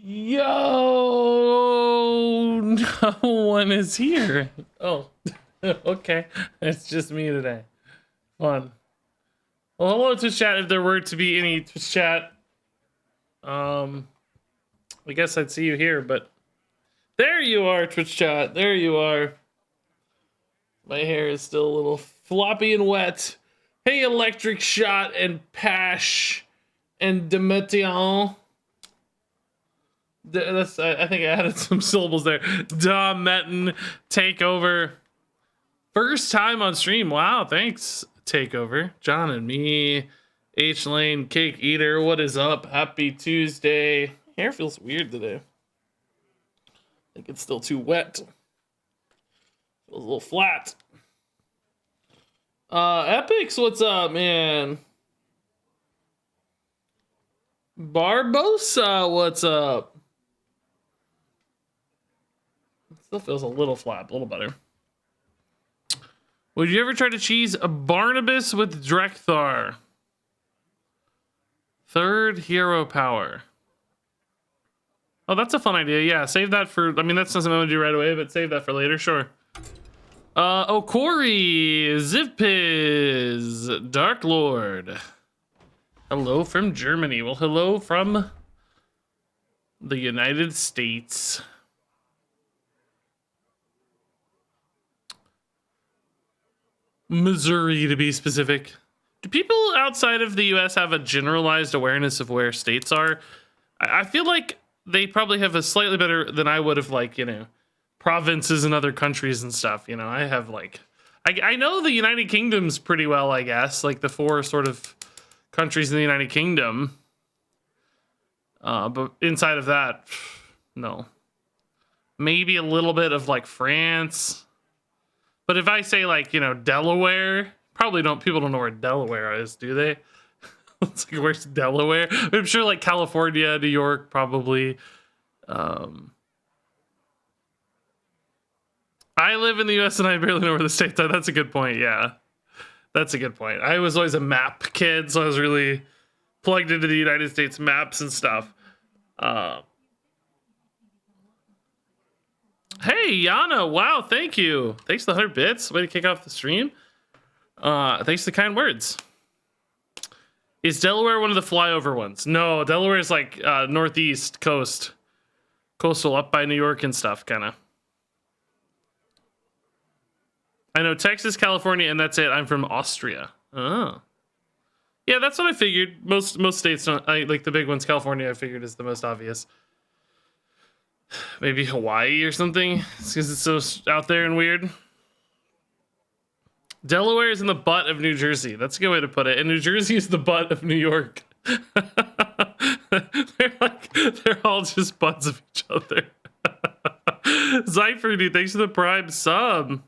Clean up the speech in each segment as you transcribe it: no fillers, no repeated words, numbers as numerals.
Yo, no one is here. Oh, okay. It's just me today. Fun. Well, hello Twitch chat. If there were to be any Twitch chat, I guess I'd see you here, but there you are, Twitch chat. There you are. My hair is still a little floppy and wet. Hey, Electric Shot and Pash and Demetion. That's, I think I added some syllables there. Dameton, Takeover. First time on stream. Wow, thanks, Takeover. John and me. H Lane, Cake Eater. What is up? Happy Tuesday. Hair feels weird today. I think it's still too wet. Feels a little flat. Epics, what's up, man? Barbosa, what's up? Still feels a little flat, a little better. Would you ever try to cheese a Barnabas with Drekthar? Third hero power. Oh, that's a fun idea. Yeah, save that for... I mean, that's not something I'm going to do right away, but save that for later, sure. Okori, Zippiz, Dark Lord. Hello from Germany. Well, hello from the United States. Missouri, to be specific. Do people outside of the US have a generalized awareness of where states are? I feel like they probably have a slightly better than I would have, like, you know, provinces and other countries and stuff. You know, I have, like, I know the United Kingdom's pretty well, I guess, like the 4 sort of countries in the United Kingdom. But inside of that, no. Maybe a little bit of, like, France. But if I say, like, you know, Delaware, people don't know where Delaware is, do they? It's like, where's Delaware? I'm sure, like, California, New York, probably. I live in the US and I barely know where the states are. That's a good point, yeah. That's a good point. I was always a map kid, so I was really plugged into the United States maps and stuff. Hey, Yana, wow, thank you. Thanks for the 100 bits. Way to kick off the stream. Thanks for the kind words. Is Delaware one of the flyover ones? No, Delaware is like northeast coast. Coastal, up by New York and stuff, kind of. I know Texas, California, and that's it. I'm from Austria. Oh. Yeah, that's what I figured. Most states don't. Like the big ones, California, I figured is the most obvious. Maybe Hawaii or something, because it's so out there and weird. Delaware is in the butt of New Jersey. That's a good way to put it. And New Jersey is the butt of New York. they're all just butts of each other. Zypher, dude, thanks for the Prime sub.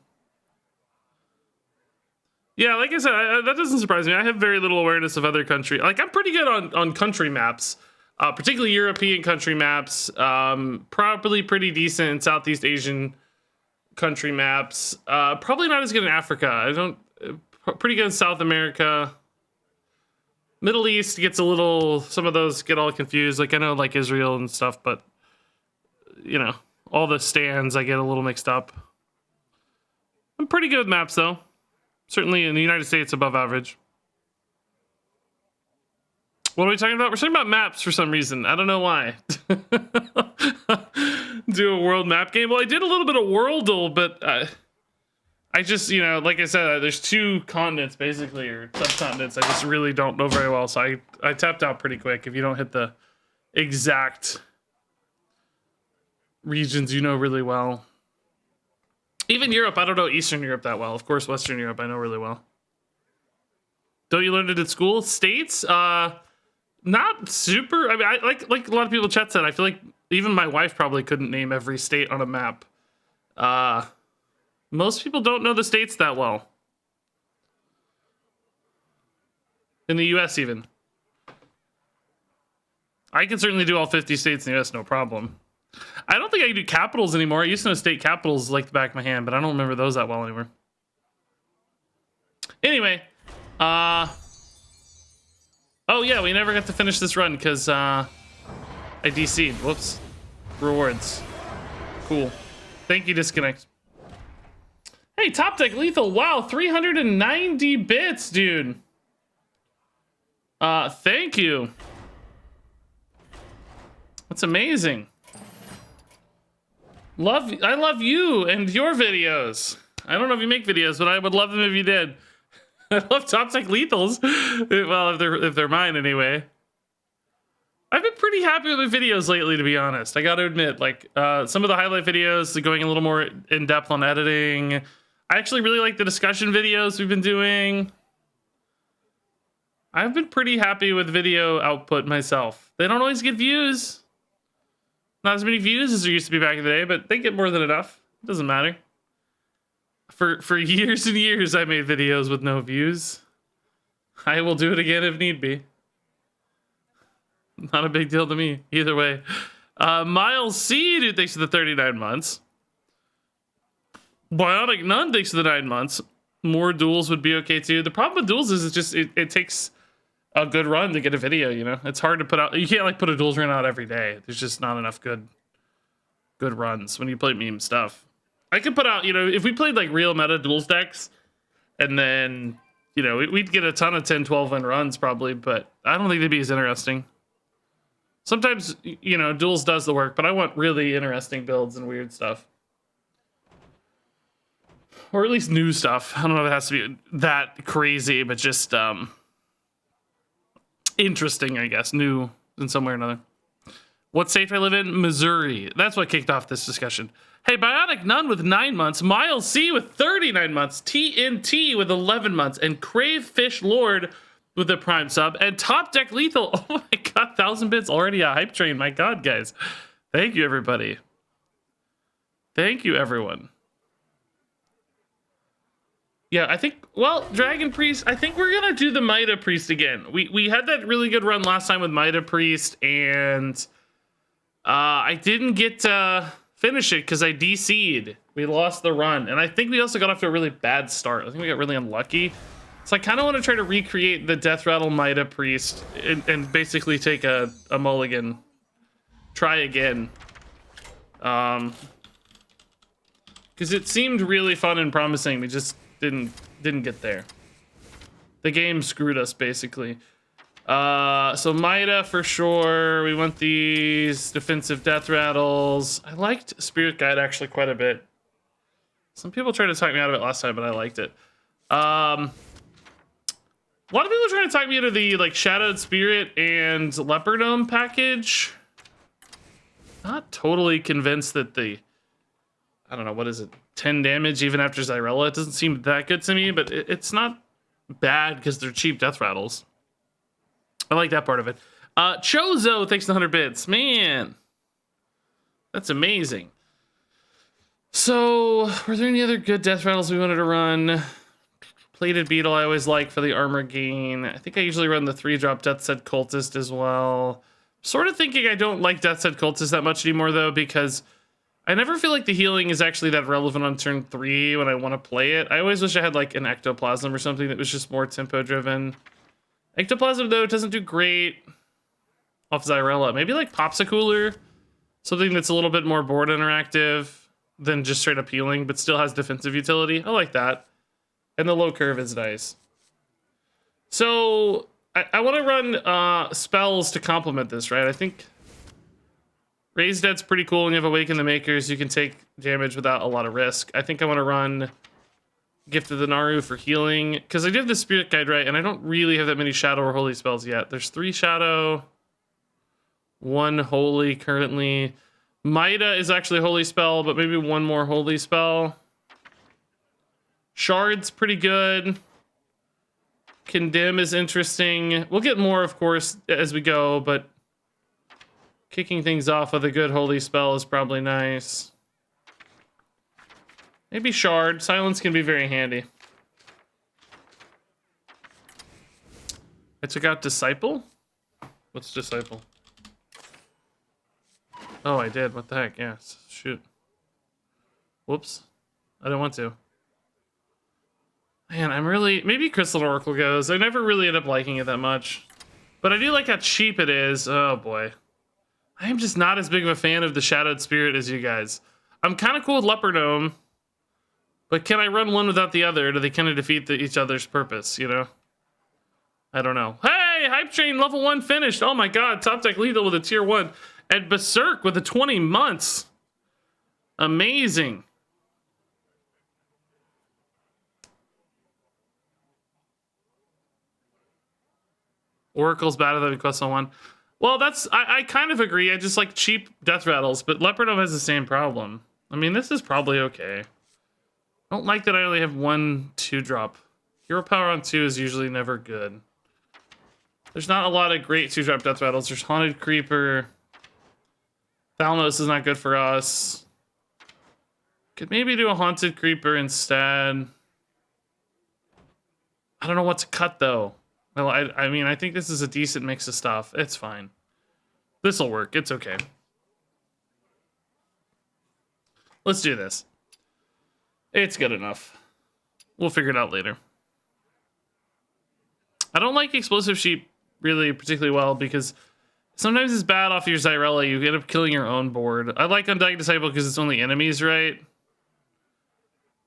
Yeah, like I said, that doesn't surprise me. I have very little awareness of other countries. Like, I'm pretty good on country maps. Particularly European country maps, probably pretty decent in Southeast Asian country maps. Probably not as good in Africa. Pretty good in South America. Middle East gets a little, some of those get all confused. Like, I know, like, Israel and stuff, but, you know, all the stands I get a little mixed up. I'm pretty good with maps, though. Certainly in the United States, above average. What are we talking about? We're talking about maps for some reason. I don't know why. Do a world map game? Well, I did a little bit of Worldle, but I just, you know, like I said, there's 2 continents, basically, or subcontinents. I just really don't know very well, so I tapped out pretty quick. If you don't hit the exact regions you know really well. Even Europe, I don't know Eastern Europe that well. Of course, Western Europe, I know really well. Don't you learn it at school? States? Not super. I mean, like a lot of people chat said, I feel like even my wife probably couldn't name every state on a map. Most people don't know the states that well. In the US even. I can certainly do all 50 states in the US, no problem. I don't think I can do capitals anymore. I used to know state capitals like the back of my hand, but I don't remember those that well anymore. Anyway, oh yeah, we never got to finish this run because I DC'd. Whoops. rewards. Cool. Thank you, Disconnect. Hey, Top Deck Lethal. Wow, 390 bits, dude. Thank you. That's amazing. I love you and your videos. I don't know if you make videos, but I would love them if you did. I love Top Deck Lethals. Well, if they're mine anyway. I've been pretty happy with the videos lately, to be honest. I gotta admit, like, some of the highlight videos, going a little more in depth on editing. I actually really like the discussion videos we've been doing. I've been pretty happy with video output myself. They don't always get views. Not as many views as there used to be back in the day, but they get more than enough. It doesn't matter. For years and years, I made videos with no views. I will do it again if need be. Not a big deal to me, either way. Miles C, dude, thanks for the 39 months. Bionic Nun, thanks for the 9 months. More duels would be okay too. The problem with duels is it takes a good run to get a video, you know? It's hard to put out. You can't like put a duels run out every day. There's just not enough good runs when you play meme stuff. I could put out, you know, if we played like real meta duels decks, and then, you know, we'd get a ton of 10, 12 win runs probably, but I don't think they'd be as interesting. Sometimes, you know, duels does the work, but I want really interesting builds and weird stuff. Or at least new stuff. I don't know if it has to be that crazy, but just interesting, I guess. New in some way or another. What state do I live in? Missouri. That's what kicked off this discussion. Hey, Bionic Nun with 9 months. Miles C with 39 months. TNT with 11 months. And Cravefish Lord with a Prime sub. And Top Deck Lethal. Oh my god, 1,000 bits already a hype train. My god, guys. Thank you, everybody. Thank you, everyone. Yeah, I think, well, Dragon Priest, I think we're going to do the Mida Priest again. We had that really good run last time with Mida Priest, and I didn't get to finish it because I DC'd. We lost the run, and I think we also got off to a really bad start. I think we got really unlucky. So I kind of want to try to recreate the Deathrattle Mida Priest and basically take a mulligan. Try again. Because it seemed really fun and promising. We just didn't get there. The game screwed us basically. So Mida for sure. We want these defensive death rattles. I liked Spirit Guide actually quite a bit. Some people tried to talk me out of it last time, but I liked it. A lot of people are trying to talk me into the like Shadowed Spirit and Leopardome package. Not totally convinced that the, I don't know, what is it? 10 damage even after Zyrella. It doesn't seem that good to me, but it's not bad because they're cheap death rattles. I like that part of it. Chozo, thanks to 100 bits. Man, that's amazing. So, were there any other good death rattles we wanted to run? Plated Beetle I always like for the armor gain. I think I usually run the 3-drop Death Set Cultist as well. Sort of thinking I don't like Death Set Cultist that much anymore though, because I never feel like the healing is actually that relevant on turn 3 when I want to play it. I always wish I had like an Ectoplasm or something that was just more tempo driven. Ectoplasm though doesn't do great off Zyrella. Maybe like Popsicooler, something that's a little bit more board interactive than just straight up healing, but still has defensive utility. I like that. And the low curve is nice. So I want to run spells to complement this, right? I think Raise Dead's pretty cool when you have Awaken the Makers. You can take damage without a lot of risk. I think I want to run Gift of the Naru for healing, because I do have the Spirit Guide, right? And I don't really have that many Shadow or Holy spells yet. There's 3 Shadow, 1 Holy currently. Mida is actually a Holy spell, but maybe 1 more Holy spell. Shard's pretty good. Condemn is interesting. We'll get more, of course, as we go, but kicking things off with a good Holy spell is probably nice. Maybe Shard. Silence can be very handy. I took out Disciple? What's Disciple? Oh, I did. What the heck? Yeah, shoot. Whoops. I didn't want to. Man, I'm really... Maybe Crystal Oracle goes. I never really end up liking it that much. But I do like how cheap it is. Oh, boy. I am just not as big of a fan of the Shadowed Spirit as you guys. I'm kind of cool with Leopard Gnome, but can I run one without the other? Do they kind of defeat each other's purpose, you know? I don't know. Hey, Hype Train level 1 finished. Oh my god, Top Deck Lethal with a tier 1. And Berserk with a 20 months. Amazing. Oracle's better than Quest on 1. Well, I kind of agree. I just like cheap death rattles, but Leopard Gnome has the same problem. I mean, this is probably okay. I don't like that I only have 1 2-drop. Hero power on 2 is usually never good. There's not a lot of great 2-drop death rattles. There's Haunted Creeper. Thalnos is not good for us. Could maybe do a Haunted Creeper instead. I don't know what to cut, though. Well, I mean, I think this is a decent mix of stuff. It's fine. This'll work. It's okay. Let's do this. It's good enough. We'll figure it out later. I don't like Explosive Sheep really particularly well because sometimes it's bad off your Zyrella. You end up killing your own board. I like Undying Disciple because it's only enemies, right?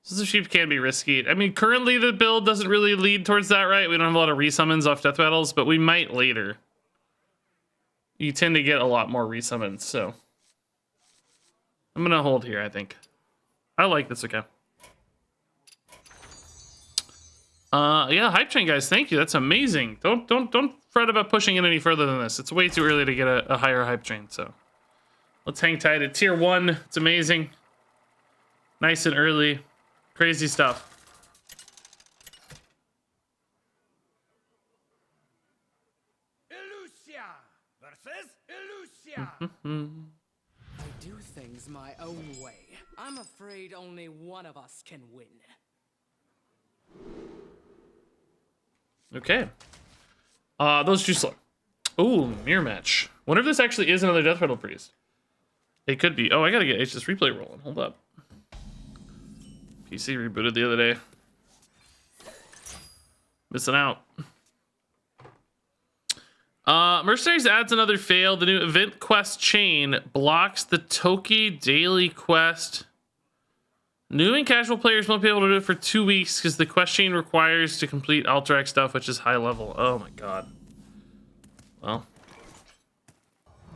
Explosive Sheep can be risky. I mean, currently the build doesn't really lead towards that, right? We don't have a lot of resummons off death battles, but we might later. You tend to get a lot more resummons, so I'm gonna hold here, I think. I like this, okay. Yeah, Hype Train guys, thank you. That's amazing. Don't fret about pushing it any further than this. It's way too early to get a higher Hype Train, so let's hang tight at tier 1. It's amazing. Nice and early. Crazy stuff. Onyxia versus Onyxia. I do things my own way. I'm afraid only one of us can win. Okay. Those two slow. Ooh, mirror match. Wonder if this actually is another Deathrattle Priest. It could be. Oh, I gotta get HS Replay rolling. Hold up. PC rebooted the other day. Missing out. Mercenaries adds another fail. The new event quest chain blocks the Toki daily quest. New and casual players won't be able to do it for 2 weeks because the quest chain requires to complete Alterac stuff, which is high level. Oh my god. Well.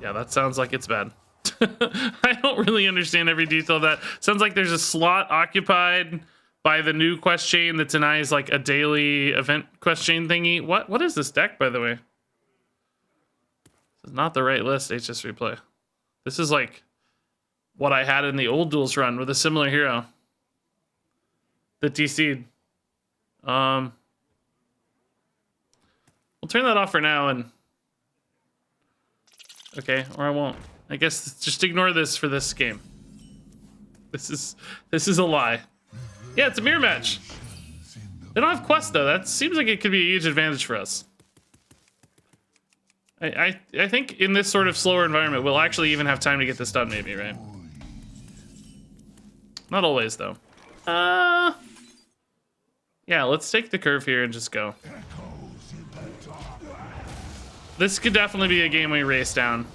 Yeah, that sounds like it's bad. I don't really understand every detail of that. Sounds like there's a slot occupied by the new quest chain that denies like a daily event quest chain thingy. What is this deck, by the way? This is not the right list, HS Replay. This is like what I had in the old Duels run with a similar hero that DC'd. We'll turn that off for now and okay, or I won't. I guess just ignore this for this game. This is a lie. Yeah, it's a mirror match. They don't have quests though. That seems like it could be a huge advantage for us. I think in this sort of slower environment, we'll actually even have time to get this done, maybe, right? Not always though. Yeah, let's take the curve here and just go. This could definitely be a game we race down.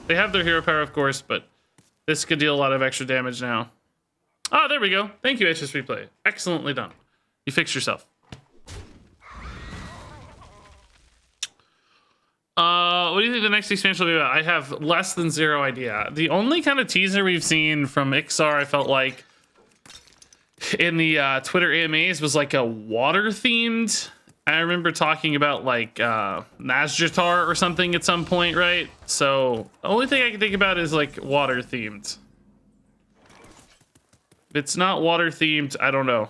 They have their hero power, of course, but this could deal a lot of extra damage now. Oh, there we go. Thank you, HS Replay. Excellently done. You fixed yourself. What do you think the next expansion will be about? I have less than zero idea. The only kind of teaser we've seen from Ixar, I felt like, in the Twitter AMAs was like a water-themed. I remember talking about like Nazjatar or something at some point, right? So the only thing I can think about is like water themed. If it's not water themed, I don't know.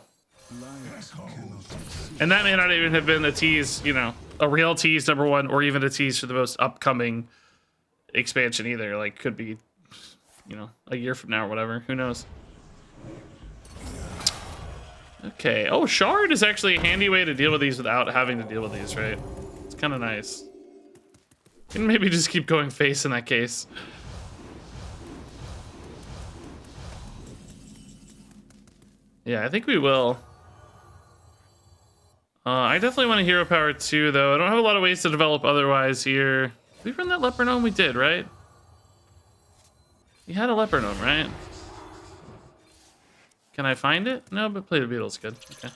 And that may not even have been a tease, you know, a real tease number 1, or even a tease for the most upcoming expansion either. Like could be, you know, a year from now or whatever. Who knows? Okay. Oh, Shard is actually a handy way to deal with these without having to deal with these, right? It's kind of nice. Can maybe just keep going face in that case. Yeah, I think we will. I definitely want a hero power too, though. I don't have a lot of ways to develop otherwise here. Did we run that Leopard Gnome? We did, right? He had a leopard gnome, right? Can I find it? No, but play the beetle's good. Okay.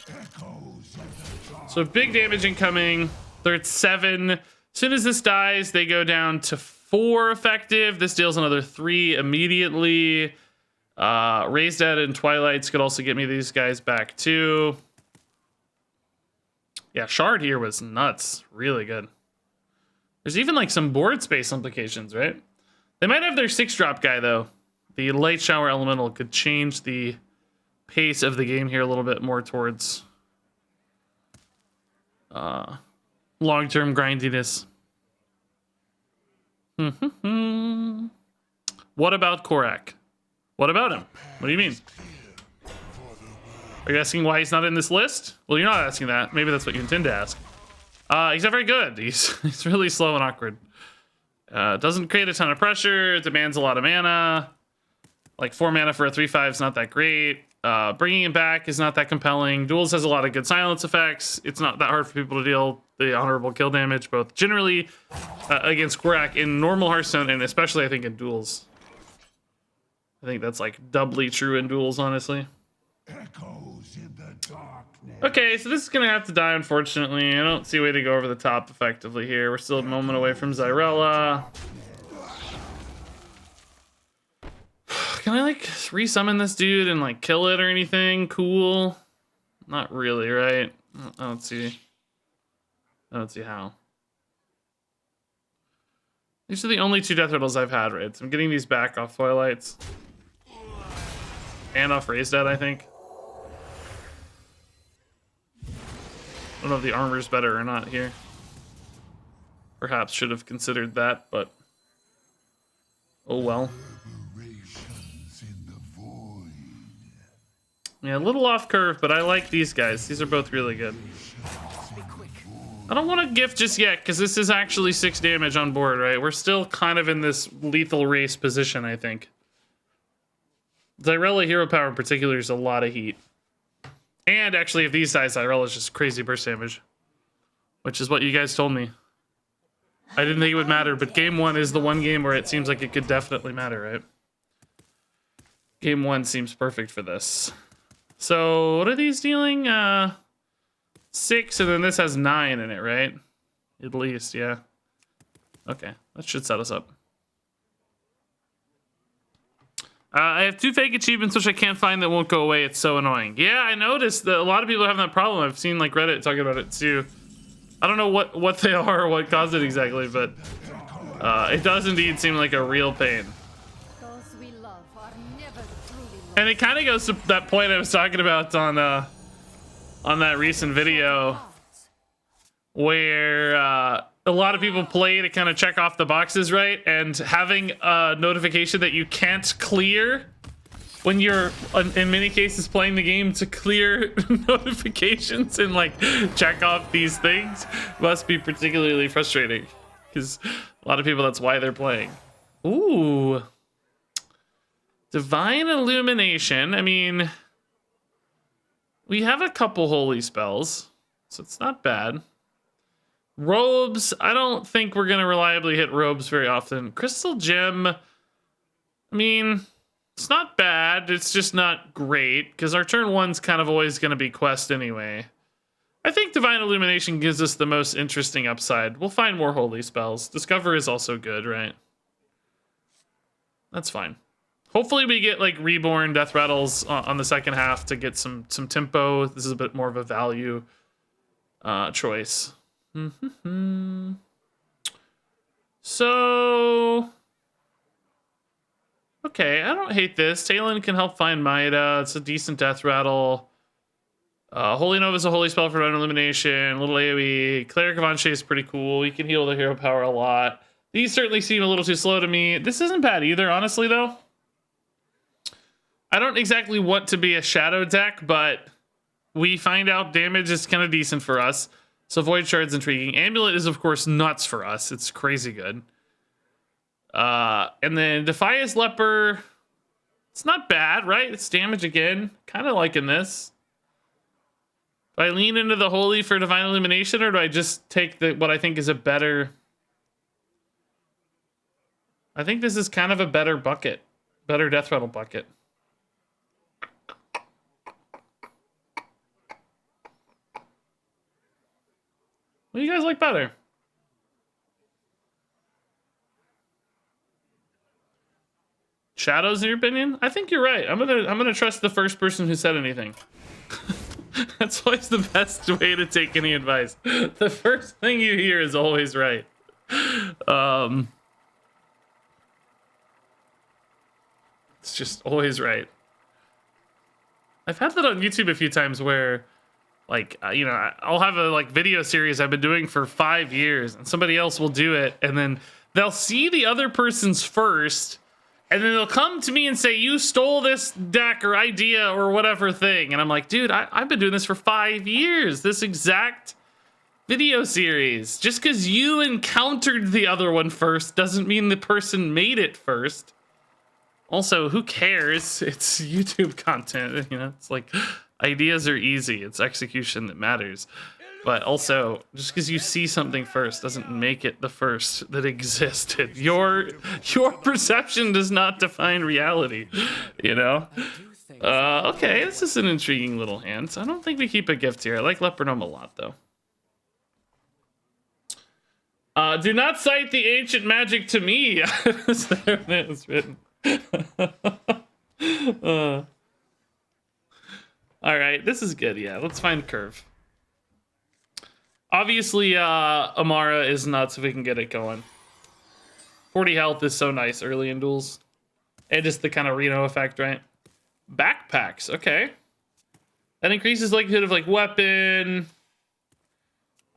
So big damage incoming. They're at 7. As soon as this dies, they go down to 4 effective. This deals another 3 immediately. Raised Dead and Twilights could also get me these guys back too. Yeah, Shard here was nuts. Really good. There's even like some board space implications, right? They might have their 6-drop guy though. The Light Shower Elemental could change the pace of the game here a little bit more towards long-term grindiness. What about Korak? What about him? What do you mean? Are you asking why he's not in this list? Well, you're not asking that. Maybe that's what you intend to ask. He's not very good. He's really slow and awkward. Doesn't create a ton of pressure. Demands a lot of mana. Like 4 mana for a 3/5 is not that great. Bringing him back is not that compelling. Duels has a lot of good silence effects. It's not that hard for people to deal the honorable kill damage, both generally against Korak in normal Hearthstone, and especially I think in Duels. I think that's like doubly true in Duels, honestly. Okay, so this is gonna have to die, unfortunately. I don't see a way to go over the top effectively here. We're still a moment away from Zyrella. Can I like resummon this dude and like kill it or anything? Cool. Not really, right? I don't see how. These are the only 2 Deathrattles I've had, right? So I'm getting these back off Twilights. And off Raised Dead, I think. I don't know if the armor's better or not here. Perhaps should have considered that, but oh well. Yeah, a little off curve, but I like these guys. These are both really good. I don't want to gift just yet, because this is actually 6 damage on board, right? We're still kind of in this lethal race position, I think. Zyrella hero power in particular is a lot of heat. And actually, if these dies, Zyrella is just crazy burst damage. Which is what you guys told me. I didn't think it would matter, but game 1 is the one game where it seems like it could definitely matter, right? Game 1 seems perfect for this. So, what are these dealing? 6, and then this has 9 in it, right? At least, yeah. Okay, that should set us up. I have 2 fake achievements which I can't find that won't go away. It's so annoying. Yeah, I noticed that a lot of people are having that problem. I've seen like Reddit talking about it too. I don't know what they are or what caused it exactly, but it does indeed seem like a real pain. Those we love are never truly loved. And it kind of goes to that point I was talking about on that recent video where a lot of people play to kind of check off the boxes, right? And having a notification that you can't clear when you're, in many cases, playing the game to clear notifications and like check off these things must be particularly frustrating, because a lot of people, that's why they're playing. Ooh. Divine Illumination. I mean, we have a couple holy spells, so it's not bad. Robes, I don't think we're going to reliably hit robes very often. Crystal Gem, I mean, it's not bad. It's just not great, because our turn 1's kind of always going to be quest anyway. I think Divine Illumination gives us the most interesting upside. We'll find more holy spells. Discover is also good, right? That's fine. Hopefully we get like Reborn Deathrattles on the second half to get some tempo. This is a bit more of a value choice. So, okay, I don't hate this. Talon can help find Maida. It's a decent Deathrattle. Holy Nova is a holy spell for Divine Illumination. Little AoE. Cleric of Anshe is pretty cool. You can heal the hero power a lot. These certainly seem a little too slow to me. This isn't bad either, honestly, though. I don't exactly want to be a shadow deck, but we find out damage is kind of decent for us. So Void Shard's intriguing. Amulet is, of course, nuts for us. It's crazy good. And then Defias Leper. It's not bad, right? It's damage again. Kind of liking this. Do I lean into the Holy for Divine Illumination, or do I just take what I think is a better... I think this is kind of a better bucket. Better Deathrattle bucket. What do you guys like better? Shadows, in your opinion? I think you're right. I'm gonna trust the first person who said anything. That's always the best way to take any advice. The first thing you hear is always right. It's just always right. I've had that on YouTube a few times where, like, you know, I'll have a video series I've been doing for 5 years, and somebody else will do it, and then they'll see the other person's first, and then they'll come to me and say, you stole this deck or idea or whatever thing. And I'm like, dude, I've been doing this for 5 years. This exact video series. Just because you encountered the other one first doesn't mean the person made it first. Also, who cares? It's YouTube content. You know, it's like ideas are easy. It's execution that matters. But also, just because you see something first doesn't make it the first that existed. Your perception does not define reality, you know? Okay, this is an intriguing little hand. So I don't think we keep a gift here. I like Leopard Gnome a lot, though. Do not cite the ancient magic to me. There it is written. All right, this is good. Yeah, let's find curve. Obviously, Amara is nuts if we can get it going. 40 health is so nice early in duels. And just the kind of Reno effect, right? Backpacks, okay. That increases likelihood of, like, weapon.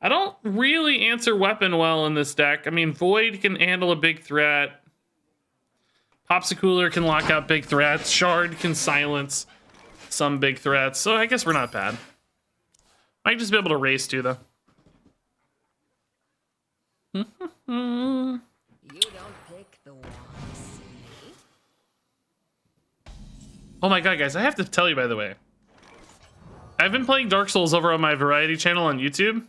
I don't really answer weapon well in this deck. I mean, Void can handle a big threat. Popsicooler can lock out big threats. Shard can silence some big threats. So I guess we're not bad. Might just be able to race too, though. You don't pick the ones. Oh my god, guys, I have to tell you, by the way. I've been playing Dark Souls over on my variety channel on YouTube.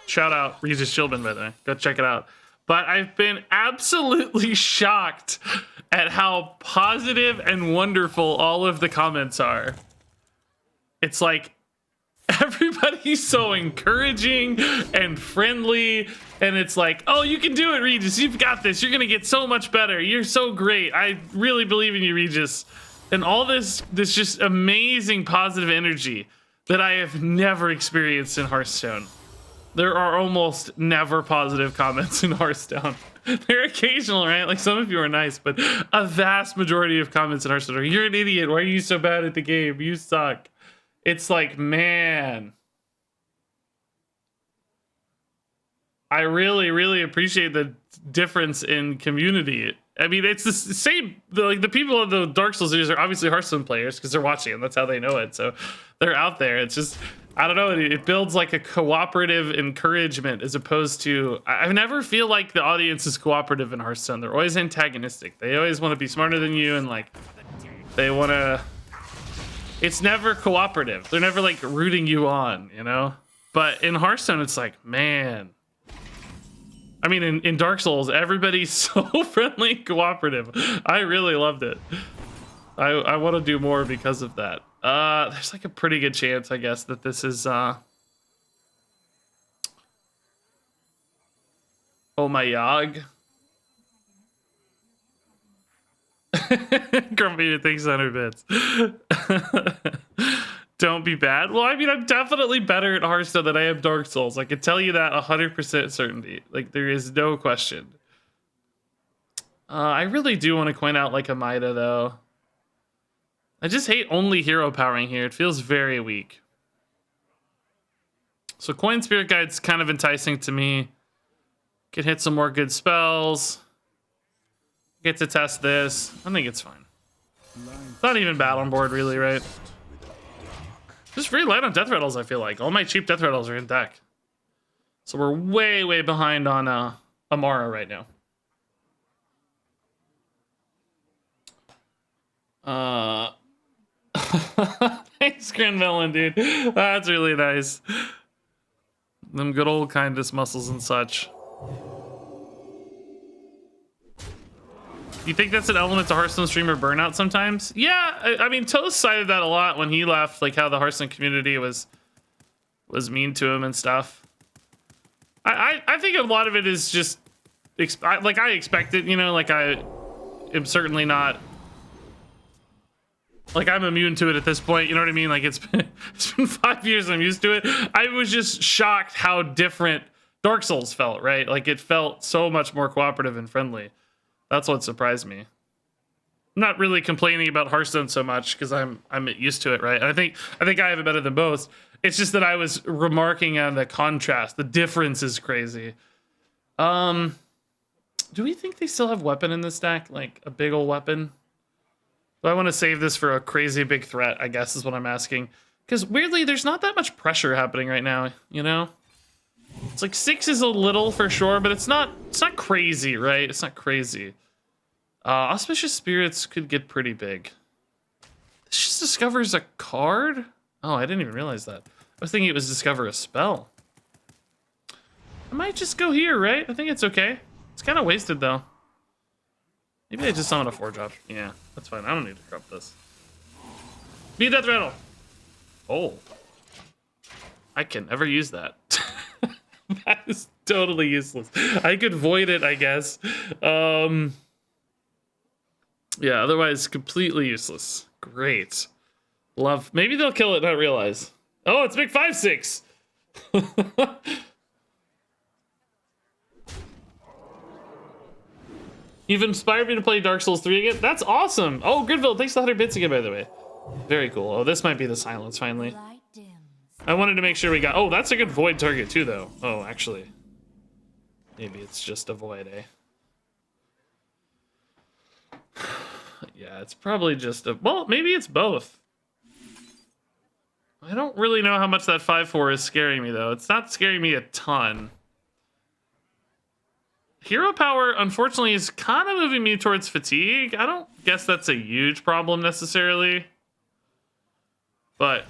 Shout out RegisKillbin, by the way. Go check it out. But I've been absolutely shocked at how positive and wonderful all of the comments are. It's like, everybody's so encouraging and friendly, and it's like, oh, you can do it, Regis. You've got this. You're gonna get so much better. You're so great. I really believe in you, Regis. And all this just amazing positive energy that I have never experienced in Hearthstone. There are almost never positive comments in Hearthstone. They're occasional, right? Like, some of you are nice, but a vast majority of comments in Hearthstone are, you're an idiot. Why are you so bad at the game? You suck. It's like, man, I really, really appreciate the difference in community. I mean, it's the same, the people of the Dark Souls series are obviously Hearthstone players because they're watching and that's how they know it. So they're out there. It's just, I don't know, it builds like a cooperative encouragement as opposed to, I never feel like the audience is cooperative in Hearthstone. They're always antagonistic. They always want to be smarter than you, and like, they want to, it's never cooperative. They're never like rooting you on, you know? But in Hearthstone, it's like, man. I mean, in Dark Souls, everybody's so friendly and cooperative. I really loved it. I want to do more because of that. There's like a pretty good chance, I guess, that this is, oh my Yogg. Grumpy thinks 100 bits. Don't be bad. Well, I mean, I'm definitely better at Hearthstone than I am Dark Souls. I can tell you that 100% certainty. Like, there is no question. I really do want to coin out like a Mida, though. I just hate only hero powering here. It feels very weak. So coin Spirit Guide's kind of enticing to me. Can hit some more good spells. Get to test this. I think it's fine. It's not even battle board, really, right? Just really light on Deathrattles, I feel like. All my cheap Deathrattles are in deck. So we're way, way behind on Amara right now. Thanks, Granvellin, dude. That's really nice. Them good old kindness muscles and such. You think that's an element to Hearthstone streamer burnout sometimes? Yeah, I mean, Toast cited that a lot when he left, like how the Hearthstone community was mean to him and stuff. I think a lot of it is just, like I expect it, you know, like I am certainly not, like I'm immune to it at this point, you know what I mean? Like it's been 5 years, I'm used to it. I was just shocked how different Dark Souls felt, right? Like it felt so much more cooperative and friendly. That's what surprised me. I'm not really complaining about Hearthstone so much because I'm used to it, right? I think I have it better than most. It's just that I was remarking on the contrast. The difference is crazy. Do we think they still have weapon in this deck? Like a big old weapon? Do I want to save this for a crazy big threat, I guess is what I'm asking. Because weirdly, there's not that much pressure happening right now, you know? It's like 6 is a little for sure, but it's not crazy, right? It's not crazy. Auspicious Spirits could get pretty big. This just discovers a card? Oh, I didn't even realize that. I was thinking it was discover a spell. I might just go here, right? I think it's okay. It's kind of wasted, though. Maybe I just summon a 4-drop. Yeah, that's fine. I don't need to corrupt this. Be Deathrattle! Oh. I can never use that. That is totally useless. I could void it, I guess. Yeah, otherwise completely useless. Great. Love. Maybe they'll kill it, not realize. Oh, it's big 5/6. You've inspired me to play Dark Souls 3 again. That's awesome. Oh, Gridville, thanks for 100 bits again, by the way. Very cool. Oh, this might be the silence finally. I wanted to make sure we got... Oh, that's a good void target too, though. Oh, actually. Maybe it's just a void, eh? Yeah, it's probably just a... Well, maybe it's both. I don't really know how much that 5/4 is scaring me, though. It's not scaring me a ton. Hero power, unfortunately, is kind of moving me towards fatigue. I don't guess that's a huge problem, necessarily. But...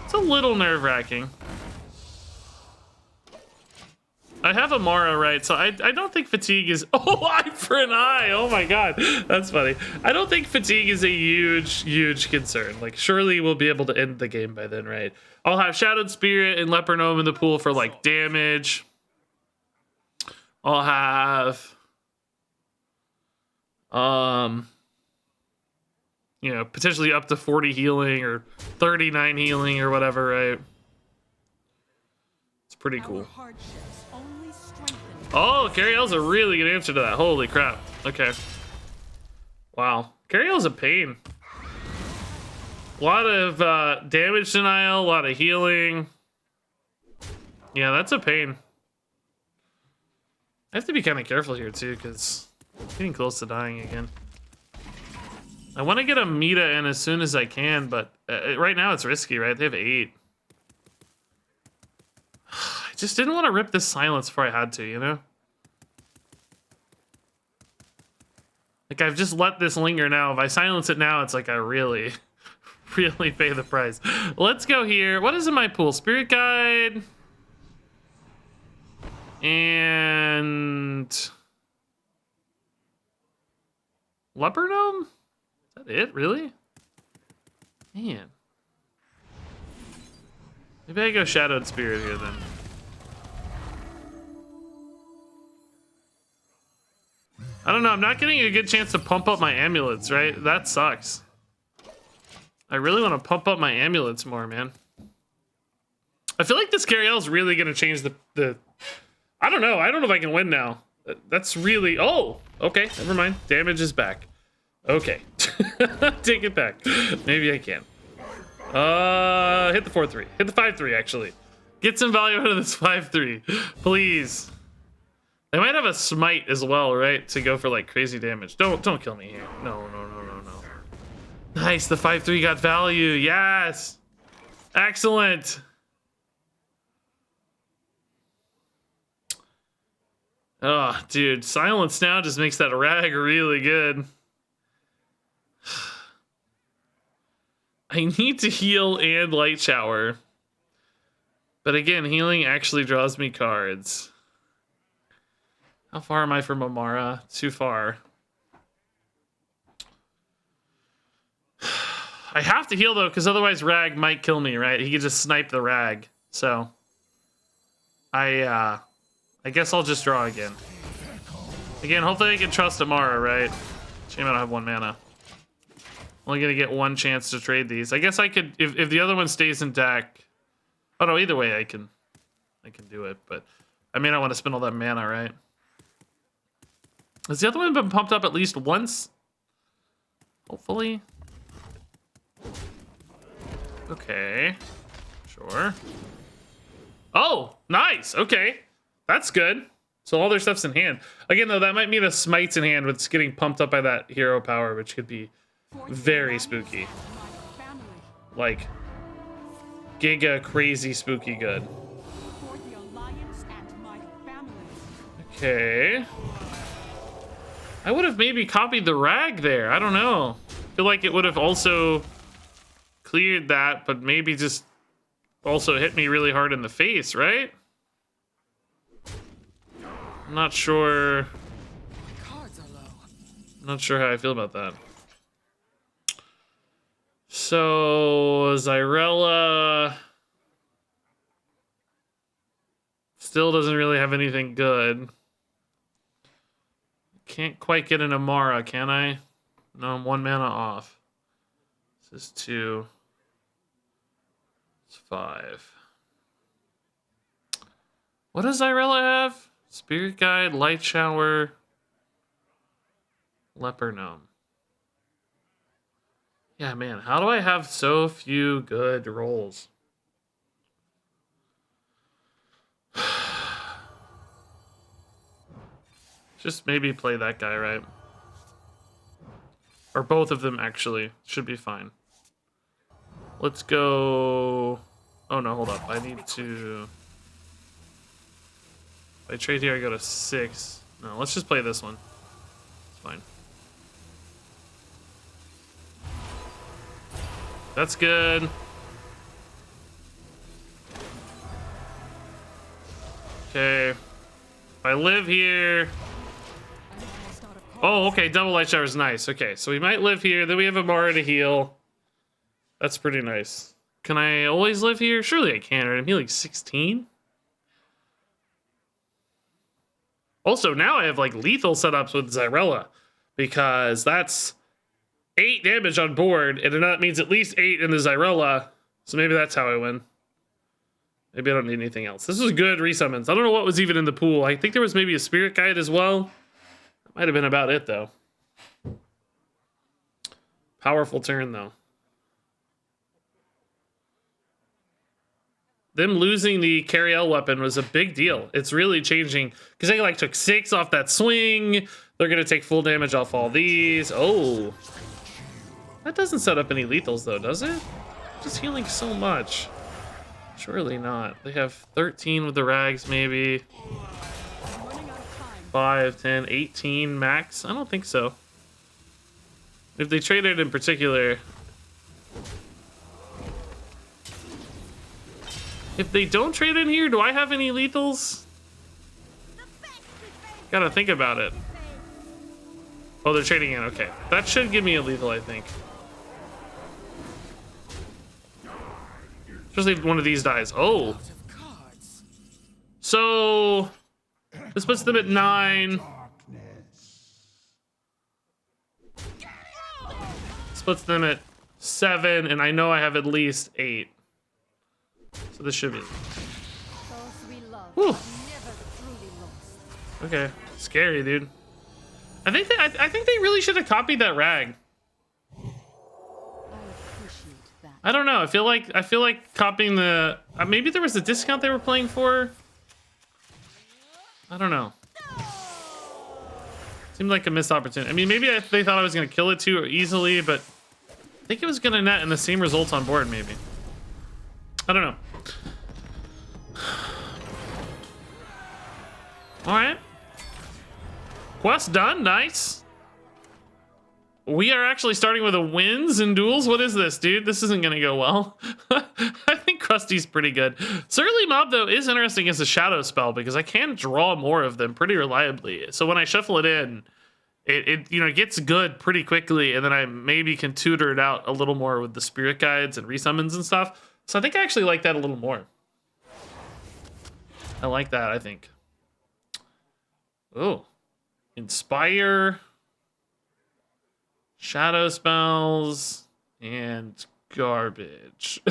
it's a little nerve-wracking. I have Amara, right? So I don't think fatigue is... Oh, eye for an eye! Oh my god. That's funny. I don't think fatigue is a huge concern. Like, surely we'll be able to end the game by then, right? I'll have Shadowed Spirit and Leper Gnome in the pool for, like, damage. I'll have... you know, potentially up to 40 healing or 39 healing or whatever, right? It's pretty cool. Oh, Cariel's a really good answer to that. Holy crap. Okay. Wow. Cariel's a pain. A lot of damage denial, a lot of healing. Yeah, that's a pain. I have to be kind of careful here, too, because I'm getting close to dying again. I want to get a Mita in as soon as I can, but right now it's risky, right? They have 8. I just didn't want to rip this silence before I had to, you know? Like, I've just let this linger now. If I silence it now, it's like I really pay the price. Let's go here. What is in my pool? Spirit Guide. And... Leper Gnome? Is that it? Really? Man. Maybe I go Shadowed Spirit here then. I don't know. I'm not getting a good chance to pump up my amulets, right? That sucks. I really want to pump up my amulets more, man. I feel like this Cariel is really going to change the... I don't know. I don't know if I can win now. That's really... Oh! Okay, never mind. Damage is back. Okay. Take it back. Maybe I can. Hit the 4/3. Hit the 5/3, actually. Get some value out of this 5/3. Please. They might have a smite as well, right? To go for, like, crazy damage. Don't kill me here. No. Nice, the 5/3 got value. Yes! Excellent! Oh, dude. Silence now just makes that rag really good. I need to heal and light shower. But again, healing actually draws me cards. How far am I from Amara? Too far. I have to heal though, because otherwise Rag might kill me, right? He could just snipe the Rag. So I guess I'll just draw again. Again, hopefully I can trust Amara, right? Shame I don't have 1 mana. Only gonna get 1 chance to trade these. I guess I could if the other one stays in deck. Oh no, either way I can do it, but I may not want to spend all that mana, right? Has the other one been pumped up at least once? Hopefully. Okay. Sure. Oh, nice. Okay. That's good. So all their stuff's in hand. Again, though, that might mean the smite's in hand with getting pumped up by that hero power, which could be very spooky. Like, giga crazy spooky good. Okay. I would have maybe copied the Rag there. I don't know. I feel like it would have also cleared that, but maybe just also hit me really hard in the face, right? I'm not sure. I'm not sure how I feel about that. So Zyrella still doesn't really have anything good. Can't quite get an Amara, can I? No, I'm 1 mana off. This is 2. It's 5. What does Zyrella have? Spirit Guide, Light Shower, Leper Gnome. Yeah, man, how do I have so few good rolls? Just maybe play that guy, right? Or both of them, actually. Should be fine. Let's go... Oh, no, hold up. I need to... If I trade here, I go to 6. No, let's just play this one. It's fine. That's good. Okay. If I live here... Oh, okay, double light shower is nice. Okay, so we might live here. Then we have Amara to heal. That's pretty nice. Can I always live here? Surely I can, right? I'm healing 16. Also, now I have like lethal setups with Zyrella because that's 8 damage on board, and that means at least 8 in the Zyrella. So maybe that's how I win. Maybe I don't need anything else. This was good resummons. I don't know what was even in the pool. I think there was maybe a Spirit Guide as well. Might have been about it, though. Powerful turn, though. Them losing the Cariel weapon was a big deal. It's really changing. Because they like took 6 off that swing. They're going to take full damage off all these. Oh. That doesn't set up any lethals, though, does it? Just healing so much. Surely not. They have 13 with the rags, maybe. 5, 10, 18 max? I don't think so. If they traded in particular... If they don't trade in here, do I have any lethals? Gotta think about it. Oh, they're trading in. Okay. That should give me a lethal, I think. Especially if one of these dies. Oh. So... This puts them at 9. This puts them at 7, and I know I have at least 8. So this should be. Whew. Okay, scary, dude. I think they really should have copied that rag. I don't know. I feel like copying the. Maybe there was a discount they were playing for. I don't know. Seemed like a missed opportunity. I mean, maybe they thought I was going to kill it too easily, but I think it was going to net in the same results on board, maybe. I don't know. All right. Quest done. Nice. We are actually starting with a wins in duels. What is this, dude? This isn't going to go well. I think Krusty's pretty good. Surly Mob, though, is interesting as a shadow spell because I can draw more of them pretty reliably. So when I shuffle it in, it you know, gets good pretty quickly, and then I maybe can tutor it out a little more with the spirit guides and resummons and stuff. So I think I actually like that a little more. I like that, I think. Oh. Inspire. Shadow spells and garbage.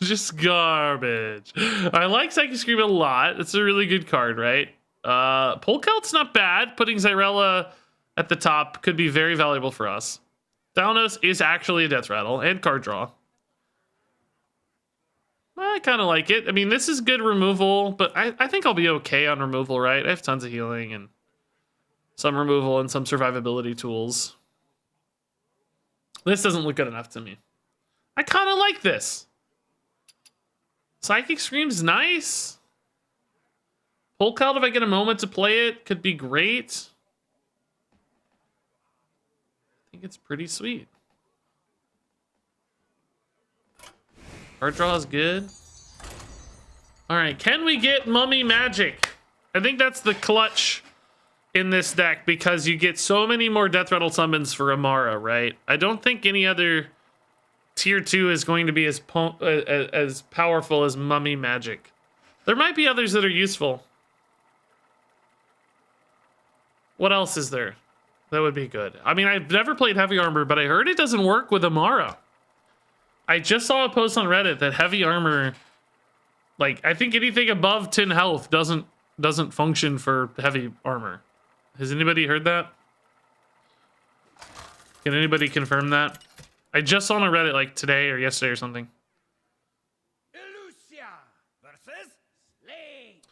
Just garbage. I like Psychic Scream a lot. It's a really good card, right? Polkelt's not bad. Putting Xyrella at the top could be very valuable for us. Thalnos is actually a death rattle and card draw. I kind of like it. I mean, this is good removal, but I think I'll be okay on removal, right? I have tons of healing and some removal and some survivability tools. This doesn't look good enough to me. I kind of like this. Psychic Scream's nice. Polkelt, if I get a moment to play it, could be great. I think it's pretty sweet. Card draw is good. All right, can we get Mummy Magic? I think that's the clutch in this deck because you get so many more Deathrattle summons for Amara, right? I don't think any other tier 2 is going to be as powerful as Mummy Magic. There might be others that are useful. What else is there that would be good? I mean, I've never played Heavy Armor, but I heard it doesn't work with Amara. I just saw a post on Reddit that Heavy Armor, like, I think anything above 10 health doesn't function for Heavy Armor. Has anybody heard that? Can anybody confirm that? I just saw on Reddit like today or yesterday or something. Onyxia versus Slate.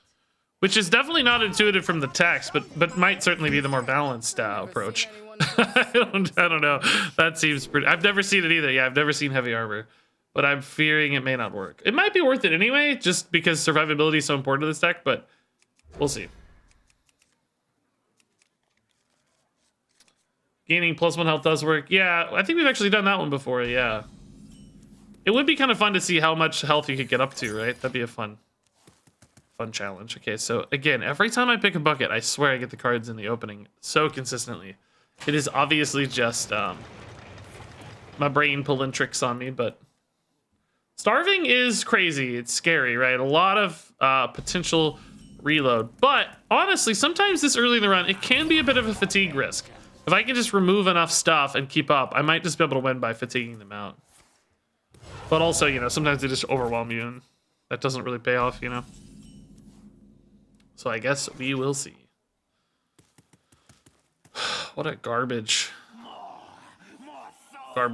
Which is definitely not intuitive from the text, but might certainly be the more balanced approach. I don't know. That seems pretty. I've never seen it either. Yeah, I've never seen Heavy Armor, but I'm fearing it may not work. It might be worth it anyway, just because survivability is so important to this deck. But we'll see. Gaining +1 health does work. Yeah, I think we've actually done that one before. Yeah, it would be kind of fun to see how much health you could get up to, right? That'd be a fun challenge. Okay, so again, every time I pick a bucket, I swear I get the cards in the opening so consistently. It is obviously just my brain pulling tricks on me, but starving is crazy. It's scary, right? A lot of potential reload. But honestly, sometimes this early in the run, it can be a bit of a fatigue risk. If I can just remove enough stuff and keep up, I might just be able to win by fatiguing them out. But also, you know, sometimes they just overwhelm you, and that doesn't really pay off, you know? So I guess we will see. What a garbage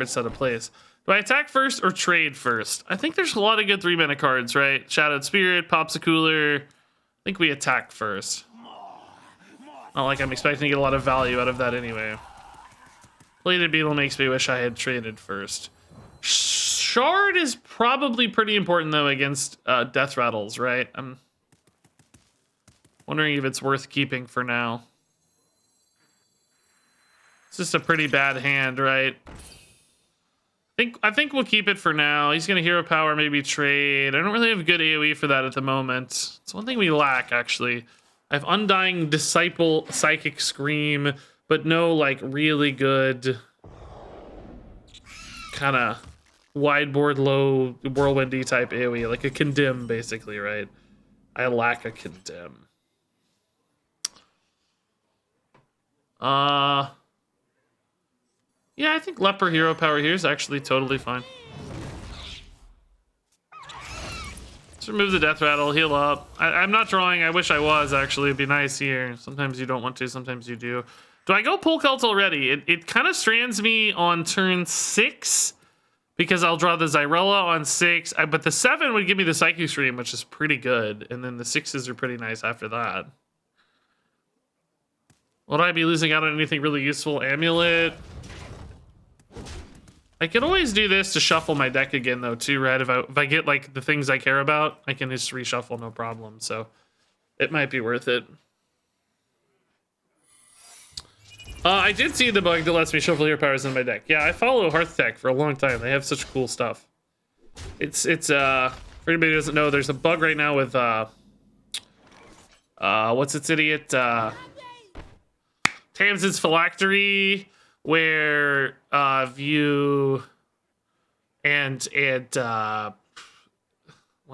set of plays. Do I attack first or trade first? I think there's a lot of good 3-mana cards, right? Shadowed Spirit, Popsicooler. I think we attack first. Not like I'm expecting to get a lot of value out of that anyway. Plated Beetle makes me wish I had traded first. Shard is probably pretty important, though, against Death Rattles, right? I'm wondering if it's worth keeping for now. It's just a pretty bad hand, right? I think we'll keep it for now. He's gonna Hero Power, maybe trade. I don't really have good AoE for that at the moment. It's one thing we lack, actually. I have Undying Disciple, Psychic Scream, but no like really good kind of wide board, low whirlwindy type AoE, like a Condemn, basically, right? I lack a Condemn. Yeah, I think Leper Hero Power here is actually totally fine. Let's remove the Death Rattle, heal up. I'm not drawing. I wish I was, actually. It'd be nice here. Sometimes you don't want to, sometimes you do. Do I go Polkelt already? It kind of strands me on turn 6 because I'll draw the Xyrella on 6. But the 7 would give me the Psychic Scream, which is pretty good. And then the 6s are pretty nice after that. Would I be losing out on anything really useful? Amulet. I could always do this to shuffle my deck again, though, too, right? If I get, like, the things I care about, I can just reshuffle, no problem. So it might be worth it. I did see the bug that lets me shuffle hero powers in my deck. Yeah, I follow Hearth Tech for a long time. They have such cool stuff. It's for anybody who doesn't know, there's a bug right now with what's its idiot? Tamsin's Phylactery, where view and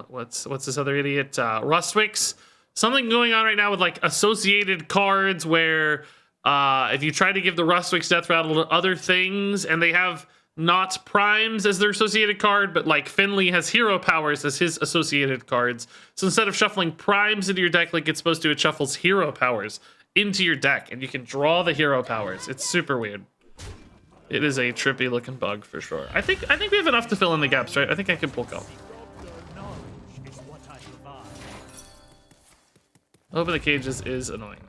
what's this other idiot? Rustwicks. Something going on right now with like associated cards where if you try to give the Rustwicks Deathrattle to other things and they have not primes as their associated card, but like Finley has hero powers as his associated cards. So instead of shuffling primes into your deck like it's supposed to, it shuffles hero powers into your deck and you can draw the hero powers. It's super weird. It is a trippy looking bug for sure. I think we have enough to fill in the gaps, right? I think I can pull out. Open the cages is annoying though.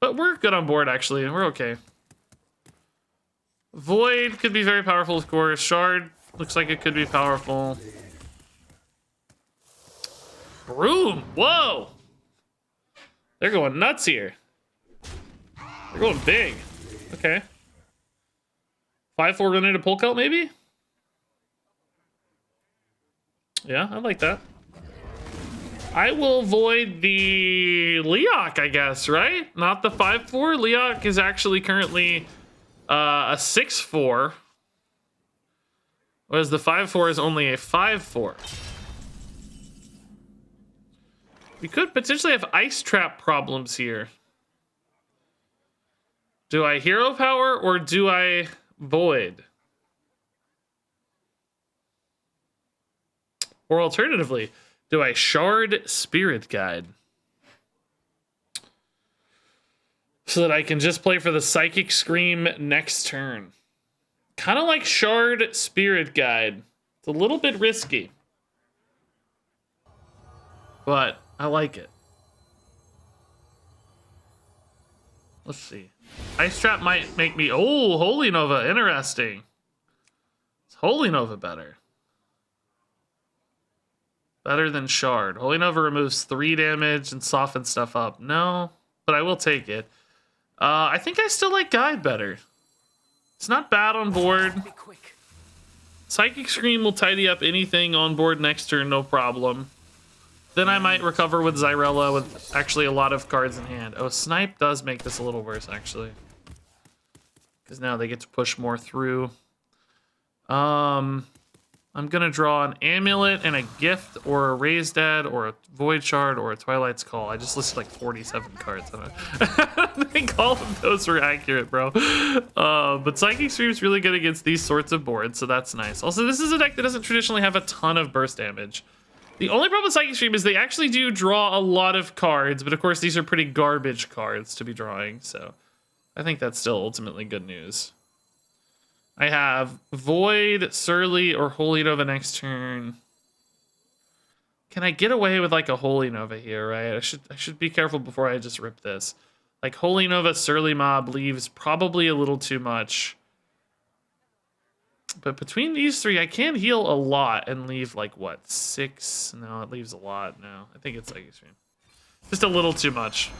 But we're good on board actually, and we're okay. Void could be very powerful, of course. Shard looks like it could be powerful. Broom! Whoa! They're going nuts here. They're going big. Okay. 5/4 run into pull cult, maybe? Yeah, I like that. I will void the Leok, I guess, right? Not the 5/4. Leok is actually currently a 6/4. Whereas the 5/4 is only a 5/4. We could potentially have ice trap problems here. Do I hero power or do I void? Or alternatively, do I shard Spirit Guide? So that I can just play for the Psychic Scream next turn. Kind of like shard Spirit Guide. It's a little bit risky. But I like it. Let's see. Ice Trap might make me... Oh, Holy Nova. Interesting. Is Holy Nova better? Better than Shard. Holy Nova removes 3 damage and softens stuff up. No, but I will take it. I think I still like Guide better. It's not bad on board. Psychic Scream will tidy up anything on board next turn, no problem. Then I might recover with Zyrella with actually a lot of cards in hand. Oh, Snipe does make this a little worse, actually. Because now they get to push more through. I'm going to draw an Amulet and a Gift or a Raised Dead or a Void Shard or a Twilight's Call. I just listed like 47 cards. I think all of those were accurate, bro. But Psychic Scream's really good against these sorts of boards, so that's nice. Also, this is a deck that doesn't traditionally have a ton of burst damage. The only problem with Psychic Scream is they actually do draw a lot of cards, but of course these are pretty garbage cards to be drawing, so I think that's still ultimately good news. I have Void, Surly, or Holy Nova next turn. Can I get away with like a Holy Nova here, right? I should be careful before I just rip this. Like Holy Nova, Surly Mob leaves probably a little too much. But between these three, I can heal a lot and leave like what, 6? No, it leaves a lot. No, I think it's like just a little too much.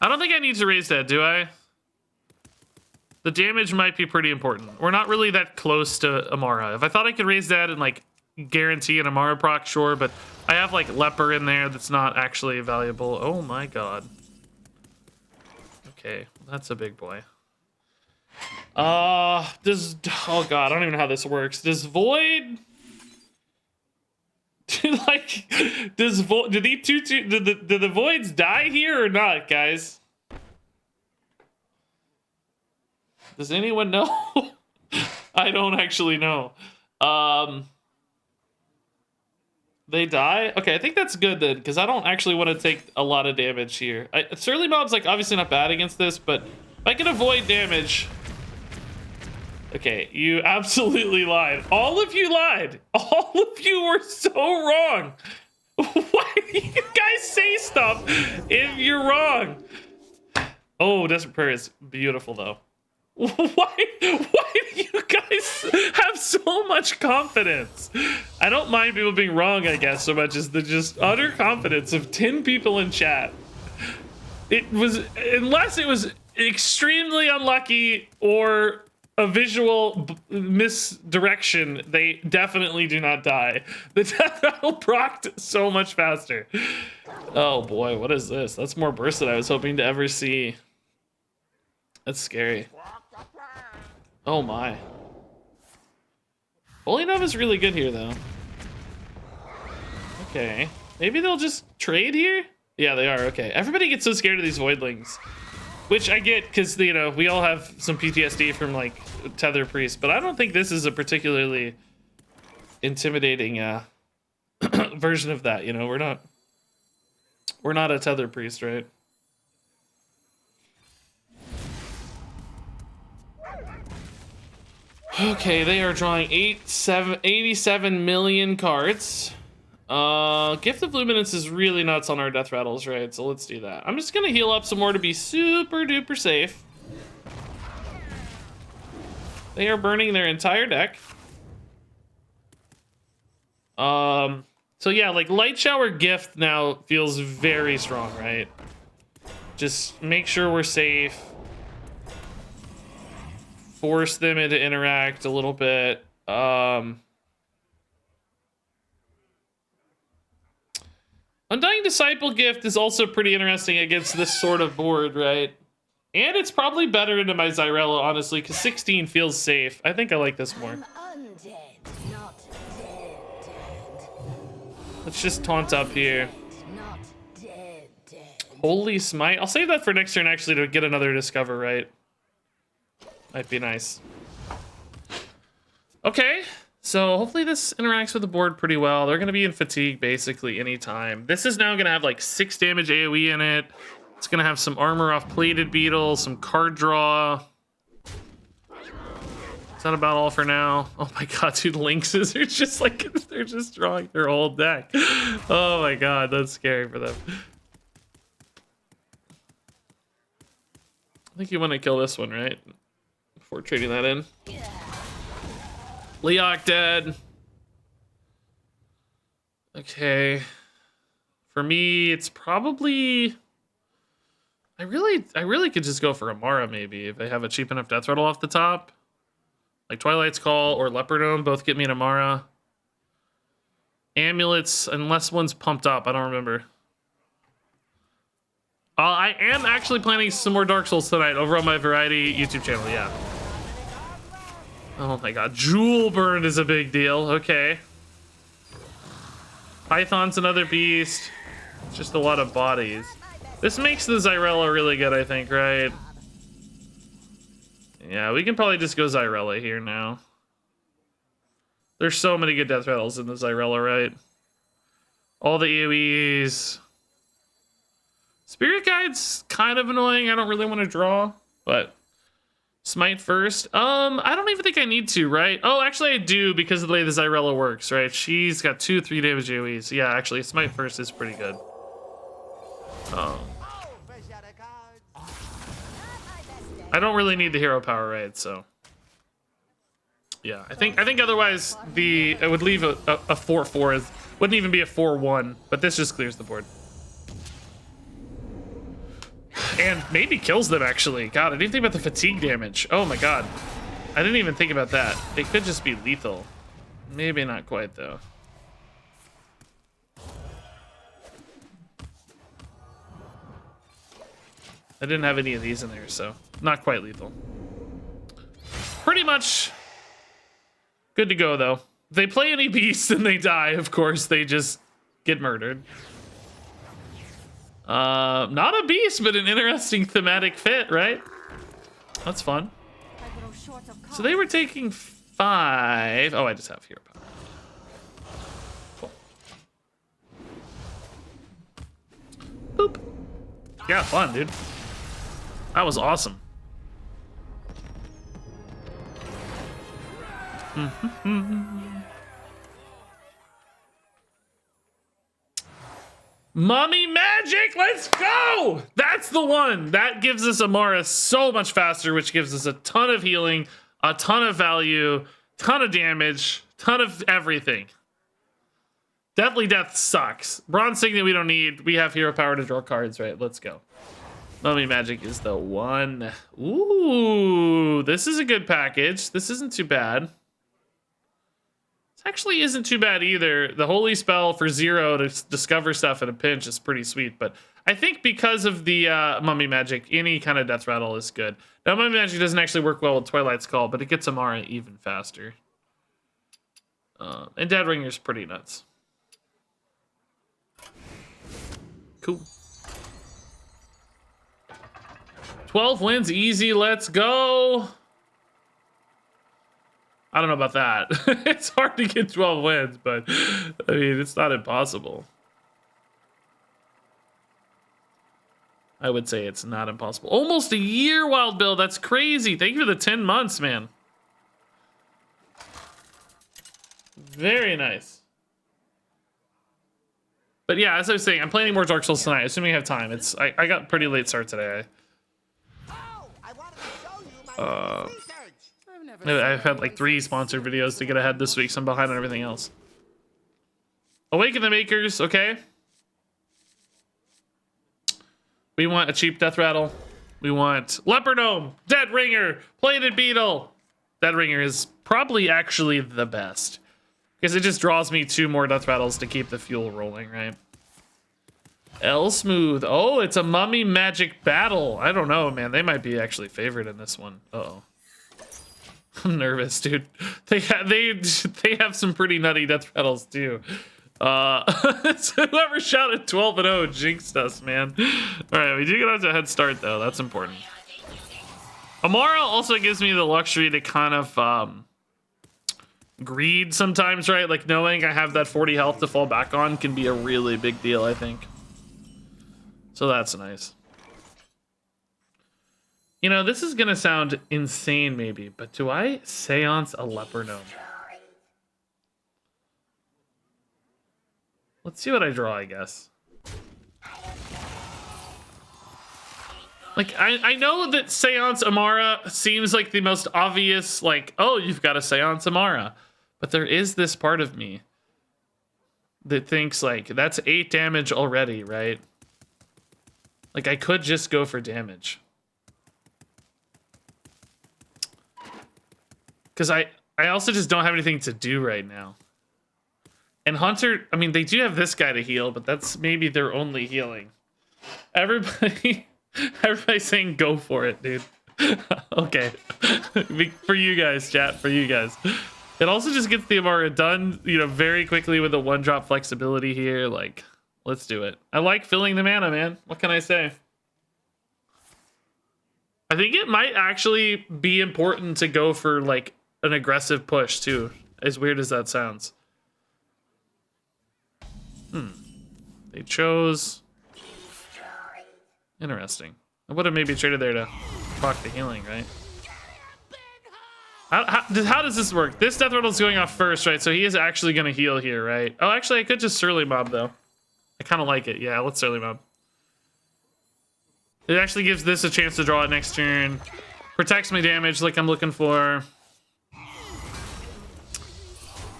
I don't think I need to raise that, do I? The damage might be pretty important. We're not really that close to Amara. If I thought I could raise that and like guarantee an Amara proc, sure, but I have like Leper in there that's not actually valuable. Oh my god. Okay, that's a big boy. Oh god, I don't even know how this works. Does Void do the Voids die here or not, guys? Does anyone know? I don't actually know. They die? Okay, I think that's good then, because I don't actually want to take a lot of damage here. Surly Mob's like obviously not bad against this, but if I can avoid damage. Okay, you absolutely lied. All of you lied. All of you were so wrong. Why do you guys say stuff if you're wrong? Oh, Desperate Prayer is beautiful though. Why do you guys have so much confidence? I don't mind people being wrong, I guess, so much as the just utter confidence of 10 people in chat. It was, unless it was extremely unlucky or a visual misdirection, they definitely do not die. The Deathrattle procced so much faster. Oh boy, what is this? That's more burst than I was hoping to ever see. That's scary. Oh my. Holy is really good here though. Okay. Maybe they'll just trade here? Yeah, they are. Okay. Everybody gets so scared of these voidlings. Which I get, because, you know, we all have some PTSD from, like, Tether Priest. But I don't think this is a particularly intimidating version of that, you know? We're not a Tether Priest, right? Okay, they are drawing 87 million cards. Gift of Luminance is really nuts on our death rattles, right? So let's do that. I'm just gonna heal up some more to be super duper safe. They are burning their entire deck. So yeah, like Light Shower Gift now feels very strong, right? Just make sure we're safe. Force them to interact a little bit. Undying Disciple Gift is also pretty interesting against this sort of board, right? And it's probably better into my Zyrella, honestly, because 16 feels safe. I think I like this more. Undead, not dead. Let's just taunt up here. Not dead. Holy Smite. I'll save that for next turn, actually, to get another Discover, right? Might be nice. Okay. So hopefully this interacts with the board pretty well. They're going to be in fatigue basically anytime. This is now going to have like 6 damage AoE in it. It's going to have some armor off Plated Beetle, some card draw. Is that about all for now? Oh my god, dude, Lynxes are just like, they're just drawing their whole deck. Oh my god, that's scary for them. I think you want to kill this one, right? Before trading that in. Leok dead. Okay. For me, it's probably... I really could just go for Amara, maybe, if they have a cheap enough death rattle off the top. Like Twilight's Call or Leopardome, both get me an Amara. Amulets, unless one's pumped up, I don't remember. I am actually planning some more Dark Souls tonight over on my Variety YouTube channel, yeah. Oh my god, Jewel Burn is a big deal. Okay. Python's another beast. It's just a lot of bodies. This makes the Zyrella really good, I think, right? Yeah, we can probably just go Zyrella here now. There's so many good death rattles in the Zyrella, right? All the AoEs. Spirit Guide's kind of annoying. I don't really want to draw, but... Smite first. I don't even think I need to, right? Oh, actually I do because of the way the Zyrella works, right? She's got 2-3 damage AoEs. Yeah, actually, Smite first is pretty good. I don't really need the hero power, right? So, yeah, I think otherwise it would leave a 4-4. Wouldn't even be a 4-1, but this just clears the board. And maybe kills them, actually. God, I didn't think about the fatigue damage. Oh my god. I didn't even think about that. It could just be lethal. Maybe not quite, though. I didn't have any of these in there, so not quite lethal. Pretty much good to go, though. If they play any beasts and they die, of course, they just get murdered. Not a beast, but an interesting thematic fit, right? That's fun. So they were taking 5. Oh, I just have hero power. Cool. Boop. Yeah, fun, dude. That was awesome. Mummy Magic, let's go! That's the one. That gives us Amara so much faster, which gives us a ton of healing, a ton of value, ton of damage, ton of everything. Deathly Death sucks. Bronze Signet we don't need. We have hero power to draw cards, right? Let's go. Mummy Magic is the one. Ooh, this is a good package. This isn't too bad. This actually isn't too bad either. The Holy Spell for 0 to discover stuff in a pinch is pretty sweet, but I think because of the Mummy Magic, any kind of Death Rattle is good. Now, Mummy Magic doesn't actually work well with Twilight's Call, but it gets Amara even faster. And Dead Ringer's pretty nuts. Cool. 12 wins, easy, let's go. I don't know about that. It's hard to get 12 wins, but I mean, it's not impossible. I would say it's not impossible. Almost a year, Wild Bill. That's crazy. Thank you for the 10 months, man. Very nice. But yeah, as I was saying, I'm playing more Dark Souls tonight, assuming I have time. I got pretty late start today. I've had like 3 sponsored videos to get ahead this week, so I'm behind on everything else. Awaken the Makers, okay. We want a cheap Death Rattle. We want Leopard Gnome, Dead Ringer, Plated Beetle. Dead Ringer is probably actually the best, because it just draws me 2 more Death Rattles to keep the fuel rolling, right? L Smooth. Oh, it's a Mummy Magic battle. I don't know, man. They might be actually favored in this one. Uh-oh. I'm nervous, dude. They have some pretty nutty Death Rattles too. So whoever shouted 12-0 jinxed us, man. All right, we do get out to a head start though. That's important. Amara also gives me the luxury to kind of greed sometimes, right? Like knowing I have that 40 health to fall back on can be a really big deal, I think. So that's nice. You know, this is gonna sound insane maybe, but do I Seance a Leopard Gnome? Let's see what I draw, I guess. Like, I know that Seance Amara seems like the most obvious, like, oh, you've got a Seance Amara. But there is this part of me that thinks, like, that's 8 damage already, right? Like, I could just go for damage. Because I also just don't have anything to do right now. And Hunter, I mean, they do have this guy to heal, but that's maybe their only healing. Everybody's saying go for it, dude. Okay. For you guys, chat, for you guys. It also just gets the Amara done, you know, very quickly with the 1-drop flexibility here. Like, let's do it. I like filling the mana, man. What can I say? I think it might actually be important to go for, like, an aggressive push, too. As weird as that sounds. They chose... Interesting. I would have maybe traded there to proc the healing, right? How does this work? This Death Rattle's going off first, right? So he is actually going to heal here, right? Oh, actually, I could just Surly Mob, though. I kind of like it. Yeah, let's Surly Mob. It actually gives this a chance to draw it next turn. Protects my damage like I'm looking for.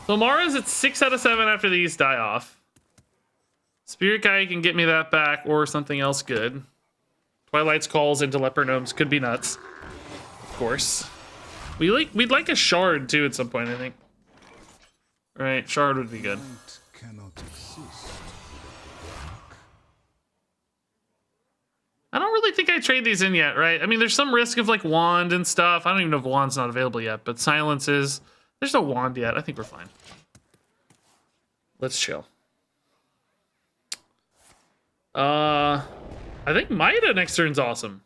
So Mara's at 6 out of 7 after these die off. Spirit Guy can get me that back or something else good. Twilight's Calls into Leopard Gnomes could be nuts. Of course. We'd like a Shard too at some point, I think. Right, Shard would be good. I don't really think I trade these in yet, right? I mean, there's some risk of like Wand and stuff. I don't even know if Wand's not available yet, but Silence is. There's no Wand yet. I think we're fine. Let's chill. I think Maida next turn's awesome.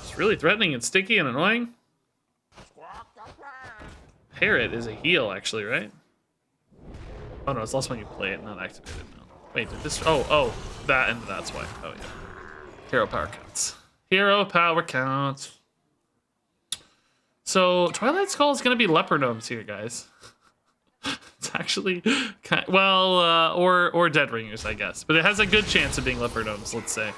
It's really threatening and sticky and annoying. Parrot is a heal, actually, right? Oh no, it's lost when you play it, not activated. No. Wait, did this? Oh, that and that's why. Oh yeah. Hero power counts. Hero power counts. So Twilight's Call is gonna be Leopard Gnomes here, guys. It's actually kind of, well, or Dead Ringers, I guess, but it has a good chance of being Leopard Gnomes, let's say.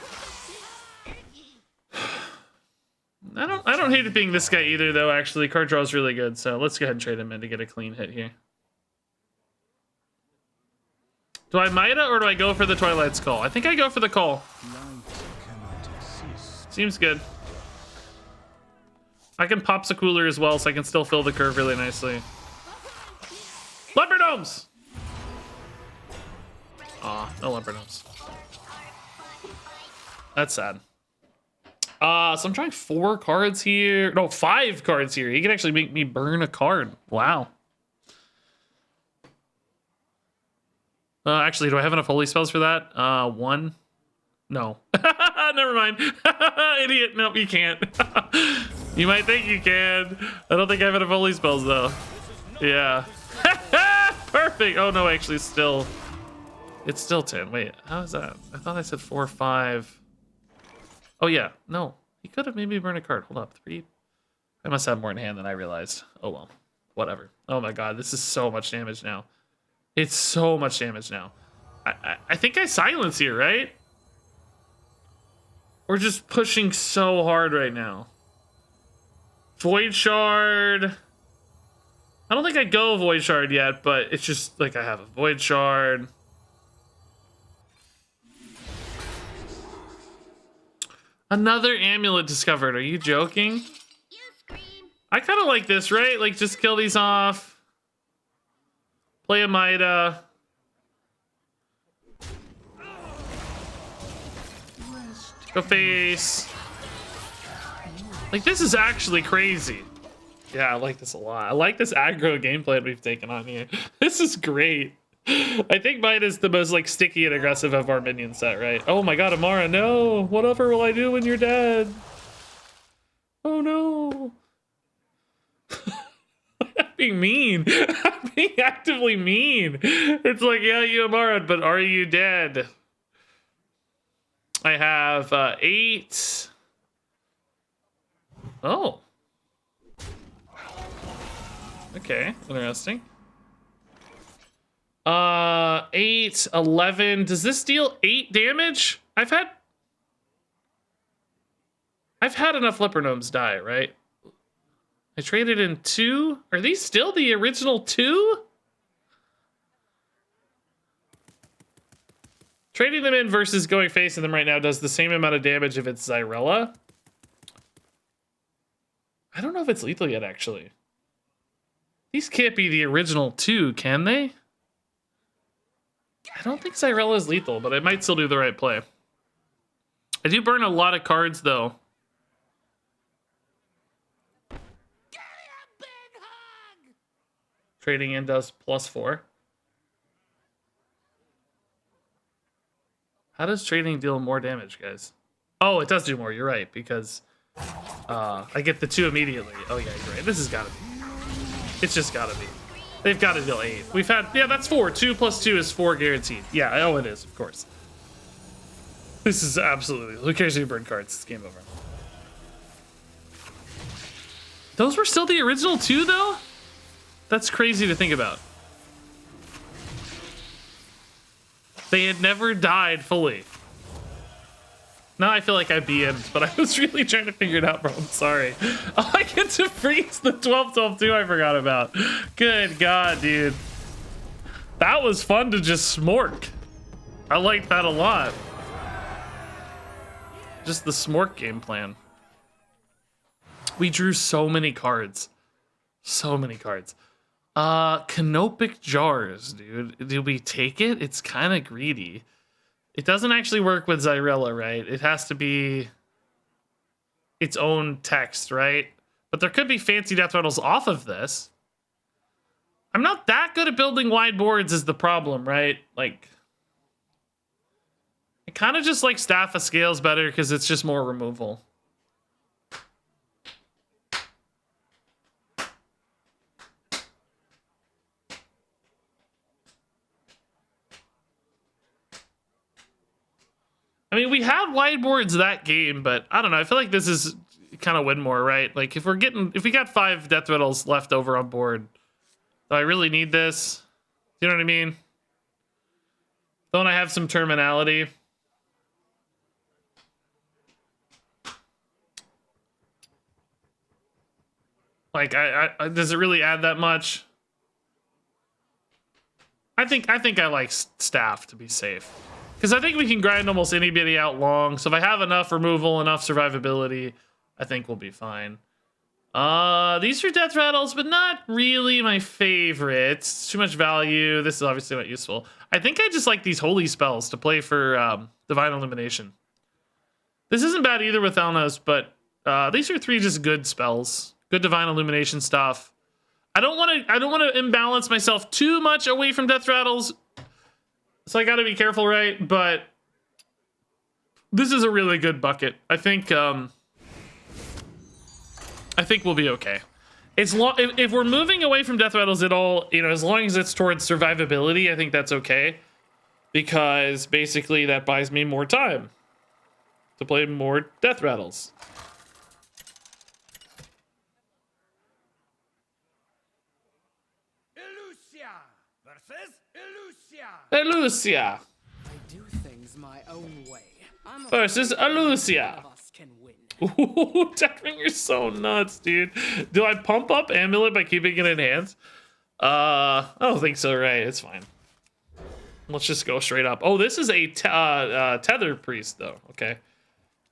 I don't hate it being this guy either, though. Actually, card draw is really good, so let's go ahead and trade him in to get a clean hit here. Do I Maida or do I go for the Twilight's Call? I think I go for the call. Seems good. I can pop a cooler as well, so I can still fill the curve really nicely. Leopard gnomes! Aw, no leopard gnomes. That's sad. So I'm trying 4 cards here. No, 5 cards here. He can actually make me burn a card. Wow. Actually, do I have enough holy spells for that? 1? No. Never mind. Idiot. Nope, you can't. You might think you can. I don't think I have enough holy spells, though. Yeah. Perfect. Oh, no, actually, still. It's still 10. Wait, how is that? I thought I said 4 or 5. Oh, yeah. No. He could have made me burn a card. Hold up. 3. I must have more in hand than I realized. Oh, well. Whatever. Oh, my God. This is so much damage now. It's so much damage now. I think I silence here, right? We're just pushing so hard right now. Void Shard. I don't think I go Void Shard yet, but it's just like I have a Void Shard. Another amulet discovered. Are you joking? I kind of like this, right? Like, just kill these off. Play a Mida. Go face. Like, this is actually crazy. Yeah, I like this a lot. I like this aggro gameplay we've taken on here. This is great. I think mine is the most, like, sticky and aggressive of our minion set, right? Oh my god, Amara, no! Whatever will I do when you're dead? Oh no! I'm being mean. I'm being actively mean. It's like, yeah, you Amara, but are you dead? I have 8. Oh. Okay, interesting. 8, 11. Does this deal 8 damage? I've had enough leopard gnomes die, right? I traded in 2. Are these still the original 2? Trading them in versus going facing them right now does the same amount of damage if it's Xyrella. I don't know if it's lethal yet, actually. These can't be the original 2, can they? I don't think Xyrella is lethal, but I might still do the right play. I do burn a lot of cards, though. Trading in does +4. How does trading deal more damage, guys? Oh, it does do more. You're right, because I get the 2 immediately. Oh, yeah, you're right. This has got to be. It's just got to be. They've got to deal 8. We've had... Yeah, that's 4. 2 + 2 is 4 guaranteed. Yeah, oh, it is, of course. This is absolutely... Who cares if you burn cards? It's game over. Those were still the original 2, though? That's crazy to think about. They had never died fully. Now I feel like I BM'd, but I was really trying to figure it out, bro. I'm sorry. Oh, I get to freeze the 12-12 too, I forgot about. Good God, dude. That was fun to just smork. I liked that a lot. Just the smork game plan. We drew so many cards. So many cards. Canopic Jars, dude. Do we take it? It's kind of greedy. It doesn't actually work with Xyrella, right? It has to be its own text, right? But there could be fancy Deathrattles off of this. I'm not that good at building wide boards is the problem, right? Like, I kind of just like Staff of Scales better because it's just more removal. I mean, we had wide boards that game, but I don't know. I feel like this is kind of win more, right? Like, if we got 5 Deathrattles left over on board, do I really need this? You know what I mean? Don't I have some terminality? Like, does it really add that much? I think I like Staff to be safe. Because I think we can grind almost anybody out long. So if I have enough removal, enough survivability, I think we'll be fine. These are death rattles, but not really my favorites. Too much value. This is obviously not useful. I think I just like these holy spells to play for Divine Illumination. This isn't bad either with Elnos, but these are 3 just good spells. Good Divine Illumination stuff. I don't want to imbalance myself too much away from death rattles. So I got to be careful, right? But this is a really good bucket. I think we'll be okay. If we're moving away from death rattles at all, you know, as long as it's towards survivability, I think that's okay. Because basically that buys me more time to play more death rattles. Onyxia versus Onyxia. Onyxia I do things my own way. I'm versus afraid Onyxia. one of us can win. Ooh, Deathringer's so nuts, dude. Do I pump up Amulet by keeping it in hand? I don't think so, right? It's fine. Let's just go straight up. Oh, this is a Tether Priest, though. Okay.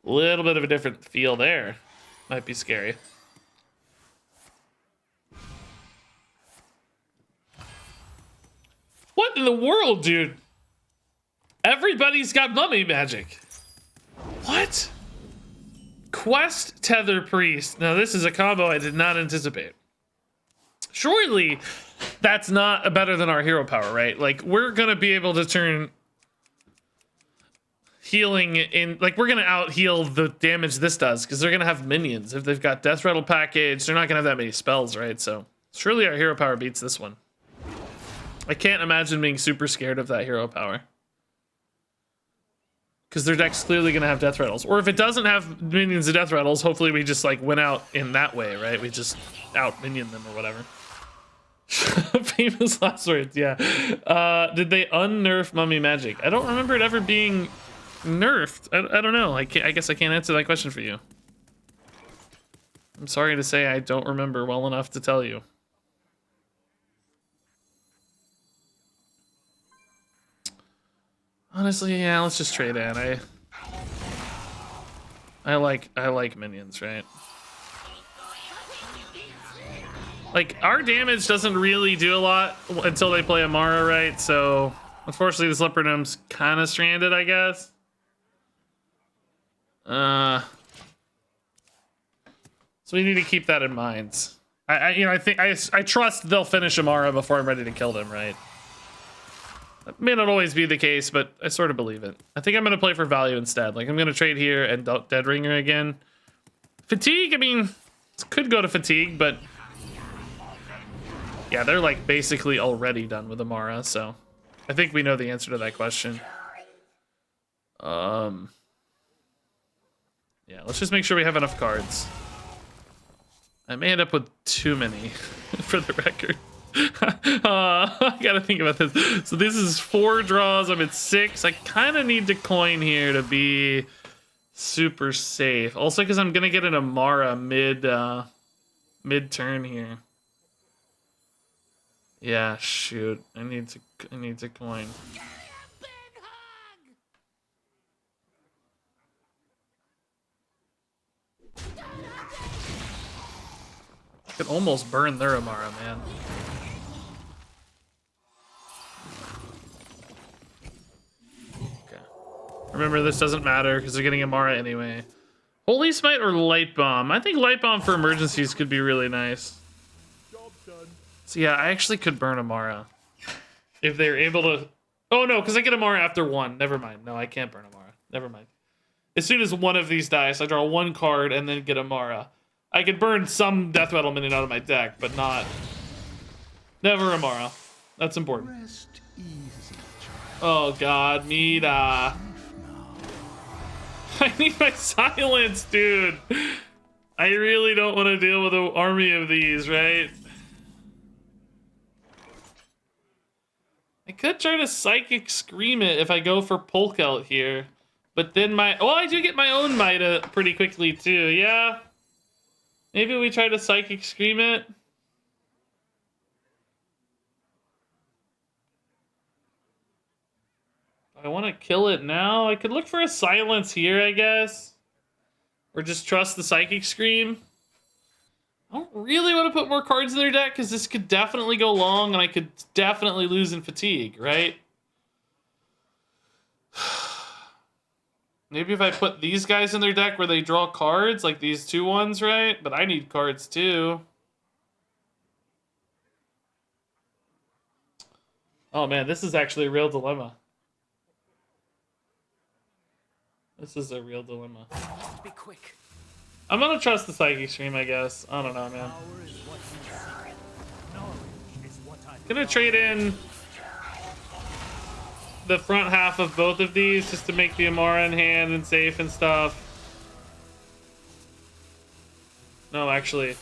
A little bit of a different feel there. Might be scary. What in the world, dude? Everybody's got mummy magic. What? Quest Tether Priest. Now, this is a combo I did not anticipate. Surely that's not better than our hero power, right? Like, we're gonna be able to turn healing in, like, we're gonna out heal the damage this does because they're gonna have minions. If they've got Death Rattle package, they're not gonna have that many spells, right? So surely our hero power beats this one. I can't imagine being super scared of that hero power. Because their deck's clearly going to have death rattles. Or if it doesn't have minions of death rattles, hopefully we just like win out in that way, right? We just out minion them or whatever. Famous last words, yeah. Did they unnerf mummy magic? I don't remember it ever being nerfed. I don't know. I guess I can't answer that question for you. I'm sorry to say I don't remember well enough to tell you. Honestly, yeah, let's just trade in. I like minions, right? Like, our damage doesn't really do a lot until they play Amara, right? So, unfortunately, this Leopard Gnome's kind of stranded, I guess. So we need to keep that in mind. I trust they'll finish Amara before I'm ready to kill them, right? That may not always be the case, but I sort of believe it. I think I'm going to play for value instead. Like, I'm going to trade here and Dead Ringer again. Fatigue, I mean, could go to Fatigue, but... yeah, they're, like, basically already done with Amara, so... I think we know the answer to that question. Yeah, let's just make sure we have enough cards. I may end up with too many, for the record. I gotta think about this. So this is 4 draws. I'm at 6. I kind of need to coin here to be super safe. Also, because I'm gonna get an Amara mid-turn here. Yeah, shoot. I need to coin. I could almost burn their Amara, man. Remember, this doesn't matter because they're getting Amara anyway. Holy Smite or Light Bomb? I think Light Bomb for emergencies could be really nice. Job done. So yeah, I actually could burn Amara. If they're able to... oh no, because I get Amara after 1. Never mind. No, I can't burn Amara. Never mind. As soon as one of these dies, I draw 1 card and then get Amara. I could burn some Death Rattle minion out of my deck, but not... never Amara. That's important. Rest easy, oh god, Mida. I need my silence, dude. I really don't want to deal with an army of these, right? I could try to Psychic Scream it if I go for Polk out here. But then my... oh, I do get my own Mida pretty quickly, too. Yeah? Maybe we try to Psychic Scream it? I want to kill it now. I could look for a silence here, I guess. Or just trust the Psychic Scream. I don't really want to put more cards in their deck because this could definitely go long and I could definitely lose in fatigue, right? Maybe if I put these guys in their deck where they draw cards, like these two ones, right? But I need cards too. Oh man, this is actually a real dilemma. This is a real dilemma. Be quick. I'm gonna trust the Psychic Stream, I guess. I don't know, man. Gonna trade in the front half of both of these just to make the Amara in hand and safe and stuff. No, actually.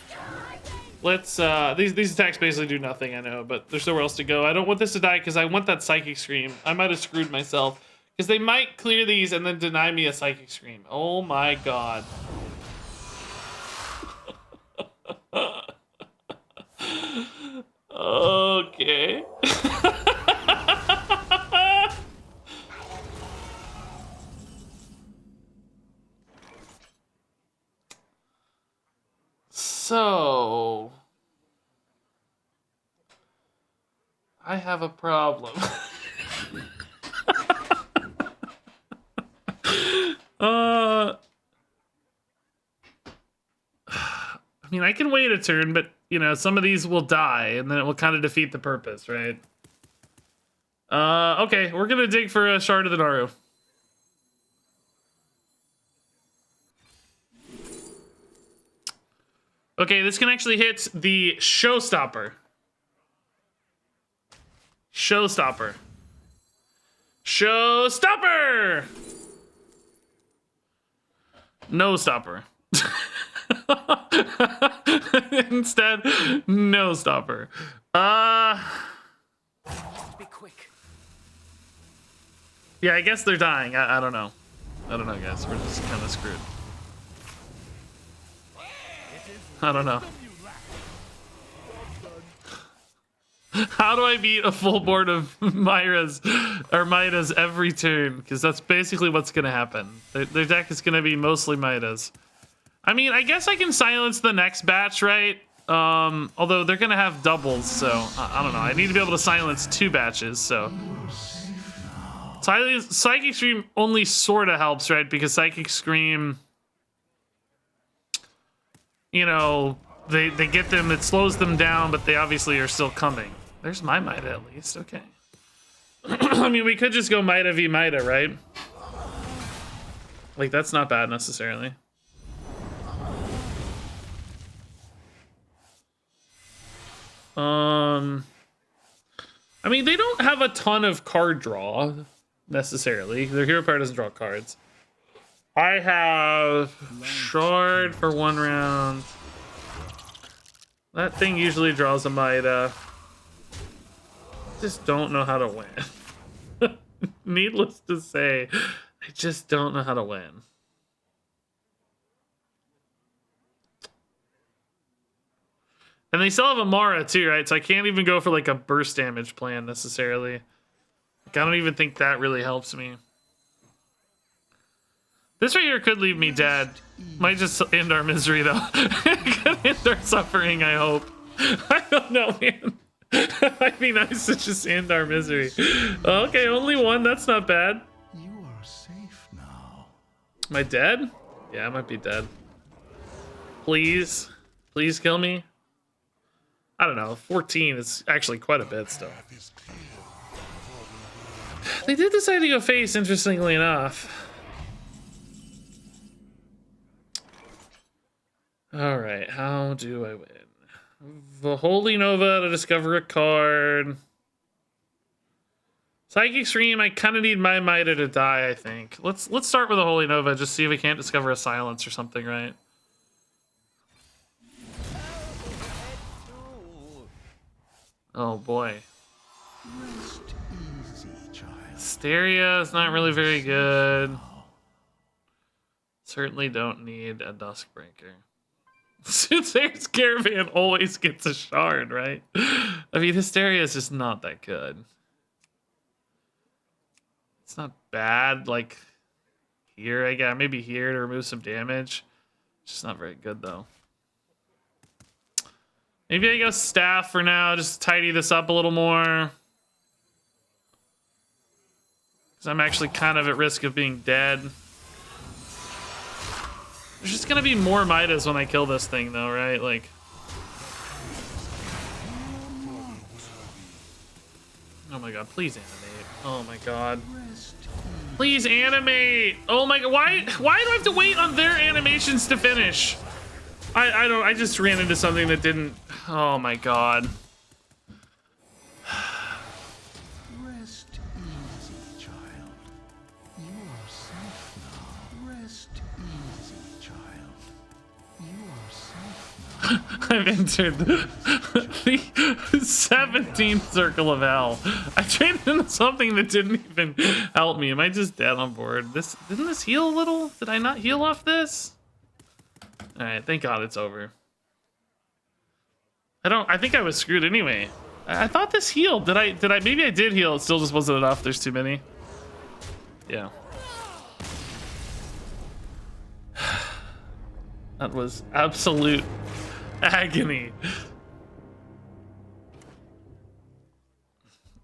Let's, these attacks basically do nothing, I know, but there's nowhere else to go. I don't want this to die because I want that Psychic Scream. I might have screwed myself. Because they might clear these and then deny me a Psychic Scream. Oh my god. Okay. So... I have a problem. I mean, I can wait a turn, but, you know, some of these will die, and then it will kind of defeat the purpose, right? Okay, we're gonna dig for a Shard of the Naru. Okay, this can actually hit the Showstopper. Showstopper. Showstopper! No stopper. Instead, no stopper. Be quick. Yeah, I guess they're dying. I don't know. I don't know, guys. We're just kind of screwed. I don't know. How do I beat a full board of Myras or Midas every turn? Because that's basically what's going to happen. Their deck is going to be mostly Midas. I mean, I guess I can silence the next batch, right? Although they're going to have doubles, so I don't know. I need to be able to silence 2 batches, so... Psychic Scream only sort of helps, right? Because Psychic Scream... You know, they get them, it slows them down, but they obviously are still coming. There's my Mida at least, okay. I mean, we could just go Mida v Mida, right? Like, that's not bad necessarily. I mean, they don't have a ton of card draw, necessarily. Their hero power doesn't draw cards. I have Shard for 1 round. That thing usually draws a Mida. Just don't know how to win. Needless to say, I just don't know how to win. And they still have Amara too, right? So I can't even go for like a burst damage plan necessarily. Like, I don't even think that really helps me. This right here could leave me dead. Might just end our misery though. Could end our suffering, I hope. I don't know, man. Might be nice to just end our misery. Okay, only 1. That's not bad. You are safe now. Am I dead? Yeah, I might be dead. Please. Please kill me. I don't know. 14 is actually quite a bit still. They did decide to go face, interestingly enough. Alright, how do I win? The Holy Nova to discover a card. Psychic Scream, I kind of need my Mida to die, I think. Let's start with the Holy Nova, just see if we can't discover a silence or something, right? Oh boy. Rest easy, child. Hysteria is not really very good. Certainly don't need a Duskbreaker. Soothsayer's Caravan always gets a shard, right? I mean, Hysteria is just not that good. It's not bad. Like here, I got maybe here to remove some damage. It's just not very good though. Maybe I go staff for now, just tidy this up a little more. Because I'm actually kind of at risk of being dead. There's just gonna be more Midas when I kill this thing though, right? Like. Oh my god, please animate. Oh my god. Please animate! Oh my god, why do I have to wait on their animations to finish? I just ran into something that didn't. Oh my god. Rest easy, child. You are safe now. Rest easy, child. You are safe now. I've entered the 17th circle of hell. I traded into something that didn't even help me. Am I just dead on board? Didn't this heal a little? Did I not heal off this? All right, thank God it's over. I think I was screwed anyway. I thought this healed. Did I maybe I did heal. It still just wasn't enough. There's too many. Yeah. That was absolute agony.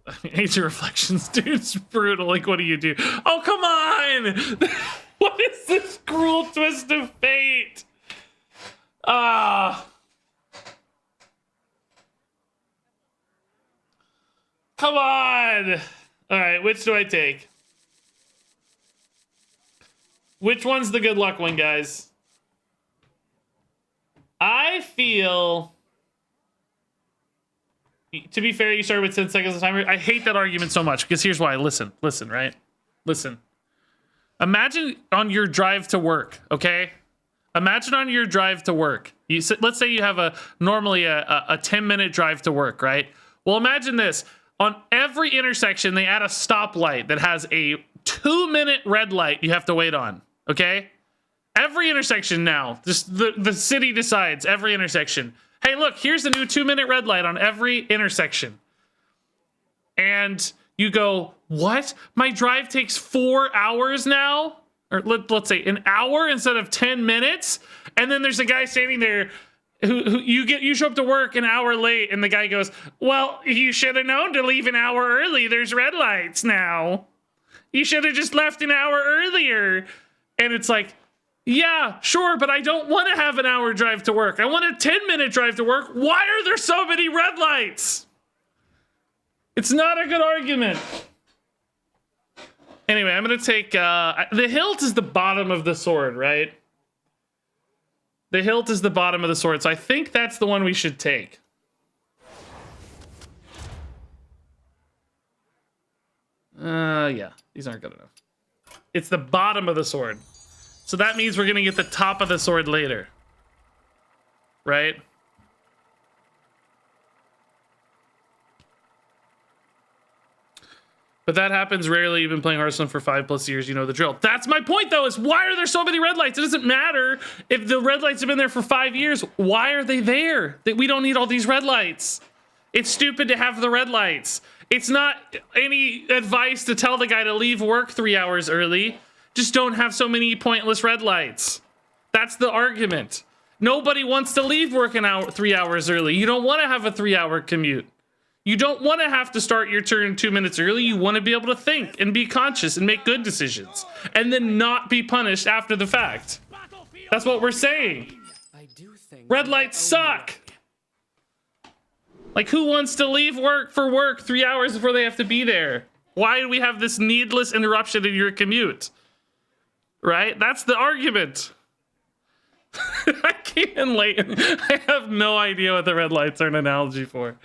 I mean, Age of Reflections, dude, it's brutal. Like, what do you do? Oh, come on! What is this cruel twist of fate? Come on! Alright, which do I take? Which one's the good luck one, guys? I feel... To be fair, you started with 10 seconds of timer. I hate that argument so much, because here's why. Listen, right? Listen. Imagine on your drive to work, okay? Imagine on your drive to work. Let's say you have normally a 10-minute drive to work, right? Well, imagine this. On every intersection, they add a stoplight that has a 2-minute red light you have to wait on, okay? Every intersection now. Just the city decides every intersection. Hey, look, here's a new 2-minute red light on every intersection. And you go, what? My drive takes 4 hours now? Or let's say an hour instead of 10 minutes? And then there's a guy standing there who you show up to work an hour late, and the guy goes, well, you should have known to leave an hour early. There's red lights now. You should have just left an hour earlier. And it's like, yeah, sure, but I don't want to have an hour drive to work. I want a 10-minute drive to work. Why are there so many red lights? It's not a good argument. Anyway, I'm going to take... the hilt is the bottom of the sword, right? The hilt is the bottom of the sword, so I think that's the one we should take. Yeah, these aren't good enough. It's the bottom of the sword. So that means we're going to get the top of the sword later. Right? But that happens rarely. You've been playing Hearthstone for 5+ years. You know the drill. That's my point, though, is why are there so many red lights? It doesn't matter if the red lights have been there for 5 years. Why are they there? That we don't need all these red lights. It's stupid to have the red lights. It's not any advice to tell the guy to leave work 3 hours early. Just don't have so many pointless red lights. That's the argument. Nobody wants to leave work 3 hours early. You don't want to have a 3-hour commute. You don't want to have to start your turn 2 minutes early. You want to be able to think and be conscious and make good decisions. And then not be punished after the fact. That's what we're saying. Red lights suck. Like, who wants to leave work for work 3 hours before they have to be there? Why do we have this needless interruption in your commute? Right? That's the argument. I came in late. I have no idea what the red lights are an analogy for.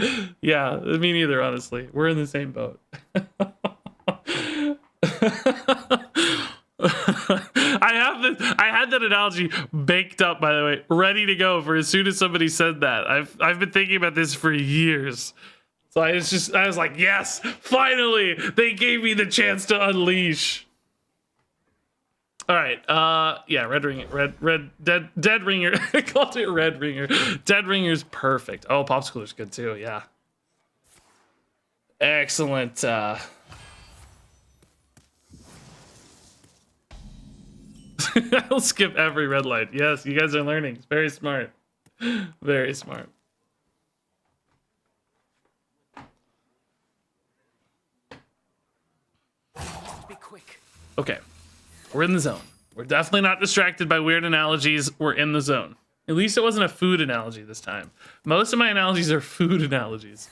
Yeah, me neither, honestly. We're in the same boat. I had that analogy baked up, by the way, ready to go for as soon as somebody said that. I've been thinking about this for years. So I was like, yes, finally, they gave me the chance to unleash. All right, yeah, dead ringer. I called it red ringer. Dead ringer's perfect. Oh, popsicler's good too. Yeah, excellent. I'll skip every red light. Yes, you guys are learning. It's very smart. Very smart. Be quick. Okay, we're in the zone. We're definitely not distracted by weird analogies. We're in the zone. At least it wasn't a food analogy this time. Most of my analogies are food analogies.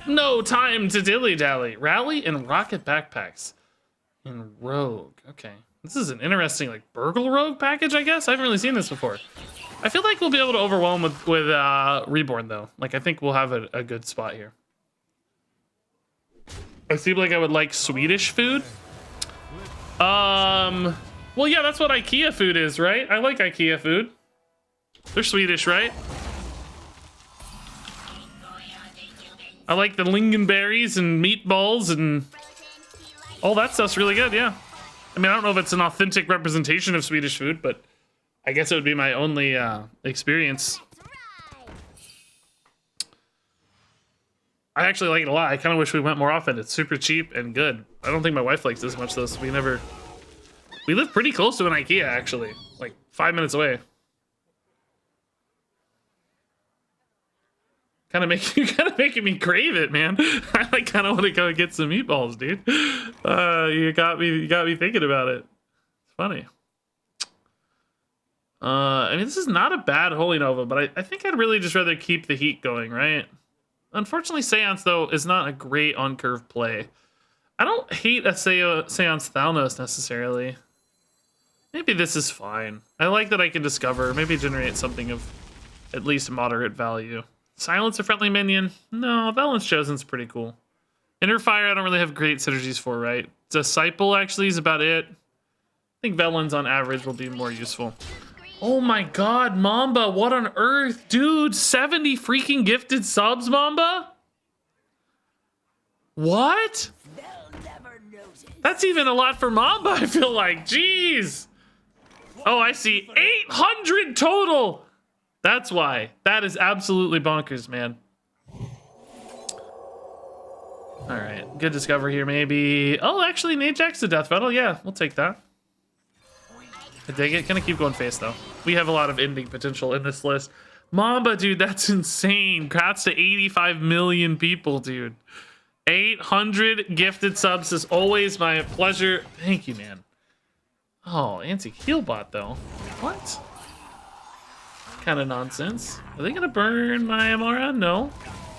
No time to dilly-dally. Rally and rocket backpacks. And Rogue. Okay. This is an interesting, like, Burgle Rogue package, I guess? I haven't really seen this before. I feel like we'll be able to overwhelm with Reborn, though. Like, I think we'll have a good spot here. I seem like I would like Swedish food. Well, yeah, that's what IKEA food is, right? I like IKEA food. They're Swedish, right? I like the lingonberries and meatballs and all that stuff's really good, yeah. I mean, I don't know if it's an authentic representation of Swedish food, but I guess it would be my only experience. I actually like it a lot. I kind of wish we went more often. It's super cheap and good. I don't think my wife likes this much though, so we live pretty close to an IKEA actually, like 5 minutes away. Kind of making me crave it, man. I like kind of want to go get some meatballs, dude. You got me thinking about it. It's funny. I mean, this is not a bad Holy Nova, but I think I'd really just rather keep the heat going, right? Unfortunately, Seance though is not a great on curve play. I don't hate a Seance Thalnos necessarily. Maybe this is fine. I like that I can discover, maybe generate something of at least moderate value. Silence a friendly minion? No, Velen's Chosen's pretty cool. Inner Fire I don't really have great synergies for, right? Disciple actually is about it. I think Velen's on average will be more useful. Oh my god, Mamba, what on earth? Dude, 70 freaking gifted subs, Mamba? What? That's even a lot for Mamba, I feel like. Jeez. Oh, I see. 800 total. That's why. That is absolutely bonkers, man. All right, good discover here, maybe. Oh, actually, Najax's a Deathrattle. Yeah, we'll take that. I dig it. Gonna keep going face, though. We have a lot of ending potential in this list. Mamba, dude, that's insane. Congrats to 85 million people, dude. 800 gifted subs is always my pleasure. Thank you, man. Oh, anti-healbot, though. What? Kind of nonsense. Are they gonna burn my Amara? No.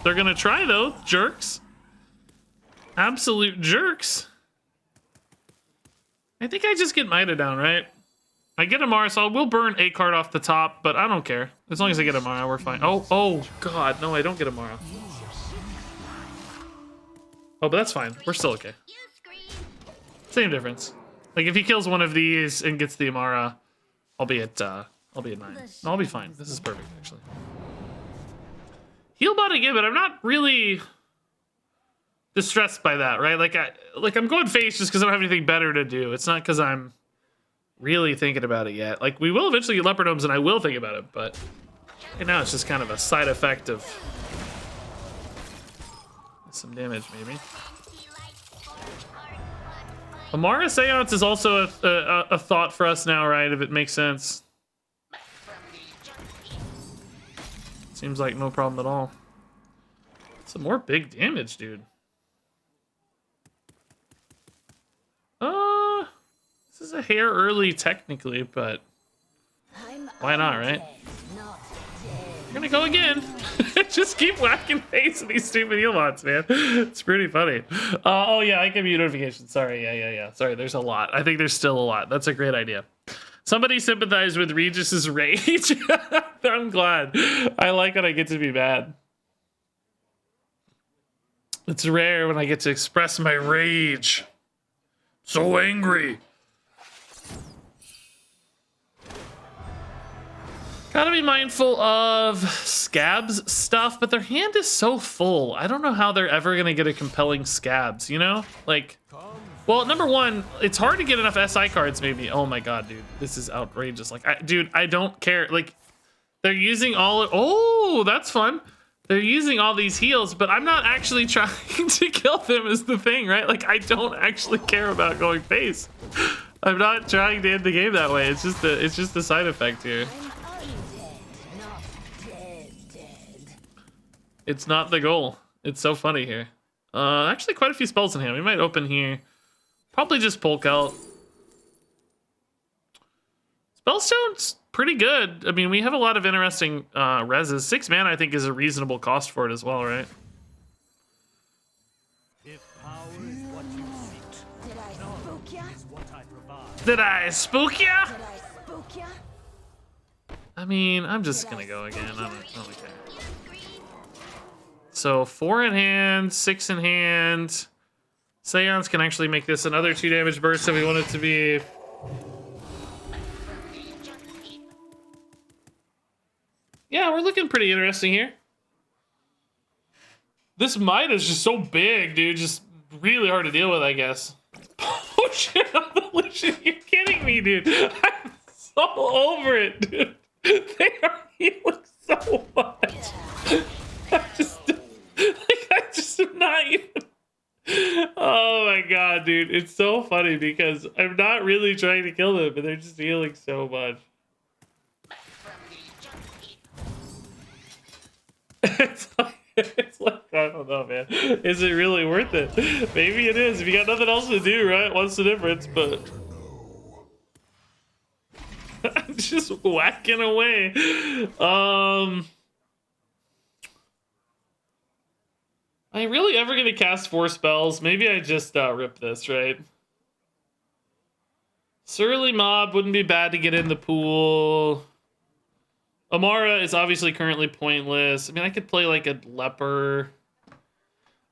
They're gonna try though. Jerks. Absolute jerks. I think I just get Mida down, right? I get Amara, so I will burn a card off the top, but I don't care. As long as I get Amara, we're fine. Oh god, no, I don't get Amara. Oh, but that's fine. We're still okay. Same difference. Like if he kills one of these and gets the Amara, I'll be at 9. No, I'll be fine. This is perfect, actually. Healbot again, but I'm not really distressed by that, right? Like I'm going face just because I don't have anything better to do. It's not because I'm really thinking about it yet. Like we will eventually get Leopard Homes and I will think about it, but right now it's just kind of a side effect of some damage, maybe. Amara Seance is also a thought for us now, right? If it makes sense. Seems like no problem at all. Some more big damage, dude. This is a hair early technically, but why not, right? We're gonna go again. Just keep whacking face at these stupid healbots, man. It's pretty funny. Oh yeah, I can mute notifications. Sorry, yeah. Sorry, there's a lot. I think there's still a lot. That's a great idea. Somebody sympathized with Regis's rage. I'm glad. I like when I get to be mad. It's rare when I get to express my rage. So angry. Gotta be mindful of Scabs stuff, but their hand is so full. I don't know how they're ever gonna get a compelling Scabs, you know? Like, well, number one, it's hard to get enough SI cards, maybe. Oh my god, dude, this is outrageous. Like, dude, I don't care. Like, they're using all, oh, that's fun. They're using all these heals, but I'm not actually trying to kill them is the thing, right? Like, I don't actually care about going face. I'm not trying to end the game that way. It's just a side effect here. It's not the goal. It's so funny here. Actually, quite a few spells in hand. We might open here. Probably just Polk out. Spellstone's pretty good. I mean, we have a lot of interesting reses. 6 mana, I think, is a reasonable cost for it as well, right? If power is what you seek, Did I spook ya? is what I provide. Did I spook ya? Did I spook ya? I mean, I'm just gonna go again. I don't care. So 4 in hand, 6 in hand. Seance can actually make this another 2 damage burst if we want it to be. Yeah, we're looking pretty interesting here. This Might is just so big, dude. Just really hard to deal with, I guess. Oh shit, on the Lucian. You're kidding me, dude. I'm so over it, dude. They are healing so much. I just am not even. Oh my god, dude. It's so funny because I'm not really trying to kill them, but they're just healing so much. It's like, I don't know, man. Is it really worth it? Maybe it is. If you got nothing else to do, right? What's the difference? But I'm just whacking away. Am I really ever gonna cast 4 spells? Maybe I just rip this, right? Surly Mob wouldn't be bad to get in the pool. Amara is obviously currently pointless. I mean, I could play like a Leper.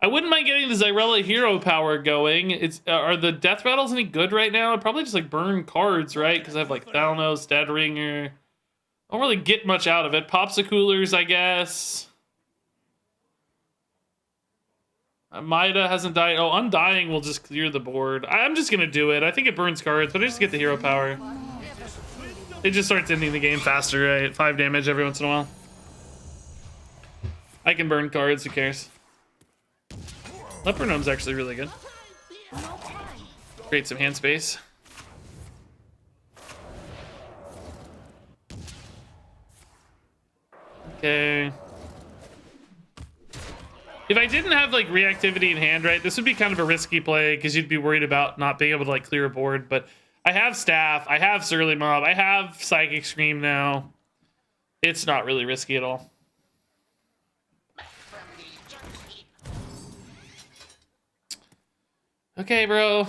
I wouldn't mind getting the Zyrella hero power going. Are the death rattles any good right now? I'd probably just like burn cards, right? Because I have like Thalnos, Deadringer. I don't really get much out of it. Popsicoolers, I guess. Maida hasn't died. Oh, Undying will just clear the board. I'm just going to do it. I think it burns cards, but I just get the hero power. It just starts ending the game faster, right? 5 damage every once in a while. I can burn cards, who cares? Leper Gnome's actually really good. Create some hand space. Okay. If I didn't have like reactivity in hand, right, this would be kind of a risky play because you'd be worried about not being able to like clear a board, but I have Staff, I have Surly Mob, I have Psychic Scream now. It's not really risky at all. Okay, bro.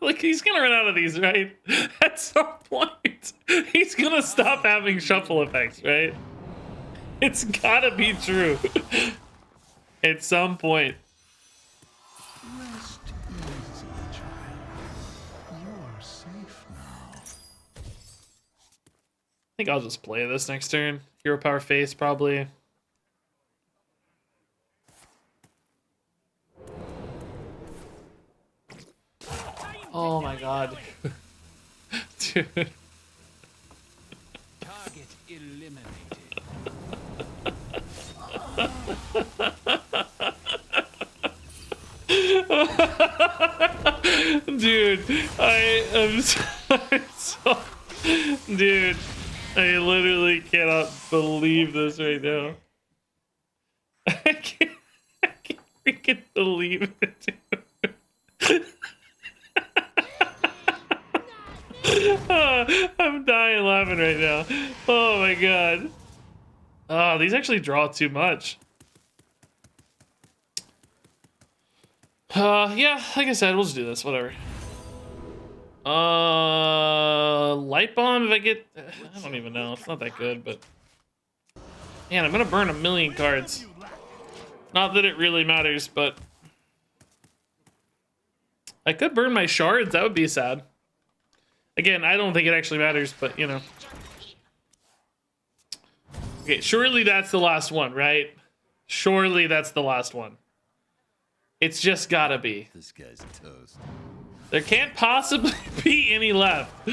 Like, he's gonna run out of these, right? At some point, he's gonna stop having shuffle effects, right? It's gotta be true. At some point. Rest easy, child. You are safe now. I think I'll just play this next turn. Hero Power Face, probably. Oh my god. Dude. Target eliminated. Dude, I am so... Dude, I literally cannot believe this right now. I can't freaking believe it, dude. Oh, I'm dying laughing right now. Oh my god. Oh, these actually draw too much. Yeah, like I said, we'll just do this, whatever. Light Bomb if I get... I don't even know, it's not that good, but... Man, I'm gonna burn 1,000,000 cards. Not that it really matters, but... I could burn my shards, that would be sad. Again, I don't think it actually matters, but, you know. Okay, surely that's the last one, right? Surely that's the last one. It's just gotta be. This guy's toast. There can't possibly be any left.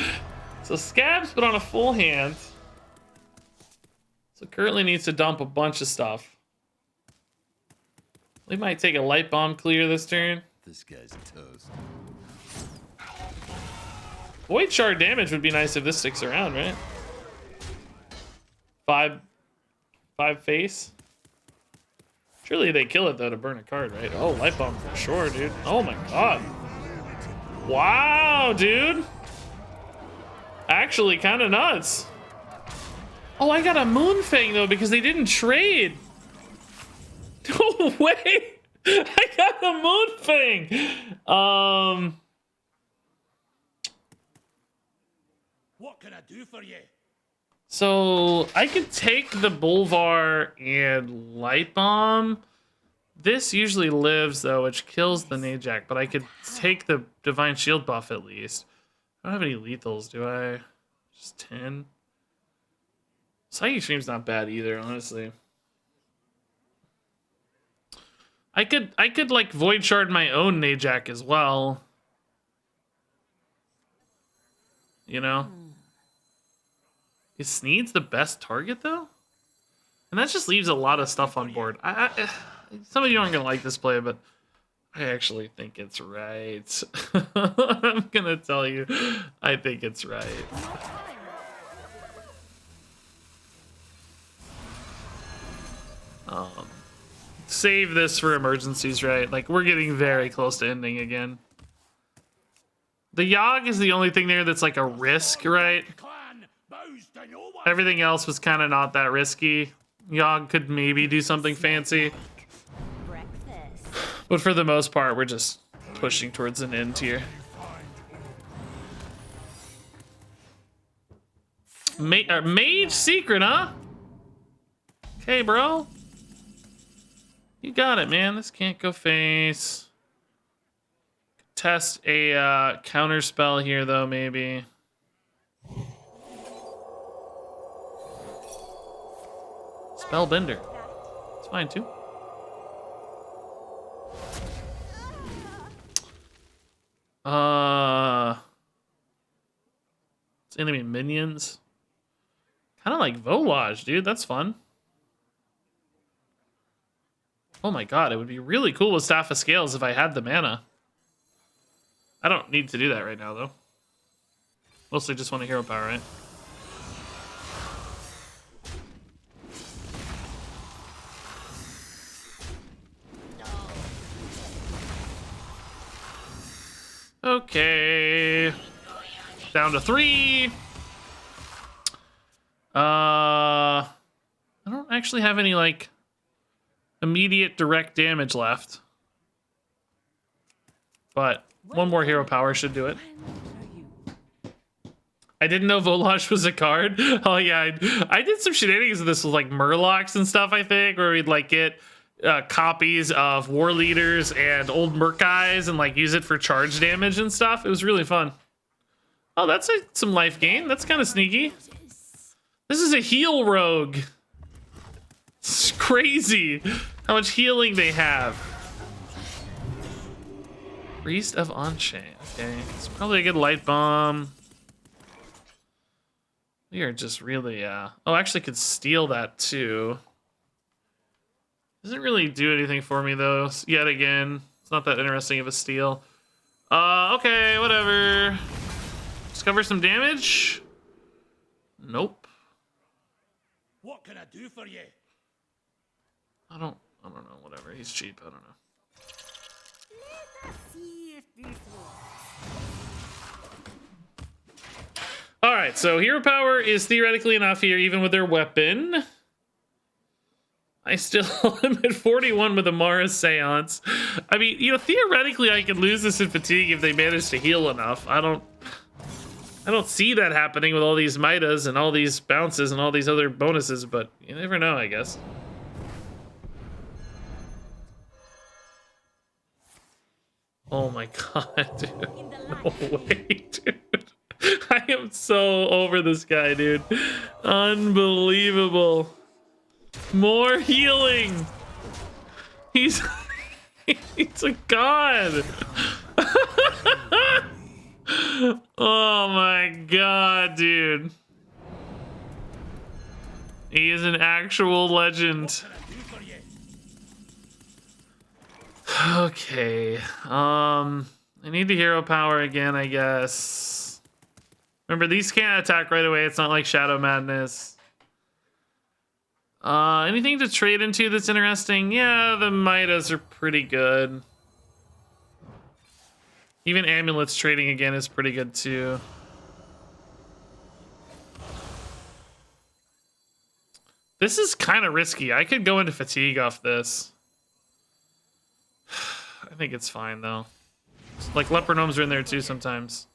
So Scab's been on a full hand. So currently needs to dump a bunch of stuff. We might take a light bomb clear this turn. This guy's toast. Void shard damage would be nice if this sticks around, right? Five face. Surely they kill it though to burn a card, right? Oh, light bomb for sure, dude. Oh my god. Wow, dude. Actually, kind of nuts. Oh, I got a Moonfang though because they didn't trade. No way. I got a Moonfang. What can I do for you? So I could take the Bolvar and Light Bomb. This usually lives though, which kills the Najak, but I could take the Divine Shield buff at least. I don't have any lethals, do I? Just 10. Psychic Stream's not bad either, honestly. I could like Void Shard my own Najak as well. You know? Is Sneed's the best target though? And that just leaves a lot of stuff on board. Some of you aren't gonna like this play, but I actually think it's right. I'm gonna tell you, I think it's right. Save this for emergencies, right? Like, we're getting very close to ending again. The Yogg is the only thing there that's like a risk, right? Everything else was kind of not that risky. Yogg could maybe do something fancy. But for the most part, we're just pushing towards an end here. Mage Secret, huh? Okay, bro. You got it, man. This can't go face. Test a counter spell here, though, maybe. Spellbender. It's fine, too. It's enemy minions. Kind of like Volage, dude. That's fun. Oh my god, it would be really cool with Staff of Scales if I had the mana. I don't need to do that right now, though. Mostly just want a hero power, right? Okay. Down to 3. I don't actually have any, like, immediate direct damage left. But one more hero power should do it. I didn't know Volage was a card. Oh yeah, I did some shenanigans with this with like Murlocs and stuff, I think, where we'd like get copies of War Leaders and old Murkeyes and like use it for charge damage and stuff. It was really fun. Oh, that's some life gain. That's kind of sneaky. This is a heal rogue. It's crazy how much healing they have. Priest of Anshe. Okay, it's probably a good light bomb. We are just really, oh, actually could steal that too. Doesn't really do anything for me though, yet again. It's not that interesting of a steal. Okay, whatever. Discover some damage? Nope. What can I do for you? I don't know, whatever. He's cheap, I don't know. Let us see if this works. All right, so hero power is theoretically enough here, even with their weapon. I still am at 41 with Amara's Seance. I mean, you know, theoretically I could lose this in fatigue if they manage to heal enough. I don't see that happening with all these Midas and all these bounces and all these other bonuses, but you never know, I guess. Oh my god, dude. No way, dude. I am so over this guy, dude. Unbelievable. More healing. He's he's a god. Oh my god, dude. He is an actual legend. Okay. I need the hero power again, I guess. Remember, these can't attack right away. It's not like Shadow Madness. Anything to trade into that's interesting? Yeah, the Midas are pretty good. Even Amulets trading again is pretty good too. This is kind of risky. I could go into fatigue off this. I think it's fine though. Like leopard gnomes are in there too sometimes.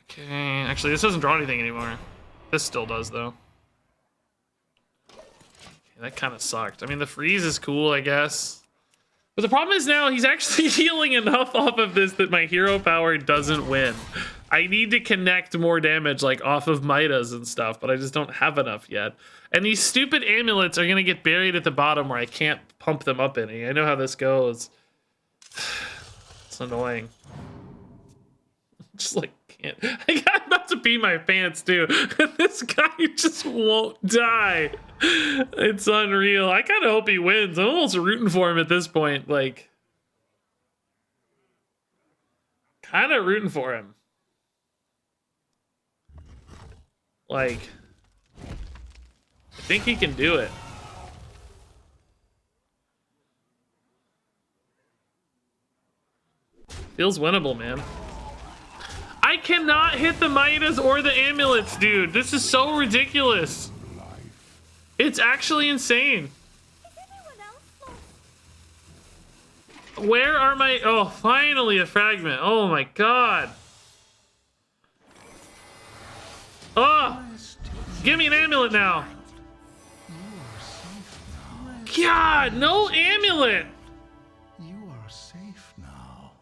Okay, actually this doesn't draw anything anymore. This still does though. Okay, that kind of sucked. I mean the freeze is cool, I guess. But the problem is now he's actually healing enough off of this that my hero power doesn't win. I need to connect more damage like off of Midas and stuff, but I just don't have enough yet. And these stupid amulets are gonna get buried at the bottom where I can't pump them up any. I know how this goes. It's annoying. Just like can't. I'm about to pee my pants too. This guy just won't die. It's unreal. I kind of hope he wins. I'm almost rooting for him at this point. Like, kind of rooting for him. Like, I think he can do it. Feels winnable, man. I cannot hit the Midas or the amulets, dude. This is so ridiculous. It's actually insane. Where are my... Oh, finally a fragment. Oh my god. Oh! Give me an amulet now. God, no amulet. You are safe now.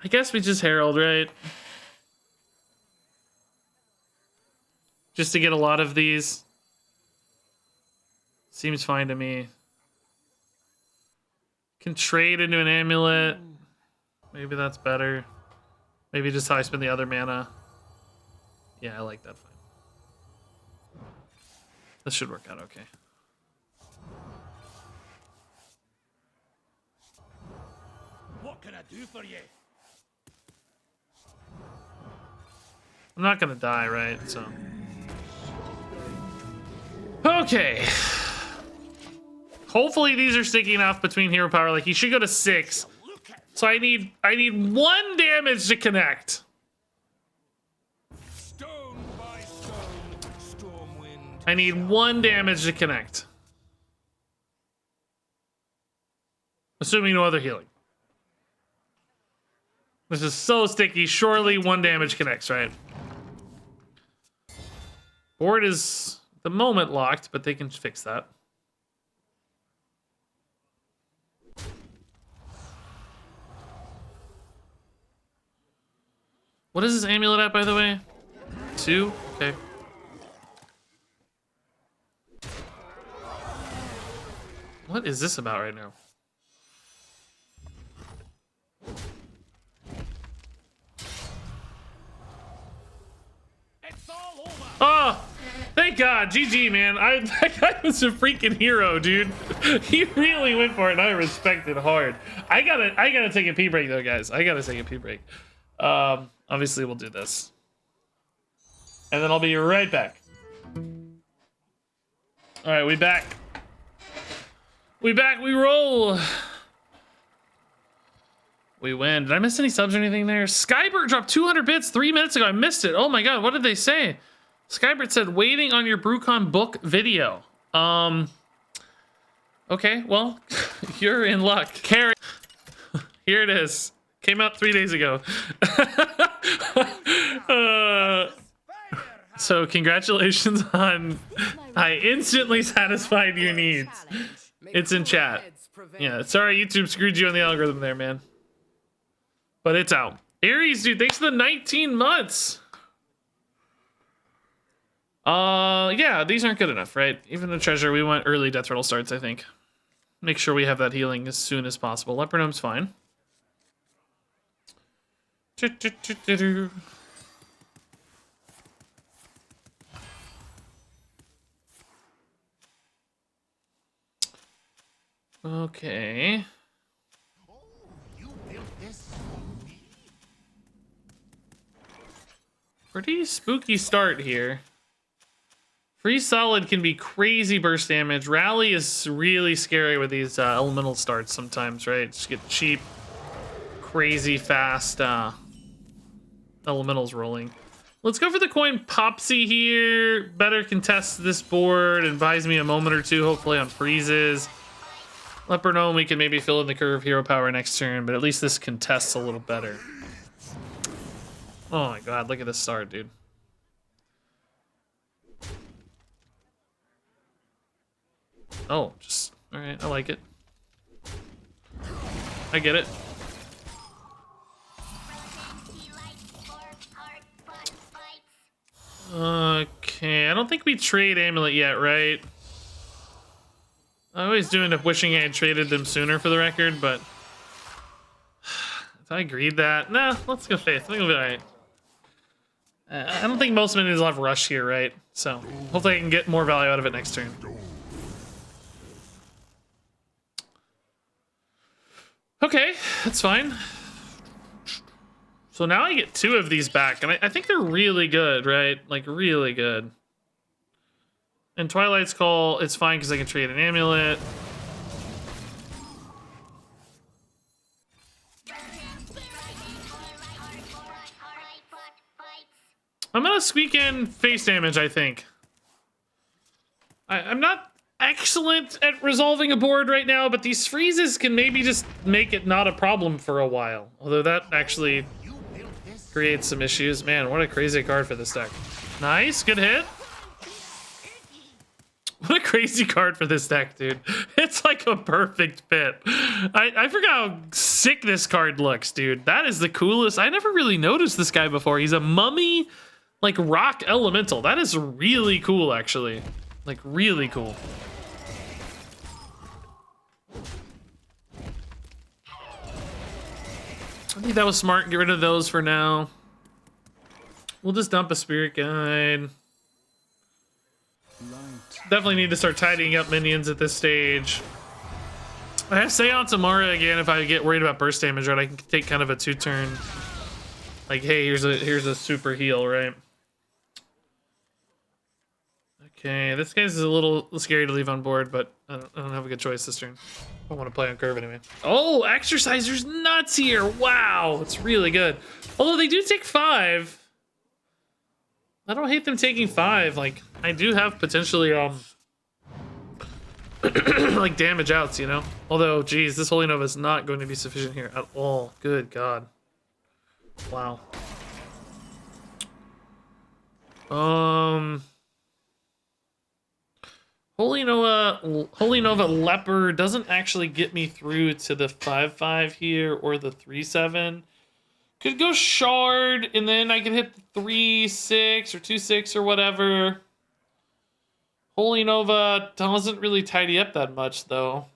I guess we just herald, right? Just to get a lot of these. Seems fine to me. Can trade into an amulet. Maybe that's better. Maybe just how I spend the other mana. Yeah, I like that fine. This should work out okay. What can I do for you? I'm not gonna die, right? So. Okay. Hopefully these are sticky enough between hero power. Like he should go to 6. So I need 1 damage to connect. Stone by stone, storm wind. I need 1 damage to connect. Assuming no other healing. This is so sticky. Surely 1 damage connects, right? Board is at the moment locked, but they can fix that. What is this amulet at, by the way? 2? Okay. What is this about right now? It's all over. Oh, thank God. GG, man. That guy was a freaking hero, dude. He really went for it, and I respect it hard. I gotta take a pee break, though, guys. I gotta take a pee break. Obviously, we'll do this. And then I'll be right back. All right, we back. We back, we roll. We win. Did I miss any subs or anything there? Skybird dropped 200 bits 3 minutes ago. I missed it. Oh my God, what did they say? Skybird said, waiting on your BrewCon book video. Okay, well, you're in luck. Carrie, here it is. Came out 3 days ago. So congratulations on, I instantly satisfied your needs. It's in chat. Yeah, sorry YouTube screwed you on the algorithm there, man. But it's out. Aries, dude, thanks for the 19 months. Yeah, these aren't good enough, right? Even the treasure, we want early Deathrattle starts, I think. Make sure we have that healing as soon as possible. Lepernome's fine. Okay. You built this for me? Pretty spooky start here. Free solid can be crazy burst damage. Rally is really scary with these elemental starts sometimes, right? Just get cheap, crazy fast elementals rolling. Let's go for the coin Popsy here. Better contest this board and buys me a moment or two, hopefully on freezes. Leopardome, we can maybe fill in the curve hero power next turn, but at least this contests a little better. Oh my god, look at this start, dude. Oh, just, alright, I like it. I get it. Okay, I don't think we trade Amulet yet, right? I always do end up wishing I had traded them sooner for the record, but... If I agreed that... Nah, let's go Faith. I think we'll be alright. I don't think most minions will have Rush here, right? So, hopefully I can get more value out of it next turn. Okay, that's fine. So now I get 2 of these back, and I think they're really good, right? Like, really good. And Twilight's Call, it's fine because I can trade an amulet. I'm gonna squeak in face damage, I think. I'm not excellent at resolving a board right now, but these freezes can maybe just make it not a problem for a while. Although that actually creates some issues. Man, what a crazy card for this deck. Nice, good hit. What a crazy card for this deck, dude. It's like a perfect fit. I forgot how sick this card looks, dude. That is the coolest. I never really noticed this guy before. He's a mummy, like, rock elemental. That is really cool, actually. Like, really cool. I think that was smart. Get rid of those for now. We'll just dump a Spirit Guide. Definitely need to start tidying up minions at this stage. I have Seance Amara again if I get worried about burst damage, right? I can take kind of a 2-turn. Like, hey, here's a super heal, right? Okay, this guy's a little scary to leave on board, but I don't have a good choice this turn. I want to play on curve anyway. Oh, Exerciser's nuts here. Wow, it's really good. Although they do take 5. I don't hate them taking 5. Like, I do have potentially, like, damage outs, you know? Although, geez, this Holy Nova is not going to be sufficient here at all. Good God. Wow. Holy Nova Leper doesn't actually get me through to the 5/5 here or the 3/7. Could go Shard, and then I can hit the 3/6 or 2/6 or whatever. Holy Nova doesn't really tidy up that much, though.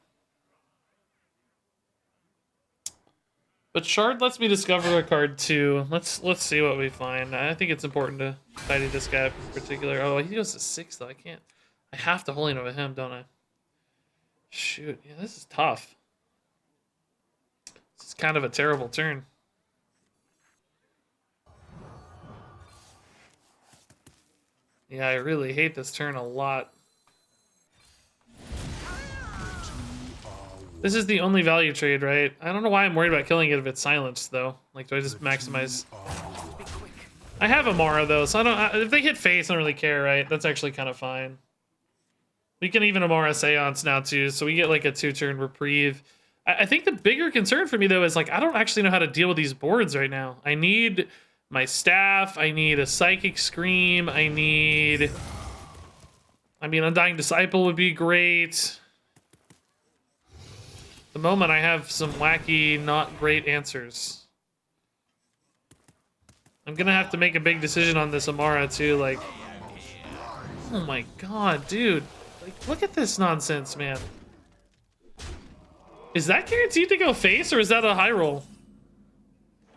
But Shard lets me discover a card, too. Let's see what we find. I think it's important to tidy this guy up in particular. Oh, he goes to 6, though. I can't... I have to Holy Nova him, don't I? Shoot. Yeah, this is tough. This is kind of a terrible turn. Yeah, I really hate this turn a lot. This is the only value trade, right? I don't know why I'm worried about killing it if it's silenced, though. Like, do I just maximize? I have Amara, though, so I don't... If they hit face, I don't really care, right? That's actually kind of fine. We can even Amara Seance now, too, so we get, like, a 2-turn reprieve. I think the bigger concern for me, though, is, like, I don't actually know how to deal with these boards right now. I need my staff. I need a Psychic Scream. I mean, Undying Disciple would be great. At the moment, I have some wacky, not great answers. I'm gonna have to make a big decision on this Amara, too, like... Oh my god, dude. Like, look at this nonsense, man. Is that guaranteed to go face, or is that a high roll?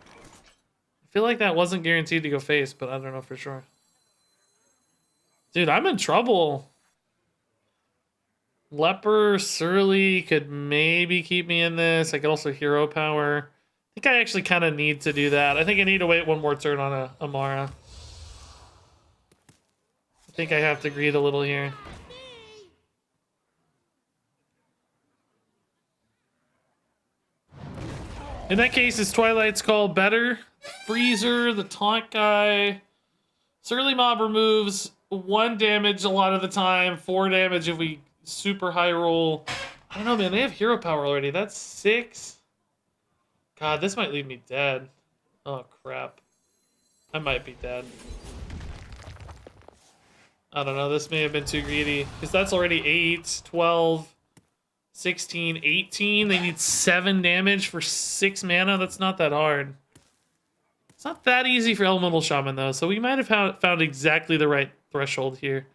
I feel like that wasn't guaranteed to go face, but I don't know for sure. Dude, I'm in trouble. Leper, Surly could maybe keep me in this. I could also hero power. I think I actually kind of need to do that. I think I need to wait one more turn on a Amara. I think I have to greed a little here. In that case, is Twilight's Call better? Freezer, the taunt guy. Surly Mob removes 1 damage a lot of the time, 4 damage if we super high roll. I don't know, man. They have hero power already. That's 6. God, this might leave me dead. Oh, crap. I might be dead. I don't know. This may have been too greedy. Because that's already 8, 12, 16, 18. They need 7 damage for 6 mana. That's not that hard. It's not that easy for Elemental Shaman, though. So we might have found exactly the right threshold here.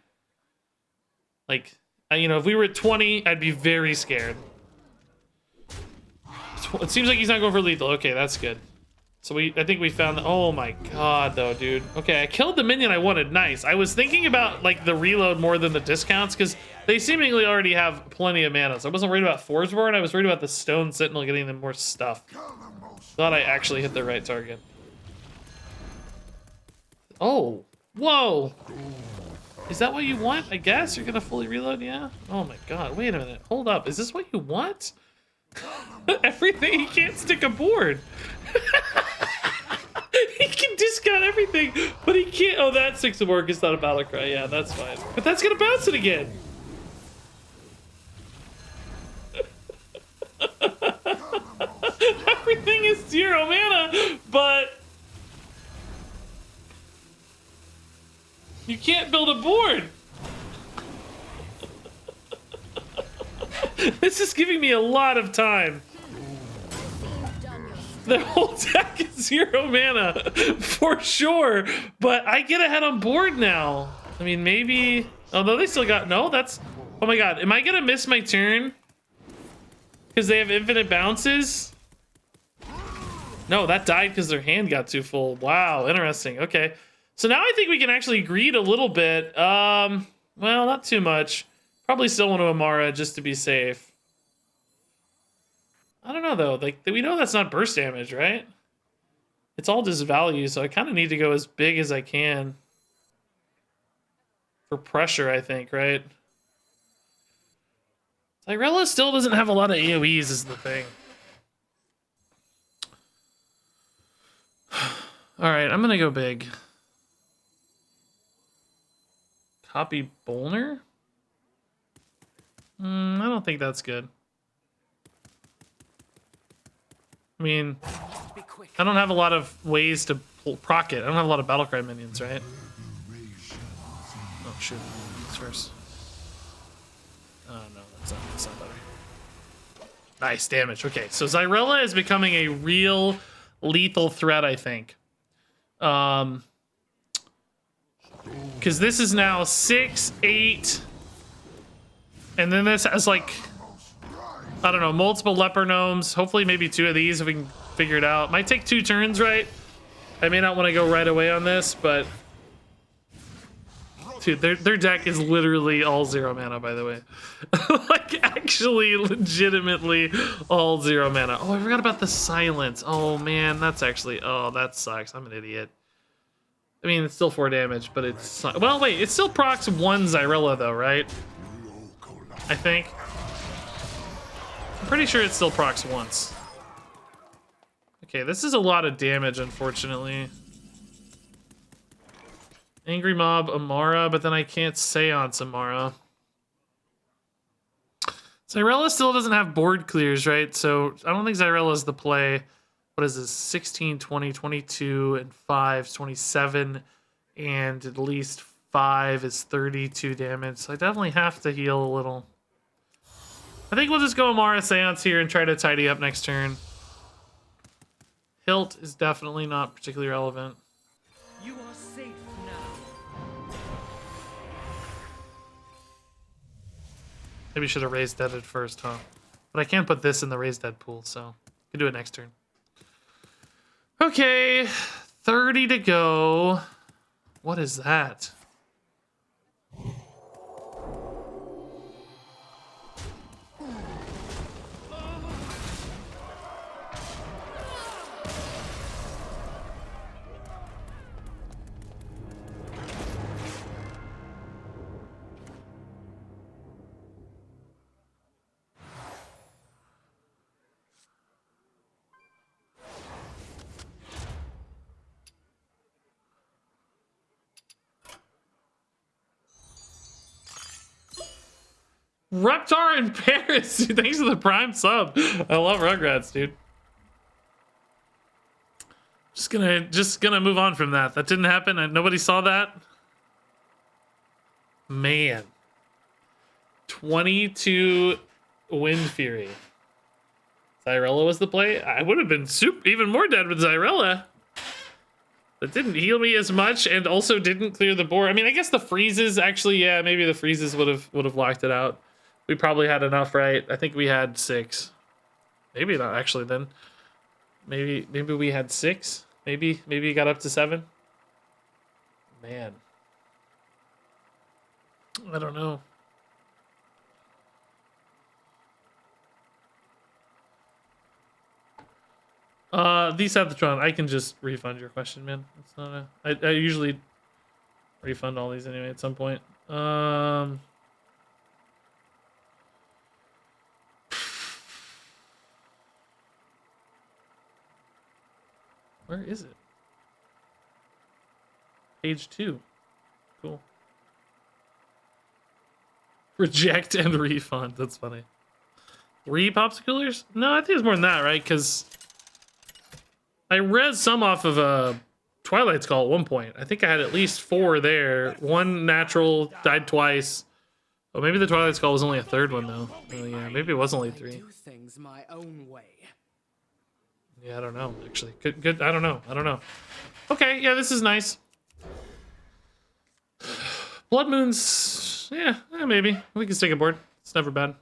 Like, you know, if we were at 20, I'd be very scared. It seems like he's not going for lethal. Okay, that's good. So I think we found the, oh my god, though, dude. Okay, I killed the minion I wanted. Nice. I was thinking about, like, the reload more than the discounts, because they seemingly already have plenty of mana. So I wasn't worried about Forsborn. I was worried about the Stone Sentinel getting them more stuff. Thought I actually hit the right target. Oh, whoa. Is that what you want? I guess you're gonna fully reload, yeah? Oh my god, wait a minute. Hold up, is this what you want? Everything, he can't stick a board. He can discount everything, but he can't. Oh, that 6 of work is not a battle cry. Yeah, that's fine. But that's gonna bounce it again. Everything is 0 mana, but you can't build a board. This is giving me a lot of time. The whole deck is 0 mana, for sure. But I get ahead on board now. I mean, maybe... Although they still got... No, that's... Oh my god, am I gonna miss my turn? Because they have infinite bounces? No, that died because their hand got too full. Wow, interesting. Okay. So now I think we can actually greed a little bit. Well, not too much. Probably still want to Amara just to be safe. I don't know, though. Like, we know that's not burst damage, right? It's all just value, so I kind of need to go as big as I can. For pressure, I think, right? Tyrella still doesn't have a lot of AoEs is the thing. Alright, I'm gonna go big. Copy Bolner? I don't think that's good. I mean, I don't have a lot of ways to proc it. I don't have a lot of battlecry minions, right? Oh, shoot. This first. Oh, no, that's not better. Nice damage. Okay, so Xyrella is becoming a real lethal threat, I think. Because this is now 6, 8, and then this has, like, I don't know, multiple leper gnomes. Hopefully maybe 2 of these if we can figure it out. Might take 2 turns, right? I may not want to go right away on this, but... Dude, their deck is literally all 0 mana, by the way. Like, actually, legitimately all 0 mana. Oh, I forgot about the silence. Oh, man, that's actually... Oh, that sucks. I'm an idiot. I mean, it's still 4 damage, but it's... Well, wait, it still procs 1 Xyrella, though, right? I think. I'm pretty sure it still procs once. Okay, this is a lot of damage, unfortunately. Angry Mob, Amara, but then I can't Seance Amara. Xyrella still doesn't have board clears, right? So I don't think Xyrella is the play. What is this? 16, 20, 22, and 5 is 27, and at least 5 is 32 damage. So I definitely have to heal a little. I think we'll just go Amara Seance here and try to tidy up next turn. Hilt is definitely not particularly relevant. You are safe now. Maybe should have raised deaded first, huh? But I can't put this in the raised dead pool, so I can do it next turn. Okay, 30 to go. What is that? Reptar in Paris, dude. Thanks for the prime sub. I love Rugrats, dude. Just gonna move on from that. That didn't happen. Nobody saw that. Man. 22 Wind Fury. Zyrella was the play. I would have been even more dead with Zyrella. That didn't heal me as much and also didn't clear the board. I mean, I guess the freezes actually, yeah, maybe the freezes would have locked it out. We probably had enough, right? I think we had 6. Maybe not actually then. Maybe we had 6. Maybe it got up to 7. Man. I don't know. Decepticon, I can just refund your question, man. It's not I usually refund all these anyway at some point. Where is it? Page 2. Cool. Reject and refund. That's funny. 3 popsiclers? No, I think it's more than that, right? Because I read some off of a Twilight Skull at one point. I think I had at least 4 there. 1 natural, died twice. Oh, maybe the Twilight Skull was only a 3rd one though. Oh yeah, maybe it was only 3. I do things my own way. Yeah, I don't know, actually. Good. I don't know. Okay, yeah, this is nice. Blood Moons, yeah, maybe. We can stick a board. It's never bad.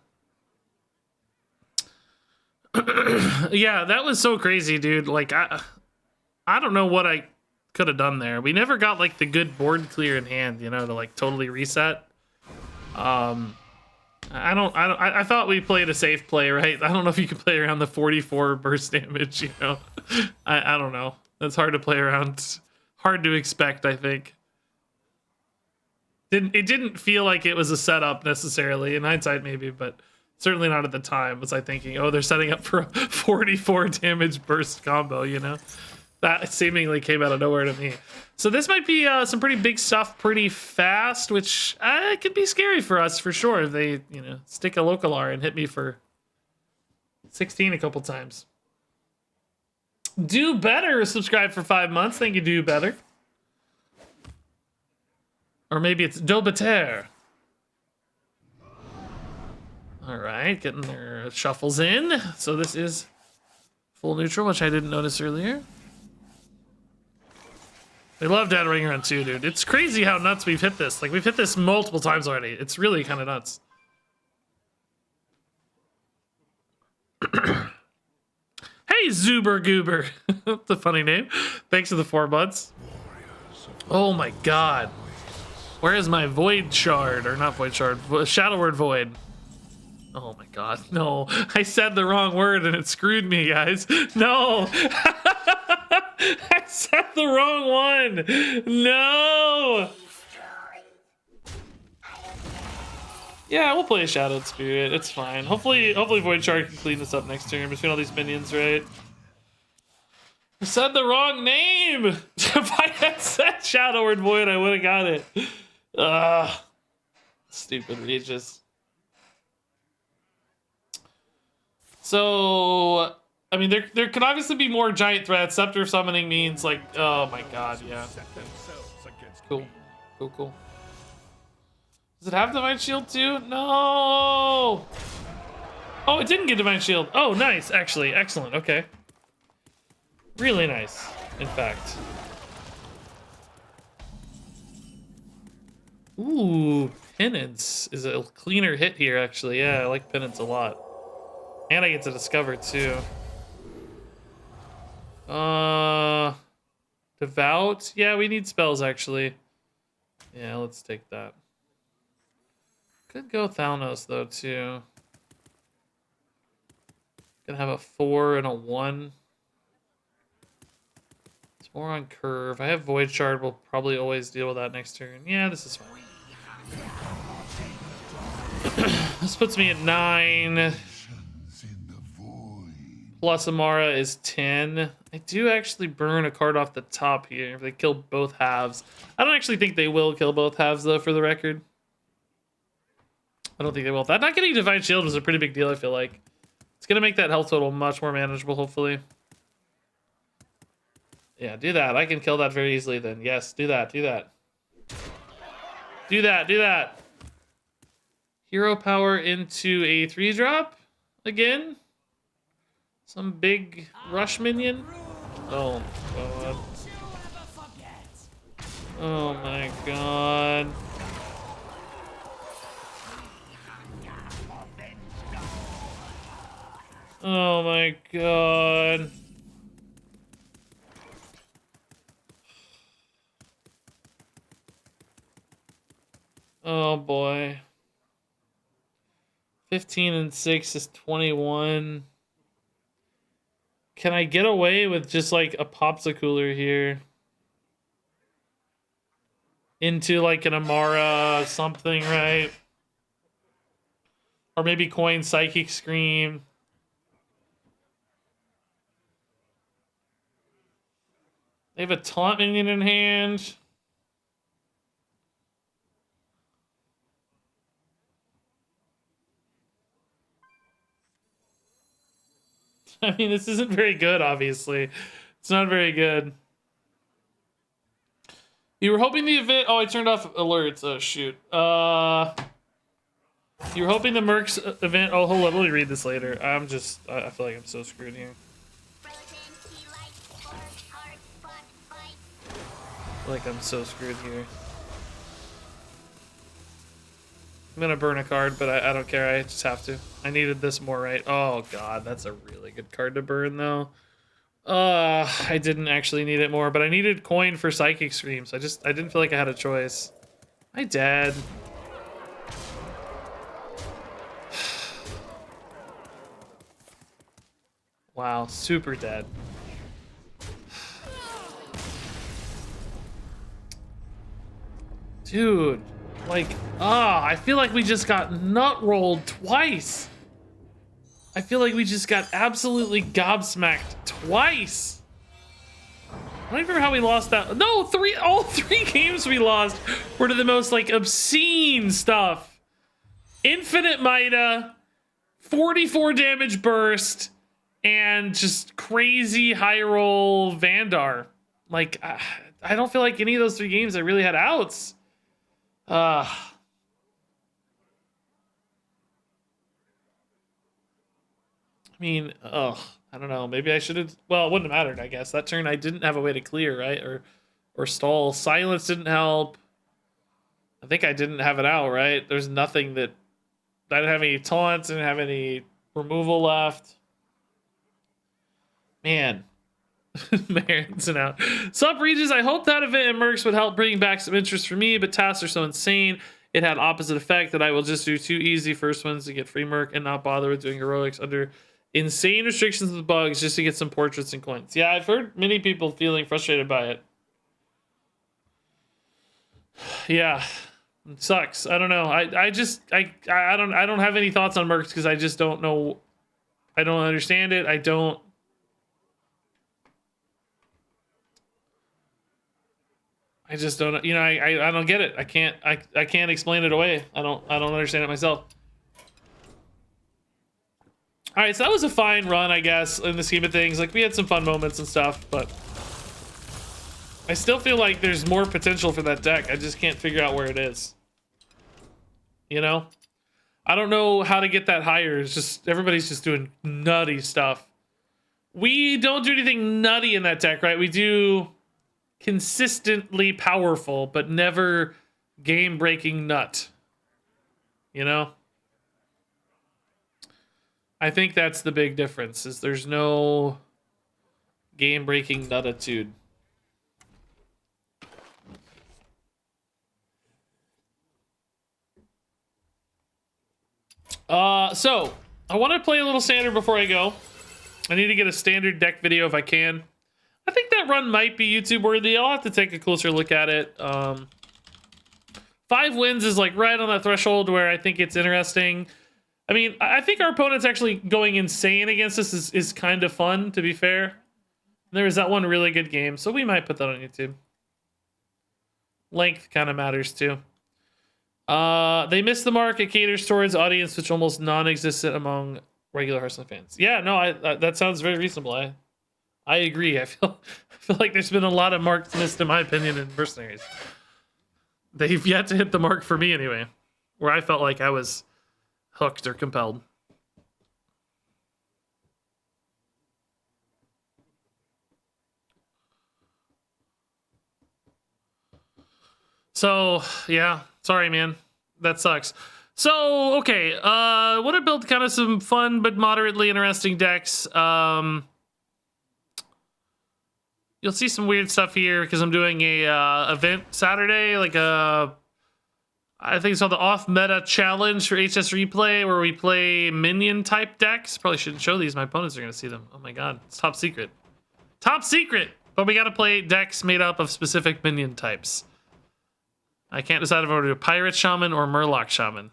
Yeah, that was so crazy, dude. Like, I don't know what I could have done there. We never got, like, the good board clear in hand, you know, to, like, totally reset. I thought we played a safe play, right? I don't know if you can play around the 44 burst damage, you know? I don't know. That's hard to play around. Hard to expect, I think. It didn't feel like it was a setup necessarily. In hindsight, maybe, but certainly not at the time. Was I thinking, oh, they're setting up for a 44 damage burst combo, you know? That seemingly came out of nowhere to me. So this might be some pretty big stuff pretty fast, which could be scary for us for sure if they, you know, stick a local R and hit me for 16 a couple times. Do Better subscribe for 5 months. Thank you, Do Better. Or maybe it's Do Better. All right, getting their shuffles in. So this is full neutral, which I didn't notice earlier. They love Dead Ring Run too, dude. It's crazy how nuts we've hit this. Like, we've hit this multiple times already. It's really kind of nuts. Hey, Zuber Goober. That's a funny name. Thanks for the 4 months. Oh my god. Where is my Void Shard? Or not Void Shard. Shadow Word Void. Oh my god. No. I said the wrong word and it screwed me, guys. No. I said the wrong one. No. Yeah, we'll play a Shadowed Spirit. It's fine. Hopefully Void Shard can clean this up next turn between all these minions, right? I said the wrong name. If I had said Shadow Word Void, I would have got it. Stupid Regis. So, I mean, there could obviously be more giant threats. Scepter summoning means, like, oh my god, yeah. Cool. Cool. Does it have Divine Shield too? No! Oh, it didn't get Divine Shield. Oh, nice, actually. Excellent, okay. Really nice, in fact. Ooh. Penance is a cleaner hit here, actually. Yeah, I like Penance a lot. And I get to discover, too. Devout? Yeah, we need spells, actually. Yeah, let's take that. Could go Thalnos, though, too. Gonna have a 4 and a 1. It's more on curve. I have Void Shard. We'll probably always deal with that next turn. Yeah, this is fine. This puts me at 9. In the void. Plus Amara is 10. I do actually burn a card off the top here if they kill both halves. I don't actually think they will kill both halves, though, for the record. I don't think they will. That not getting Divine Shield was a pretty big deal, I feel like. It's going to make that health total much more manageable, hopefully. Yeah, do that. I can kill that very easily then. Yes, do that. Do that. Do that. Do that. Hero power into a 3-drop again. Some big rush minion. Oh, God. Oh, my God. Oh, my God. Oh, boy. 15 and 6 is 21. Can I get away with just like a popsicle here? Into like an Amara something, right? Or maybe coin Psychic Scream. They have a taunt minion in hand. I mean, this isn't very good, obviously. It's not very good. You were hoping the event... Oh, I turned off alerts. Oh, shoot. You were hoping the Mercs event... Oh, hold on. Let me read this later. I feel like I'm so screwed here. I feel like I'm so screwed here. I'm gonna burn a card, but I don't care. I just have to. I needed this more, right? Oh, God. That's a really good card to burn, though. I didn't actually need it more, but I needed coin for Psychic Scream, so I didn't feel like I had a choice. Am I dead? Wow, super dead. Dude, like, I feel like we just got nut rolled twice. I feel like we just got absolutely gobsmacked twice. I don't even remember how we lost that. No, all three games we lost were to the most like obscene stuff. Infinite Mida, 44 damage burst, and just crazy high roll Vandar. Like, I don't feel like any of those 3 games I really had outs. I mean, I don't know. Maybe I should have. Well, it wouldn't have mattered, I guess. That turn I didn't have a way to clear, right? Or stall. Silence didn't help. I think I didn't have it out, right? There's nothing that. I didn't have any taunts. Didn't have any removal left. Man. Marinson out. Sup, Regis? I hope that event in Mercs would help bring back some interest for me, but tasks are so insane. It had opposite effect that I will just do 2 easy first ones to get free Merc and not bother with doing heroics under insane restrictions with bugs just to get some portraits and coins. Yeah, I've heard many people feeling frustrated by it. Yeah, it sucks. I don't know. I don't have any thoughts on Mercs because I just don't know. I don't understand it. I don't I don't get it. I can't explain it away. I don't understand it myself. All right, so that was a fine run, I guess, in the scheme of things. Like, we had some fun moments and stuff, but I still feel like there's more potential for that deck. I just can't figure out where it is. You know? I don't know how to get that higher. It's just, everybody's just doing nutty stuff. We don't do anything nutty in that deck, right? We do consistently powerful, but never game-breaking nut. You know? I think that's the big difference, is there's no game-breaking nuttitude. So, I want to play a little standard before I go. I need to get a standard deck video if I can. I think that run might be YouTube worthy. I'll have to take a closer look at it. 5 wins is like right on that threshold where I think it's interesting. I mean, I think our opponent's actually going insane against us is kind of fun, to be fair. There was that one really good game, so we might put that on YouTube. Length kind of matters too. They missed the mark. It caters towards audience which almost non-existent among regular Hearthstone fans. Yeah, no, that sounds very reasonable. I agree. I feel like there's been a lot of marks missed, in my opinion, in mercenaries. They've yet to hit the mark for me anyway, where I felt like I was hooked or compelled. So, yeah, sorry, man. That sucks. So, okay, want to build kind of some fun but moderately interesting decks. You'll see some weird stuff here because I'm doing a event Saturday, like I think it's called the Off Meta Challenge for HS Replay, where we play minion type decks. Probably shouldn't show these. My opponents are gonna see them. Oh my god, it's top secret. Top secret! But we gotta play decks made up of specific minion types. I can't decide if I want to do a Pirate Shaman or Murloc Shaman.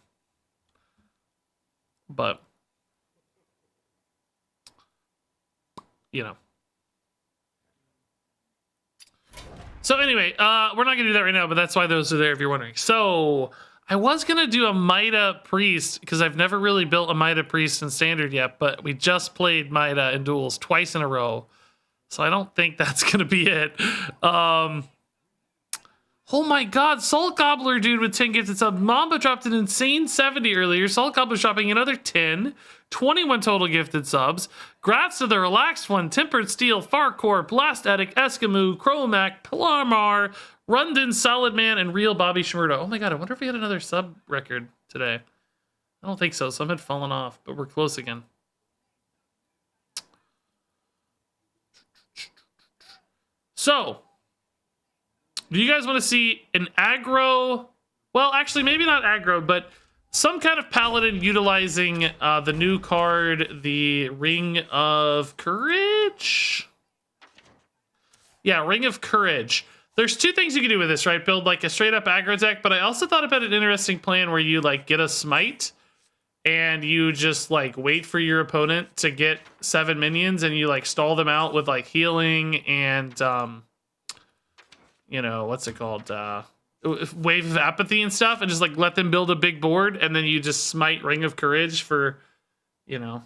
But, you know. So anyway, we're not gonna do that right now, but that's why those are there if you're wondering. So I was gonna do a Mida Priest because I've never really built a Mida Priest in Standard yet, but we just played Mida in Duels twice in a row, so I don't think that's gonna be it. Oh my god, Salt Gobbler dude with 10 gifted subs. Mamba dropped an insane 70 earlier. Salt Gobbler's dropping another 10. 21 total gifted subs. Grats to the relaxed one. Tempered Steel, Farcore, Blast Addict, Eskimo, Chromac, Pilarmar, Rundin, Solid Man, and Real Bobby Shmurda. Oh my god, I wonder if we had another sub record today. I don't think so. Some had fallen off, but we're close again. So, do you guys want to see an aggro? Well, actually, maybe not aggro, but some kind of paladin utilizing the new card, the Ring of Courage. Yeah, Ring of Courage. There's two things you can do with this, right? Build like a straight up aggro deck, but I also thought about an interesting plan where you like get a smite and you just like wait for your opponent to get 7 minions and you like stall them out with like healing and you know, what's it called? Wave of Apathy and stuff, and just like let them build a big board, and then you just smite Ring of Courage for, you know,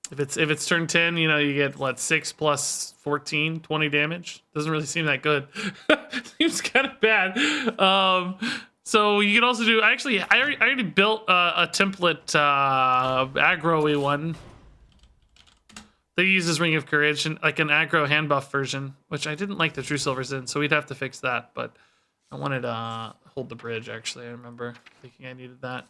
if it's turn 10, you know, you get what, 6 plus 14, 20 damage. Doesn't really seem that good. Seems kind of bad. So you can also do, I already built a template aggro-y one that uses Ring of Courage and like an aggro hand buff version, which I didn't like the True Silvers in, so we'd have to fix that. But I wanted to hold the bridge, actually. I remember thinking I needed that.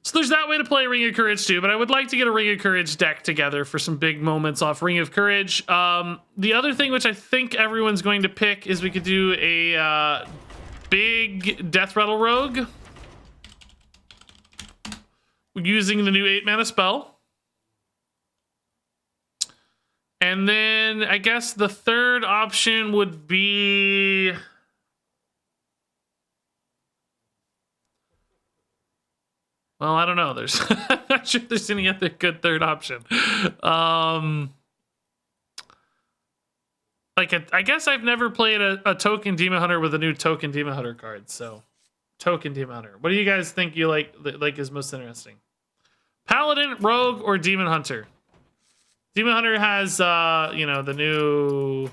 So there's that way to play Ring of Courage too, but I would like to get a Ring of Courage deck together for some big moments off Ring of Courage. The other thing which I think everyone's going to pick is we could do a big Deathrattle Rogue using the new 8 mana spell. And then I guess the third option would be, well, I don't know. There's I'm not sure there's any other good third option. I guess I've never played a token Demon Hunter with a new token Demon Hunter card. So, token Demon Hunter. What do you guys think you like is most interesting? Paladin, Rogue, or Demon Hunter? Demon Hunter has, you know, the new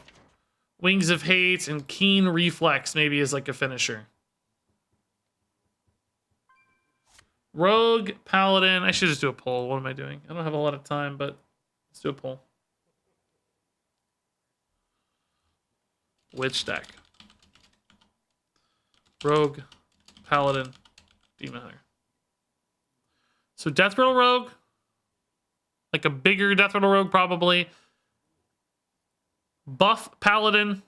Wings of Hate and Keen Reflex maybe is like a finisher. Rogue, Paladin. I should just do a poll. What am I doing? I don't have a lot of time, but let's do a poll. Which deck? Rogue, Paladin, Demon Hunter. So Deathrattle Rogue, like a bigger Deathrattle Rogue probably. Buff Paladin.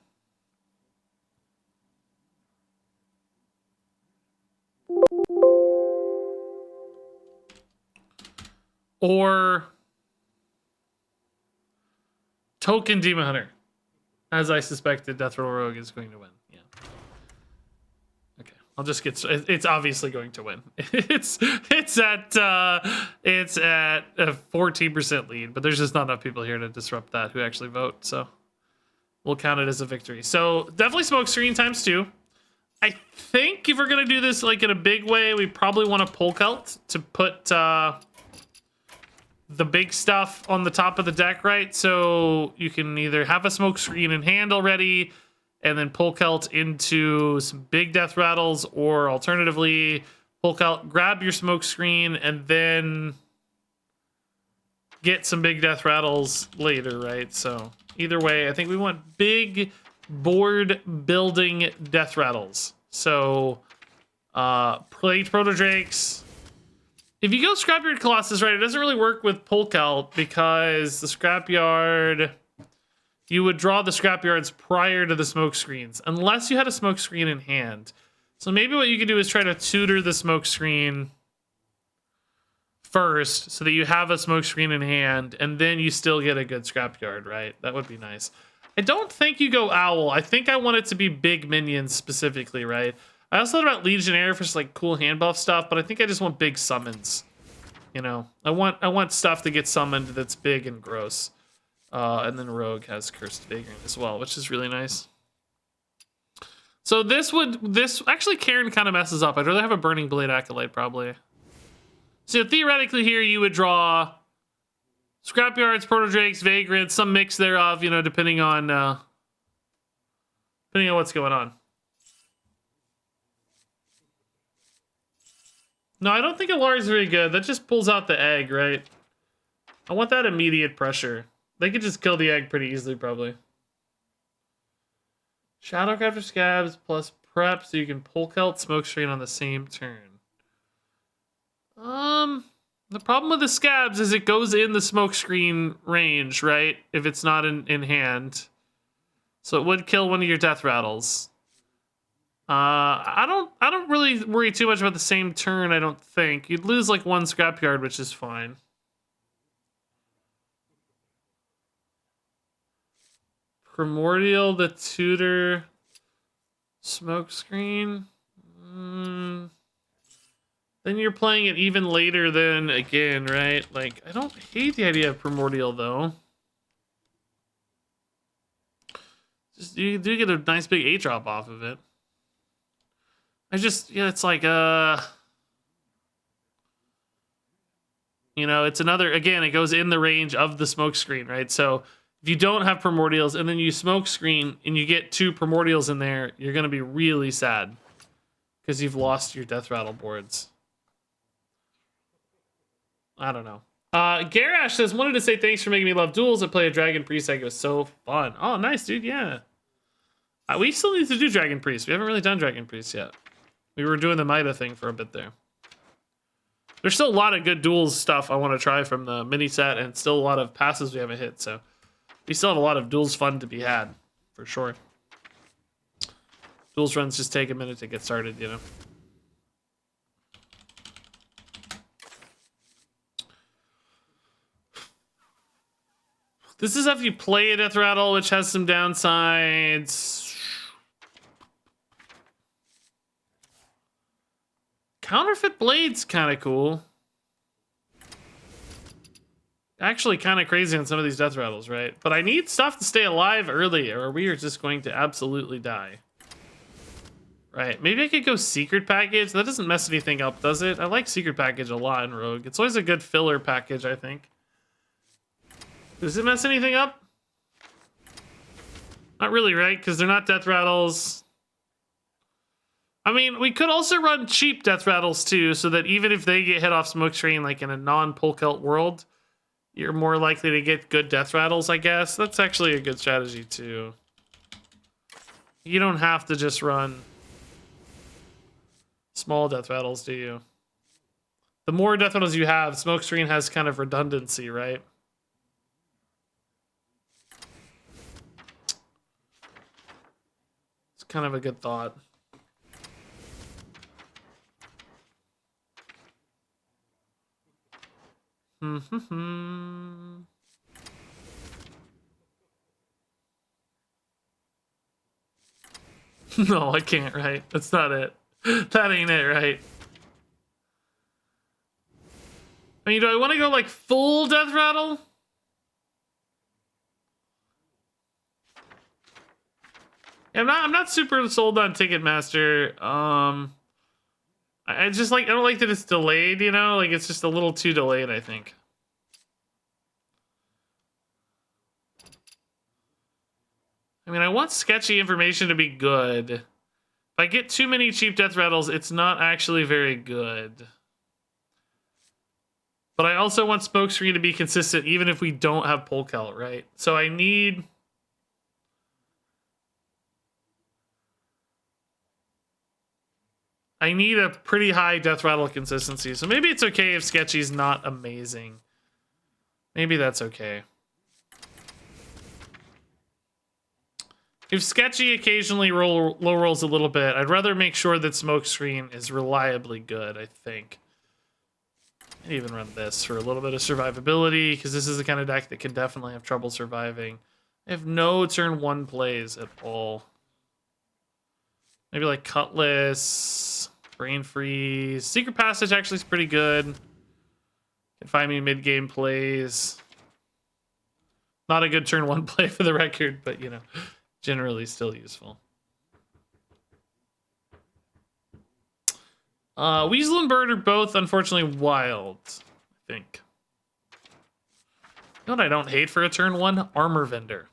Or Token Demon Hunter. As I suspected, Deathrattle Rogue is going to win. Yeah. Okay, I'll just get. It's obviously going to win. It's at a 14% lead, but there's just not enough people here to disrupt that who actually vote. So we'll count it as a victory. So definitely smoke screen times 2. I think if we're gonna do this like in a big way, we probably want to pull cult to put the big stuff on the top of the deck, right? So you can either have a smoke screen in hand already and then pull cult into some big death rattles, or alternatively pull cult, grab your smoke screen, and then get some big death rattles later, right? So either way, I think we want big board building death rattles. So Plagued Protodrakes. If you go Scrapyard Colossus, right, it doesn't really work with Pull Cult because the Scrapyard, you would draw the Scrapyards prior to the smoke screens, unless you had a smoke screen in hand. So maybe what you could do is try to tutor the smoke screen first so that you have a smoke screen in hand, and then you still get a good Scrapyard, right? That would be nice. I don't think you go Owl. I think I want it to be big minions specifically, right? I also thought about Legionnaire for just like cool hand buff stuff, but I think I just want big summons. You know, I want stuff to get summoned that's big and gross. And then Rogue has Cursed Vagrant as well, which is really nice. So this actually Karen kind of messes up. I'd rather have a Burning Blade Acolyte probably. So theoretically here you would draw Scrapyards, Protodrakes, Vagrants, some mix thereof, you know, depending on what's going on. No, I don't think Alar is very good. That just pulls out the egg, right? I want that immediate pressure. They could just kill the egg pretty easily, probably. Shadowcrafter Scabs plus Prep, so you can pull Celt Smokescreen on the same turn. The problem with the Scabs is it goes in the Smokescreen range, right? If it's not in hand. So it would kill one of your Death Rattles. I don't really worry too much about the same turn, I don't think. You'd lose like one Scrapyard, which is fine. Primordial, the Tutor, Smokescreen. Then you're playing it even later than again, right? Like, I don't hate the idea of Primordial though. Just you do get a nice big 8-drop off of it. It's like, you know, it's another, again, it goes in the range of the smoke screen, right? So if you don't have Primordials and then you smoke screen and you get 2 Primordials in there, you're going to be really sad because you've lost your Death Rattle boards. I don't know. Garash says, wanted to say thanks for making me love Duels. I played a Dragon Priest. It was so fun. Oh, nice, dude. Yeah. We still need to do Dragon Priest. We haven't really done Dragon Priest yet. We were doing the Mida thing for a bit there. There's still a lot of good Duels stuff I want to try from the mini set, and still a lot of passes we haven't hit, so we still have a lot of Duels fun to be had, for sure. Duels runs just take a minute to get started, you know. This is if you play a Death Rattle, which has some downsides. Counterfeit Blade's kind of cool. Actually kind of crazy on some of these Death Rattles, right? But I need stuff to stay alive early or we are just going to absolutely die. Right, maybe I could go Secret Package. That doesn't mess anything up, does it? I like Secret Package a lot in Rogue. It's always a good filler package, I think. Does it mess anything up? Not really, right? Because they're not Death Rattles. I mean, we could also run cheap Death Rattles too, so that even if they get hit off Smokescreen, like in a non-Pull Celt world, you're more likely to get good Death Rattles, I guess. That's actually a good strategy too. You don't have to just run small death rattles do you? The more death rattles you have, Smokescreen has kind of redundancy, right? It's kind of a good thought. No, I can't, right? That's not it. That ain't it, right? I mean, do I want to go like full death rattle? Yeah, I'm not super sold on Ticketmaster. I just like, I don't like that it's delayed, you know? Like, it's just a little too delayed, I think. I mean, I want sketchy information to be good. If I get too many cheap death rattles, it's not actually very good. But I also want Smokescreen to be consistent, even if we don't have Polkelt, right? So I need... a pretty high death rattle consistency. So maybe it's okay if sketchy's not amazing. Maybe that's okay. If sketchy occasionally low rolls a little bit, I'd rather make sure that Smokescreen is reliably good, I think. I'd even run this for a little bit of survivability, because this is the kind of deck that can definitely have trouble surviving. I have no turn 1 plays at all. Maybe like Cutlass, Brain Freeze. Secret Passage actually is pretty good. Can find me mid-game plays. Not a good turn 1 play for the record, but you know, generally still useful. Weasel and Bird are both unfortunately wild, I think. You know what I don't hate for a turn 1? Armor Vendor.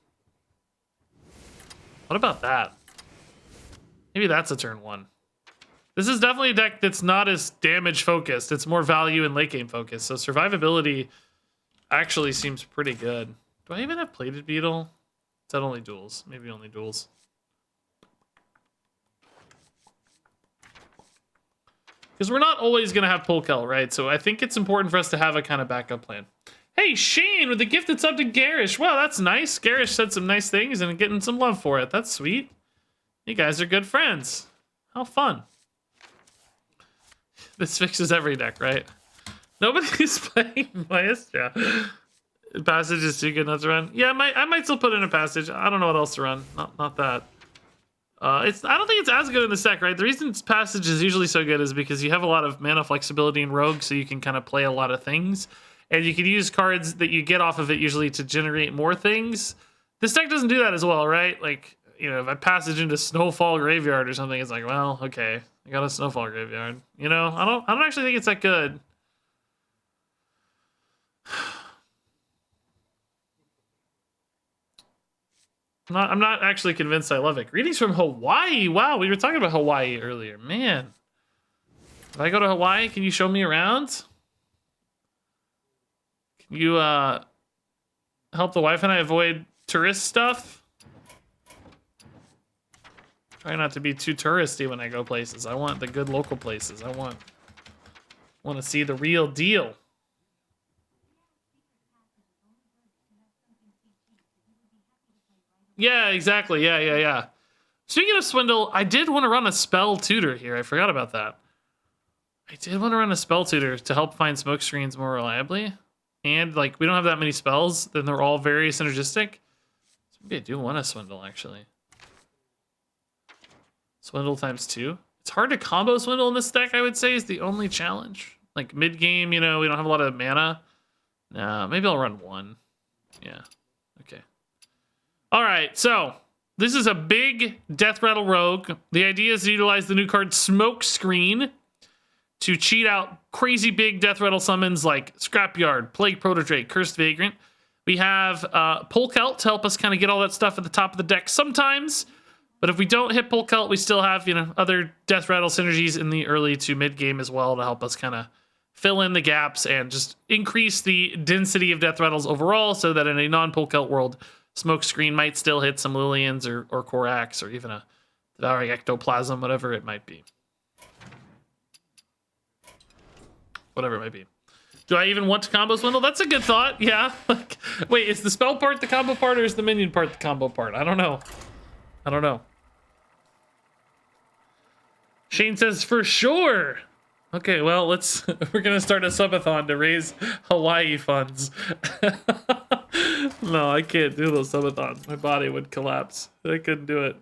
What about that? Maybe that's a turn 1. This is definitely a deck that's not as damage focused. It's more value and late game focused. So survivability actually seems pretty good. Do I even have Plated Beetle? Is that only Duels? Maybe only Duels. Because we're not always going to have Polkelt, right? So I think it's important for us to have a kind of backup plan. Hey, Shane with the gifted sub to Garish. Wow, that's nice. Garish said some nice things and getting some love for it. That's sweet. You guys are good friends. How fun. This fixes every deck, right? Nobody's playing Onyxia. Passage is too good not to run. Yeah, I might still put in a Passage. I don't know what else to run. Not that. I don't think it's as good in this deck, right? The reason Passage is usually so good is because you have a lot of mana flexibility in Rogue, so you can kind of play a lot of things. And you can use cards that you get off of it usually to generate more things. This deck doesn't do that as well, right? Like, you know, if I Passage into Snowfall Graveyard or something, it's like, well, okay, I got a Snowfall Graveyard. You know, I don't actually think it's that good. I'm not actually convinced I love it. Greetings from Hawaii. Wow, we were talking about Hawaii earlier. Man, if I go to Hawaii, can you show me around? Can you help the wife and I avoid tourist stuff? Try not to be too touristy when I go places. I want the good local places. I want to see the real deal. Yeah, exactly. Yeah. Speaking of Swindle, I did want to run a spell tutor here. I forgot about that. I did want to run a spell tutor to help find smoke screens more reliably. And, like, we don't have that many spells. Then they're all very synergistic. So maybe I do want a Swindle, actually. Swindle times 2. It's hard to combo Swindle in this deck, I would say, is the only challenge. Like, mid-game, you know, we don't have a lot of mana. Nah, maybe I'll run 1. Yeah. Okay. All right, so this is a big Deathrattle Rogue. The idea is to utilize the new card Smoke Screen to cheat out crazy big Deathrattle summons like Scrapyard, Plague Protodrake, Cursed Vagrant. We have Polkelt to help us kind of get all that stuff at the top of the deck sometimes. But if we don't hit Polkelt, we still have, you know, other Deathrattle synergies in the early to mid game as well to help us kind of fill in the gaps and just increase the density of Deathrattles overall so that in a non-Polkelt world, Smoke Screen might still hit some Lillians or Korax or even a Devouring Ectoplasm, whatever it might be. Whatever it might be. Do I even want to combo Swindle? That's a good thought. Yeah. Like, wait, is the spell part the combo part or is the minion part the combo part? I don't know. I don't know. Shane says for sure. Okay, well, we're gonna start a subathon to raise Hawaii funds. No, I can't do those subathons. My body would collapse. I couldn't do it.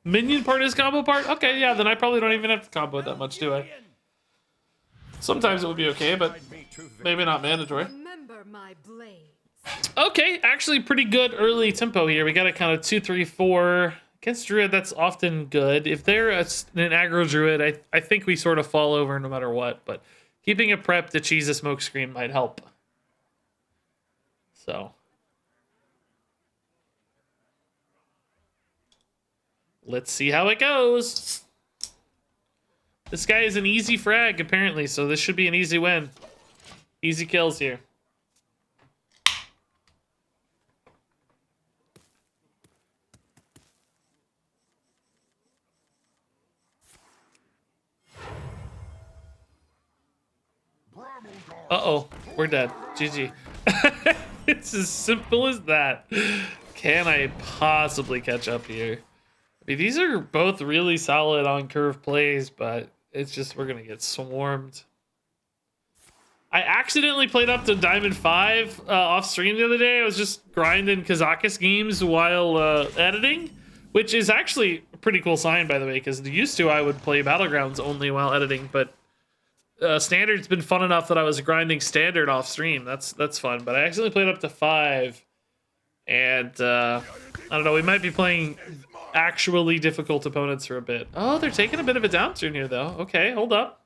Minion part is combo part? Okay, yeah, then I probably don't even have to combo it that much, do I? Sometimes it would be okay, but maybe not mandatory. Remember my blades. Okay, actually pretty good early tempo here. We got a kind of 2, 3, 4. Against Druid, that's often good. If they're an aggro Druid, I think we sort of fall over no matter what, but keeping a prep to cheese a smoke screen might help. So. Let's see how it goes. This guy is an easy frag, apparently, so this should be an easy win. Easy kills here. Uh-oh, we're dead. GG. It's as simple as that. Can I possibly catch up here? I mean, these are both really solid on curve plays, but it's just we're gonna get swarmed. I accidentally played up to Diamond 5 off stream the other day. I was just grinding Kazakhstan games while editing, which is actually a pretty cool sign, by the way, because used to I would play Battlegrounds only while editing, but Standard's been fun enough that I was grinding Standard off stream. That's fun, but I accidentally played up to 5, and I don't know, we might be playing actually difficult opponents for a bit. Oh, they're taking a bit of a downturn here, though. Okay, hold up.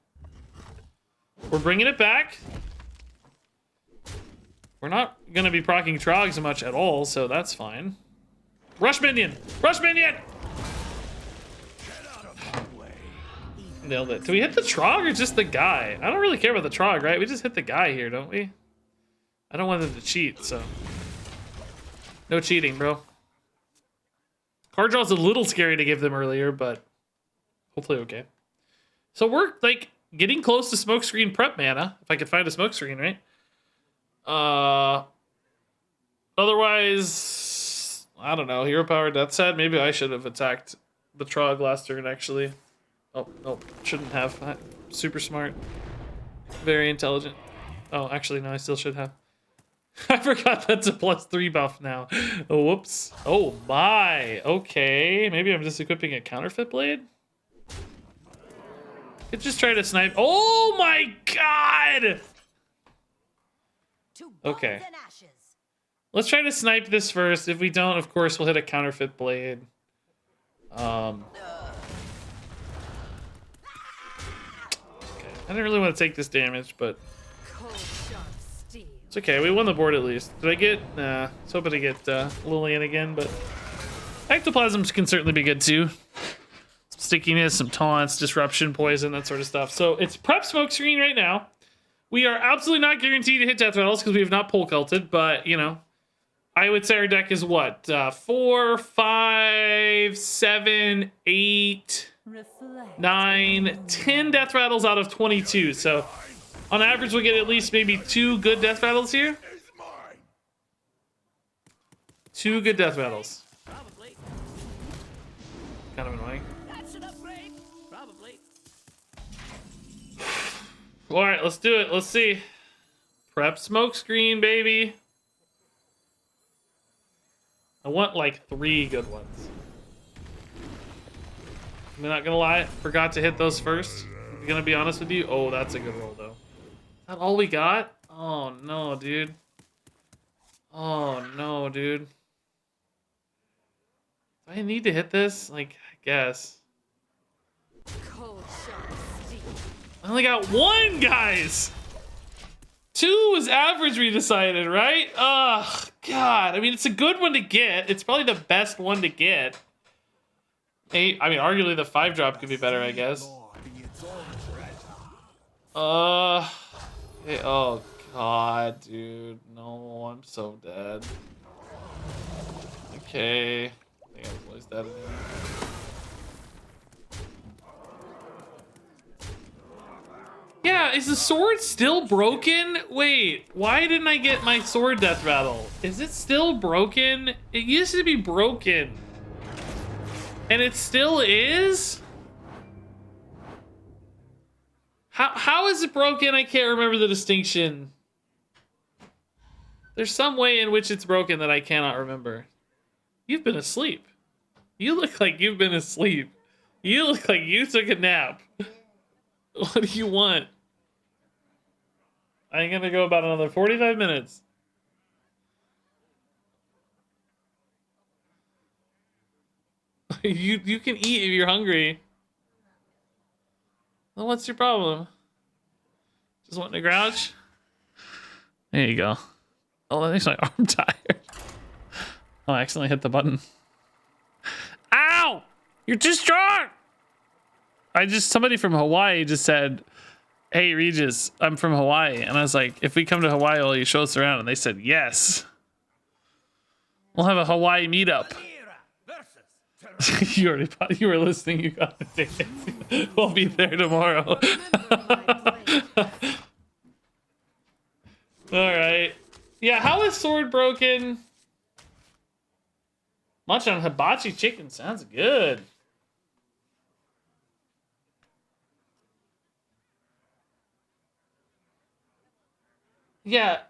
We're bringing it back. We're not going to be proccing Trogs much at all, so that's fine. Rush minion! Rush minion! Nailed it. Do we hit the Trog or just the guy? I don't really care about the Trog, right? We just hit the guy here, don't we? I don't want them to cheat, so... No cheating, bro. Card draw's a little scary to give them earlier, but hopefully okay. So we're, like, getting close to smokescreen prep mana, if I could find a smokescreen, right? Otherwise, I don't know. Hero Power Death Set. Maybe I should have attacked the Trog last turn, actually. Oh, no, shouldn't have. Super smart. Very intelligent. Oh, actually, no, I still should have. I forgot that's a +3 buff now. Oh, whoops. Oh, my. Okay. Maybe I'm just equipping a counterfeit blade? Could just try to snipe. Oh, my God! Okay. Let's try to snipe this first. If we don't, of course, we'll hit a counterfeit blade. I didn't really want to take this damage, but it's okay. We won the board at least. Did I get? Nah. I was hoping to get Lillian again, but ectoplasms can certainly be good too. Some stickiness, some taunts, disruption, poison, that sort of stuff. So it's prep smokescreen right now. We are absolutely not guaranteed to hit Deathrattles because we have not pull culted, but you know, I would say our deck is what 4, 5, 7, 8. 9, 10 Deathrattles out of 22. So on average, we get at least maybe 2 good Deathrattles here. 2 good Deathrattles. Probably. Kind of annoying. That's an upgrade. Probably. All right, let's do it. Let's see. Prep smokescreen, baby. I want like 3 good ones. I'm not gonna lie, forgot to hit those first. I'm gonna be honest with you. Oh, that's a good roll though. Is that all we got? Oh no, dude. Oh no, dude. Do I need to hit this? Like, I guess. I only got 1, guys. 2 was average, we decided, right? Ugh, God. I mean, it's a good one to get. It's probably the best one to get. I mean, arguably the 5-drop could be better, I guess. Hey, oh God, dude. No, I'm so dead. Okay. I think I was dead. Yeah, Yeah, is the sword still broken? Wait, why didn't I get my sword Deathrattle? Is it still broken? It used to be broken. And it still is? How is it broken? I can't remember the distinction. There's some way in which it's broken that I cannot remember. You've been asleep. You look like you've been asleep. You look like you took a nap. What do you want? I'm gonna go about another 45 minutes. You can eat if you're hungry. Well, what's your problem? Just wanting to grouch? There you go. Oh, that makes my arm tired. Oh, I accidentally hit the button. Ow! You're too strong! Somebody from Hawaii just said, hey, Regis, I'm from Hawaii. And I was like, if we come to Hawaii, will you show us around? And they said, yes. We'll have a Hawaii meetup. You were listening, you got the tickets. We'll be there tomorrow. Alright. Yeah, how is sword broken? Munch on hibachi chicken sounds good. Yeah.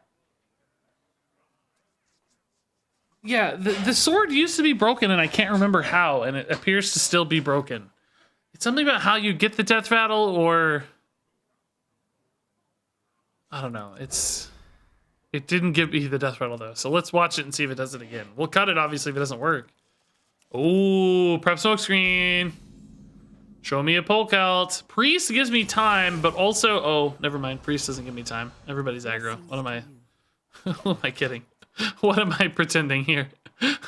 Yeah, the sword used to be broken and I can't remember how, and it appears to still be broken. It's something about how you get the Deathrattle, or I don't know. It didn't give me the Deathrattle though, so let's watch it and see if it does it again. We'll cut it obviously if it doesn't work. Ooh, prep smoke screen. Show me a pole cult. Priest gives me time, but also oh, never mind. Priest doesn't give me time. Everybody's aggro. What am I? What am I kidding? What am I pretending here?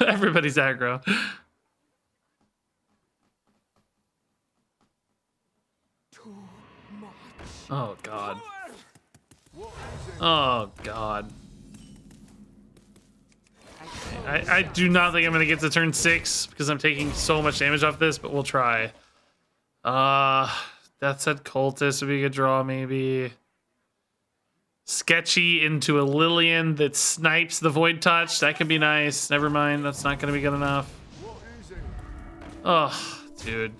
Everybody's aggro. Oh god. Oh god. I do not think I'm gonna get to turn 6 because I'm taking so much damage off this, but we'll try. Death's Head Cultist would be a good draw, maybe. Sketchy into a Lillian that snipes the Void Touch. That could be nice. Never mind, that's not gonna be good enough. Oh, dude.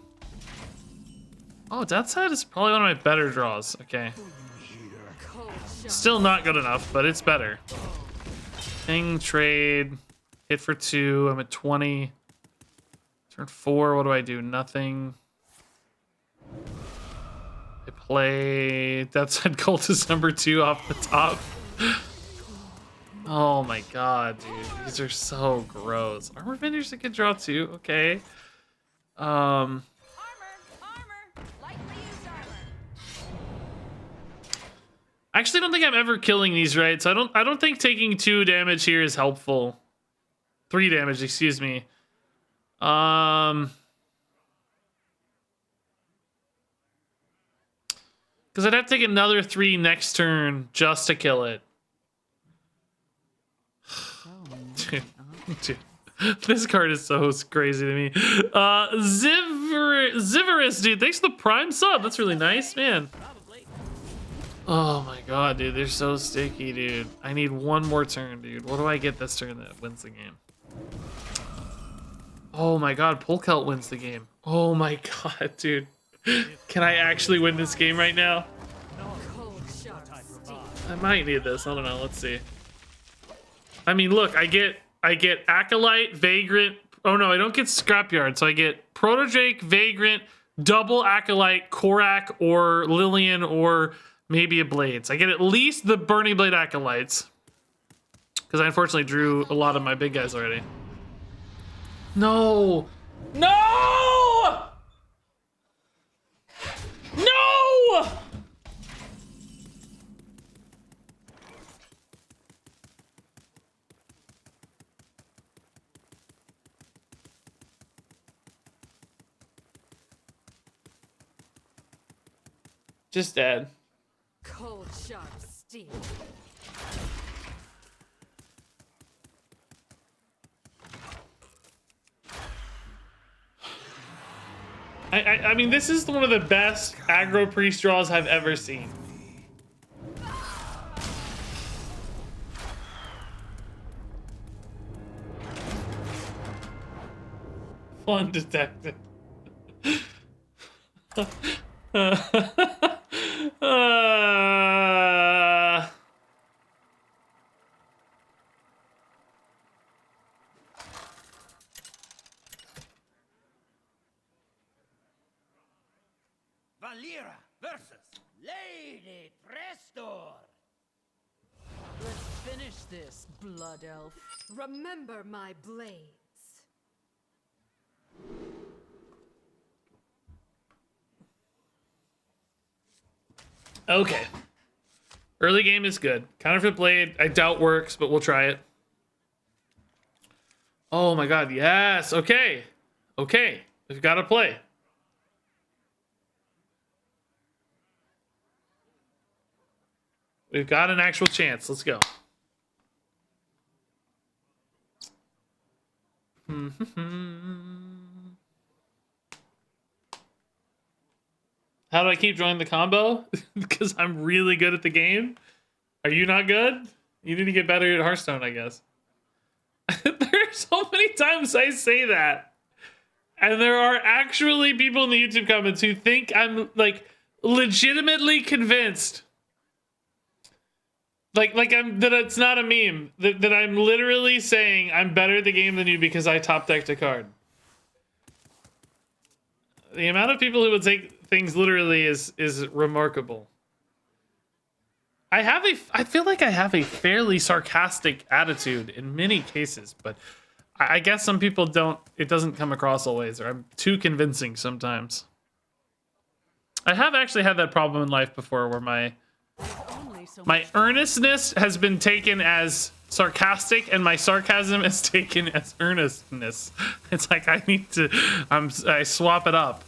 Oh, Death's Head is probably one of my better draws. Okay. Still not good enough, but it's better. Thing, trade, hit for 2. I'm at 20. Turn 4, what do I do? Nothing. I play Death's Head Cultist number 2 off the top. Oh my god, dude. These are so gross. Armor Bender's a good draw too. Okay. Armor! Lightly used armor. I actually don't think I'm ever killing these right, so I don't think taking 2 damage here is helpful. 3 damage, excuse me. Because I'd have to take another 3 next turn just to kill it. Dude, this card is so crazy to me. Ziverus, dude, thanks for the Prime sub. That's really nice, man. Oh my god, dude, they're so sticky, dude. I need 1 more turn, dude. What do I get this turn that wins the game? Oh my god, Polkelt wins the game. Oh my god, dude. Can I actually win this game right now? I might need this. I don't know. Let's see. I mean, look, I get Acolyte, Vagrant. Oh no, I don't get Scrapyard. So I get Protodrake, Vagrant, double Acolyte, Korak, or Lillian, or maybe a Blades. I get at least the Burning Blade Acolytes. Because I unfortunately drew a lot of my big guys already. No! No! No! Just dead. Cold sharp steel. I mean, this is one of the best aggro priest draws I've ever seen. Fun detective. Valera versus Lady Prestor. Let's finish this, blood elf. Remember my blades. Okay. Early game is good. Counterfeit blade, I doubt works, but we'll try it. Oh my god, yes. Okay. Okay. We've got to play. We've got an actual chance. Let's go. How do I keep joining the combo? Because I'm really good at the game. Are you not good? You need to get better at Hearthstone, I guess. There are so many times I say that. And there are actually people in the YouTube comments who think I'm like legitimately convinced. Like I'm that it's not a meme. That I'm literally saying I'm better at the game than you because I top decked a card. The amount of people who would take things literally is remarkable. I feel like I have a fairly sarcastic attitude in many cases, but I guess some people don't. It doesn't come across always, or I'm too convincing sometimes. I have actually had that problem in life before, where my earnestness has been taken as sarcastic, and my sarcasm is taken as earnestness. It's like I need to, I swap it up.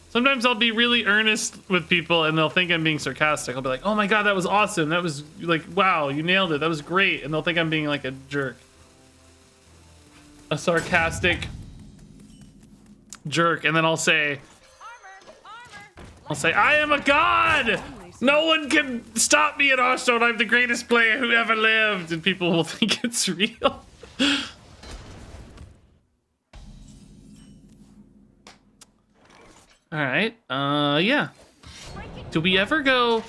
Sometimes I'll be really earnest with people, and they'll think I'm being sarcastic. I'll be like, "Oh my god, that was awesome! That was like, wow, you nailed it! That was great!" And they'll think I'm being like a jerk, a sarcastic jerk. And then I'll say, "I am a god! No one can stop me at Hearthstone. I'm the greatest player who ever lived," and people will think it's real. All right. Yeah. Do we ever go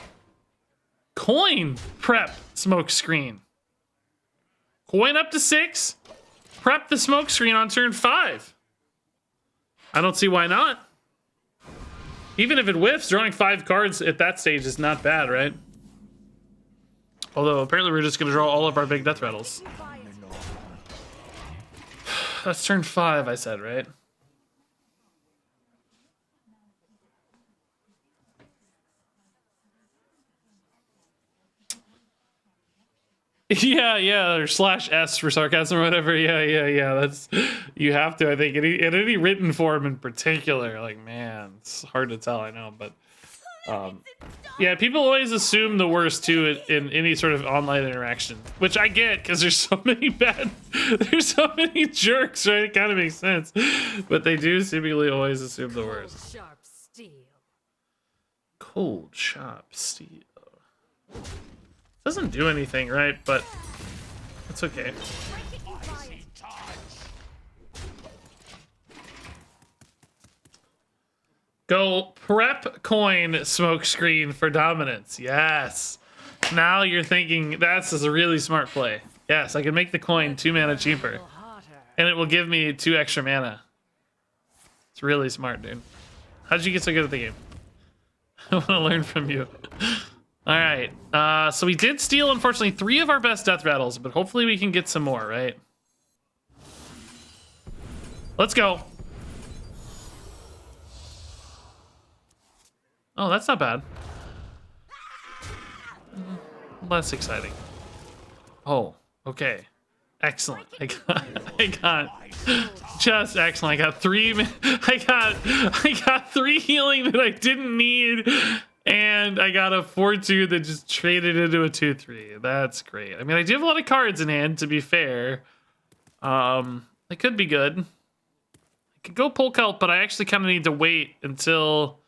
coin prep smoke screen? Coin up to 6. Prep the smoke screen on turn 5. I don't see why not. Even if it whiffs, drawing 5 cards at that stage is not bad, right? Although apparently we're just gonna draw all of our big death rattles. That's turn 5, I said, right? Yeah, or /S for sarcasm or whatever. Yeah. That's, you have to, I think, in any written form in particular. Like, man, it's hard to tell, I know, but yeah, people always assume the worst too in any sort of online interaction, which I get because there's so many there's so many jerks, right? It kind of makes sense, but they do seemingly always assume the worst. Sharp steel. Cold, sharp steel. Doesn't do anything, right? But it's okay. Go prep coin smoke screen for dominance. Yes. Now you're thinking that's a really smart play. Yes, I can make the coin 2 mana cheaper. And it will give me 2 extra mana. It's really smart, dude. How'd you get so good at the game? I want to learn from you. All right, so we did steal, unfortunately, 3 of our best death rattles, but hopefully we can get some more, right? Let's go. Oh, that's not bad. Less exciting. Oh, okay. Excellent. I got just excellent. I got 3 healing that I didn't need. And I got a 4/2 that just traded into a 2/3. That's great. I mean, I do have a lot of cards in hand, to be fair. It could be good. I could go Polk Out, but I actually kind of need to wait until,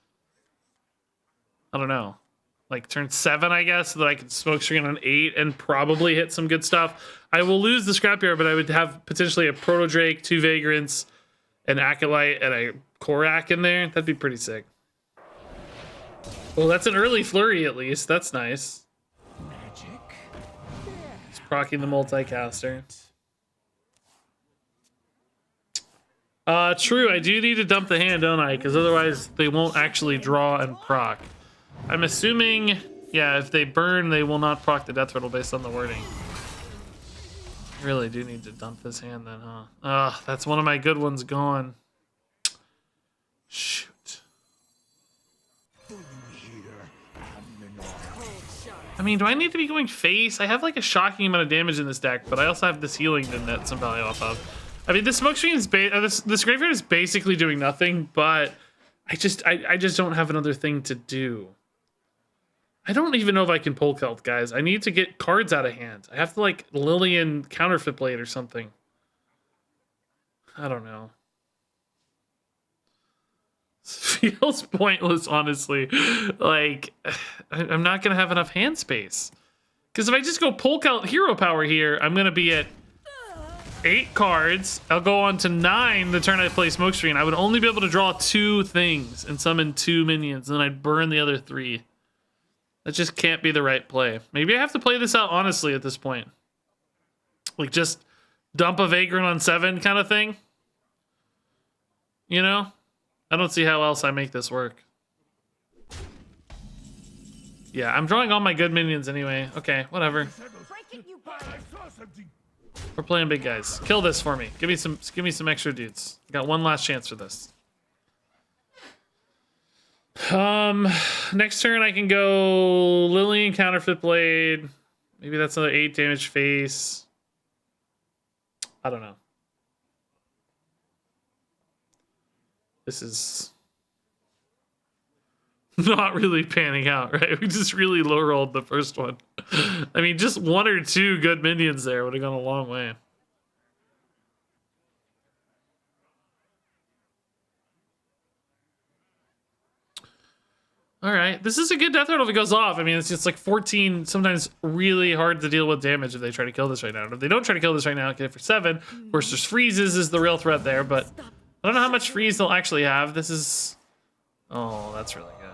I don't know, like turn 7, I guess, so that I can smoke screen on 8 and probably hit some good stuff. I will lose the Scrapyard, but I would have potentially a Proto Drake, 2 Vagrants, an Acolyte and a Korak in there. That'd be pretty sick. Well, that's an early flurry at least. That's nice. Magic. It's proccing the multicaster. True, I do need to dump the hand, don't I? Because otherwise they won't actually draw and proc. I'm assuming, yeah, if they burn, they will not proc the Deathrattle based on the wording. I really do need to dump this hand then, huh? Ugh, that's one of my good ones gone. Shoot. I mean, do I need to be going face? I have like a shocking amount of damage in this deck, but I also have this healing to net some value off of. I mean, this smoke screen is this graveyard is basically doing nothing, but I just don't have another thing to do. I don't even know if I can pull Celt, guys. I need to get cards out of hand. I have to like Lillian Counterfeit Blade or something. I don't know. Feels pointless, honestly. Like, I'm not gonna have enough hand space. Because if I just go Polk out Hero Power here, I'm gonna be at 8 cards. I'll go on to 9 the turn I play Smokescreen. I would only be able to draw 2 things and summon 2 minions, and then I'd burn the other 3. That just can't be the right play. Maybe I have to play this out honestly at this point. Like, just dump a Vagrant on 7 kind of thing. You know? I don't see how else I make this work. Yeah, I'm drawing all my good minions anyway. Okay, whatever. We're playing big guys. Kill this for me. Give me some extra dudes. Got one last chance for this. Next turn I can go Lillian Counterfeit Blade. Maybe that's another 8 damage face. I don't know. This is not really panning out, right? We just really low rolled the first one. I mean, just 1 or 2 good minions there would have gone a long way. All right, this is a good Deathrattle if it goes off. I mean, it's just like 14, sometimes really hard to deal with damage if they try to kill this right now. And if they don't try to kill this right now, get it for 7. Of course, there's freezes is the real threat there, but I don't know how much freeze they'll actually have. This is... Oh, that's really good.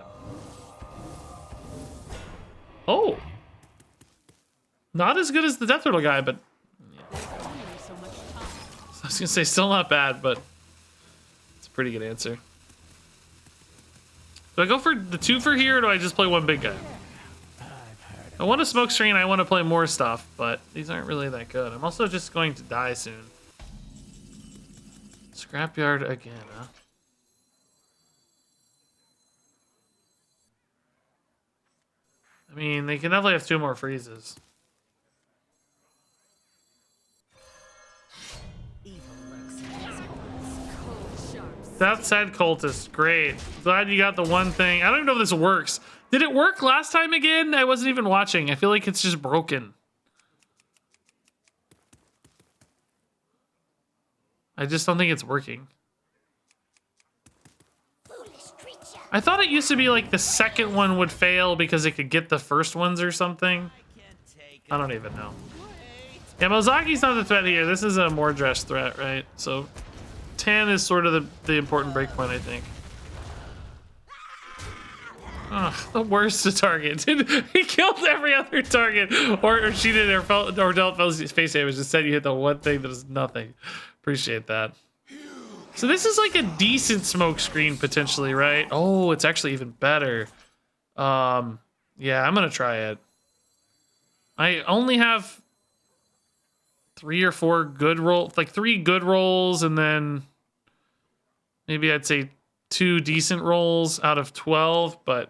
Oh! Not as good as the Deathrattle guy, but... Yeah. I was gonna say, still not bad, but... It's a pretty good answer. Do I go for the 2 for here, or do I just play 1 big guy? I want a smoke screen, I want to play more stuff, but these aren't really that good. I'm also just going to die soon. Scrapyard again, huh? I mean, they can definitely have 2 more freezes. That said, cultist, great. Glad you got the one thing. I don't even know if this works. Did it work last time again? I wasn't even watching. I feel like it's just broken. I just don't think it's working. I thought it used to be like the second one would fail because it could get the first ones or something. I don't even know. Yeah, Mozaki's not the threat here. This is a Mordresh threat, right? So 10 is sort of the important breakpoint, I think. Ugh, the worst to target. He killed every other target, or she did, or dealt face damage. Instead, you hit the one thing that is nothing. Appreciate that. So this is like a decent smoke screen potentially, right? Oh, it's actually even better. Yeah, I'm gonna try it. I only have 3 or 4 good rolls, like 3 good rolls, and then maybe I'd say 2 decent rolls out of 12, but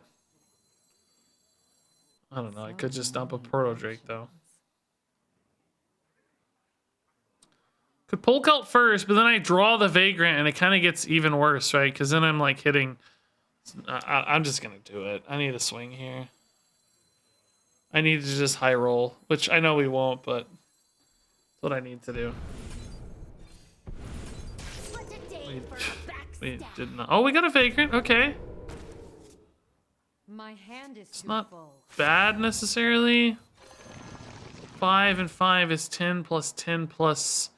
I don't know. I could just dump a Proto Drake though. Could Polk out first, but then I draw the Vagrant and it kind of gets even worse, right? Because then I'm like hitting... I'm just going to do it. I need a swing here. I need to just high roll, which I know we won't, but that's what I need to do. We did not... Oh, we got a Vagrant. Okay. My hand is it's not bad necessarily. 5 and 5 is 10 plus 10 plus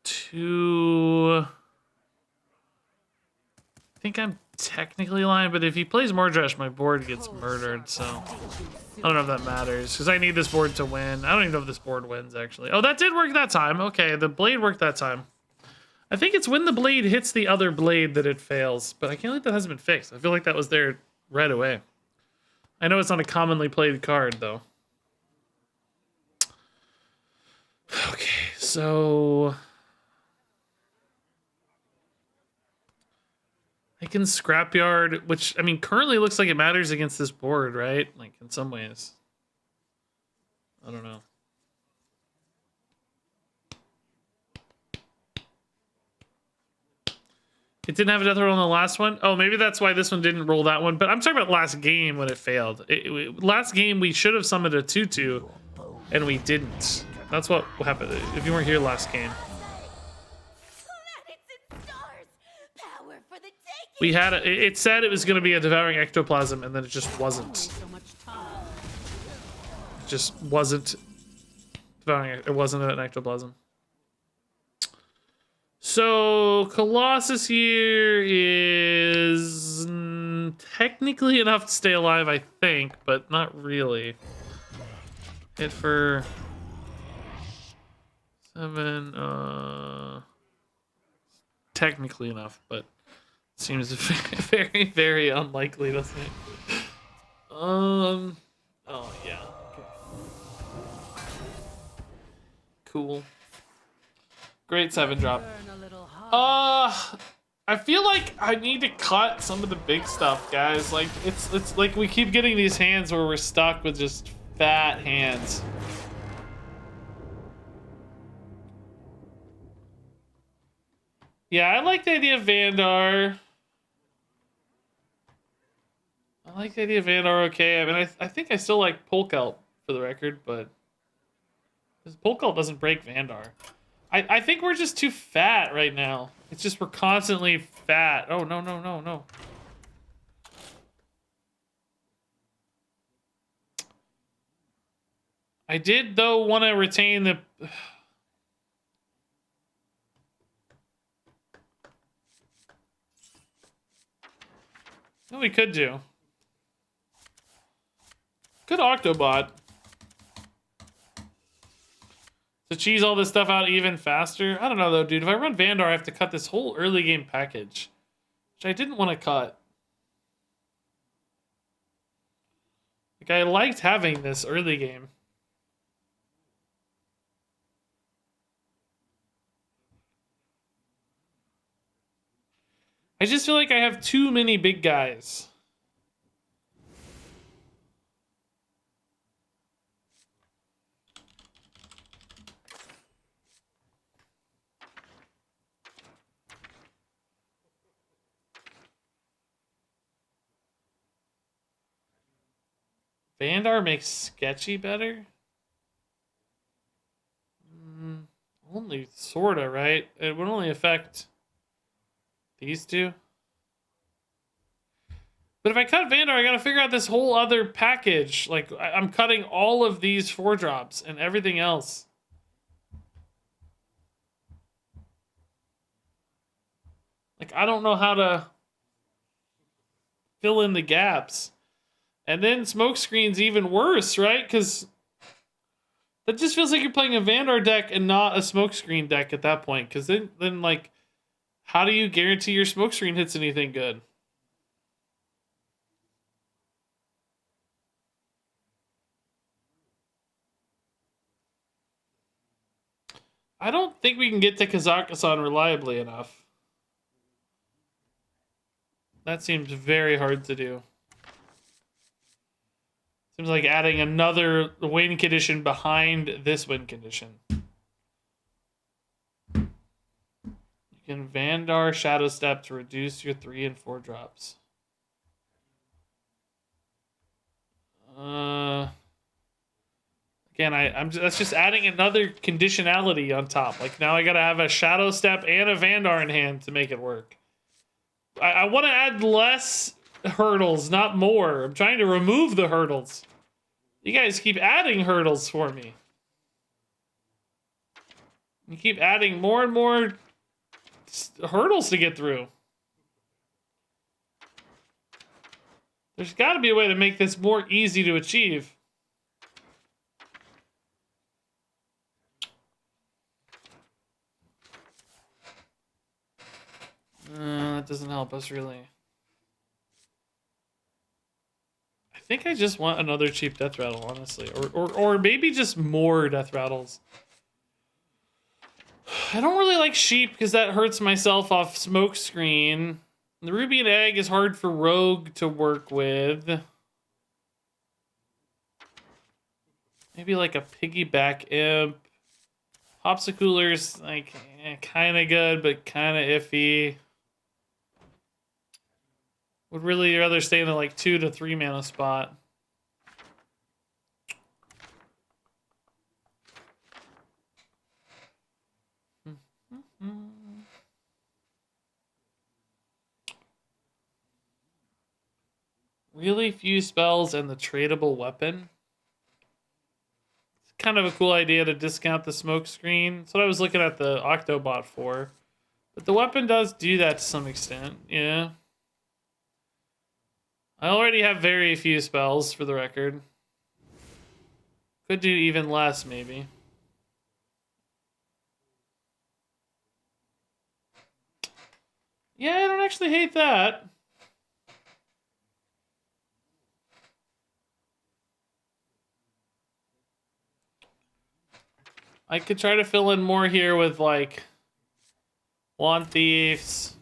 2. think I'm technically lying, but if he plays Mordresh, my board gets murdered, so I don't know if that matters, because I need this board to win. I don't even know if this board wins, actually. Oh, that did work that time. Okay, the blade worked that time. I think it's when the blade hits the other blade that it fails, but I can't believe that hasn't been fixed. I feel like that was there right away. I know it's not a commonly played card, though. Okay, so... I can Scrapyard, which, I mean, currently looks like it matters against this board, right? Like, in some ways. I don't know. It didn't have a death roll on the last one? Oh, maybe that's why this one didn't roll that one. But I'm talking about last game when it failed. Last game, we should have summoned a 2/2, and we didn't. That's what happened if you weren't here last game. We had it said it was going to be a devouring ectoplasm, and then it just wasn't. It just wasn't devouring. It wasn't an ectoplasm. So Colossus here is technically enough to stay alive, I think, but not really. Hit for 7. Technically enough, but seems very, very unlikely, doesn't it? Oh yeah. Okay. Cool. Great 7-drop. I feel like I need to cut some of the big stuff, guys. Like it's like we keep getting these hands where we're stuck with just fat hands. Yeah, I like the idea of Vandar. I like the idea of Vandar, okay. I mean, I think I still like Polkelt, for the record, but Polkelt doesn't break Vandar. I think we're just too fat right now. It's just we're constantly fat. Oh, no, no, no, no. I did, though, want to retain the... What we could do. Good Octobot. To cheese all this stuff out even faster? I don't know, though, dude. If I run Vandar, I have to cut this whole early game package. Which I didn't want to cut. Like, I liked having this early game. I just feel like I have too many big guys. Vandar makes Sketchy better? Only sorta, right? It would only affect these two. But if I cut Vandar, I gotta figure out this whole other package. Like, I'm cutting all of these 4-drops and everything else. Like, I don't know how to fill in the gaps. And then Smokescreen's even worse, right? Because that just feels like you're playing a Vandar deck and not a Smokescreen deck at that point. Because then, like, how do you guarantee your Smokescreen hits anything good? I don't think we can get to Kazakhstan reliably enough. That seems very hard to do. Seems like adding another win condition behind this win condition. You can Vandar Shadow Step to reduce your 3 and 4 drops. Again, that's just adding another conditionality on top. Like, now I gotta have a Shadow Step and a Vandar in hand to make it work. I want to add less hurdles, not more. I'm trying to remove the hurdles. You guys keep adding hurdles for me. You keep adding more and more hurdles to get through. There's got to be a way to make this more easy to achieve. That doesn't help us really. I think I just want another cheap Deathrattle, honestly, or maybe just more Deathrattles. I don't really like sheep because that hurts myself off smoke screen. The ruby and egg is hard for rogue to work with. Maybe like a piggyback imp. Popsicular's like kind of good, but kind of iffy. Would really rather stay in the like 2 to 3 mana spot. Really few spells and the tradable weapon. It's kind of a cool idea to discount the smoke screen. That's what I was looking at the Octobot for. But the weapon does do that to some extent, yeah. I already have very few spells, for the record. Could do even less, maybe. Yeah, I don't actually hate that. I could try to fill in more here with, like, Wand Thieves.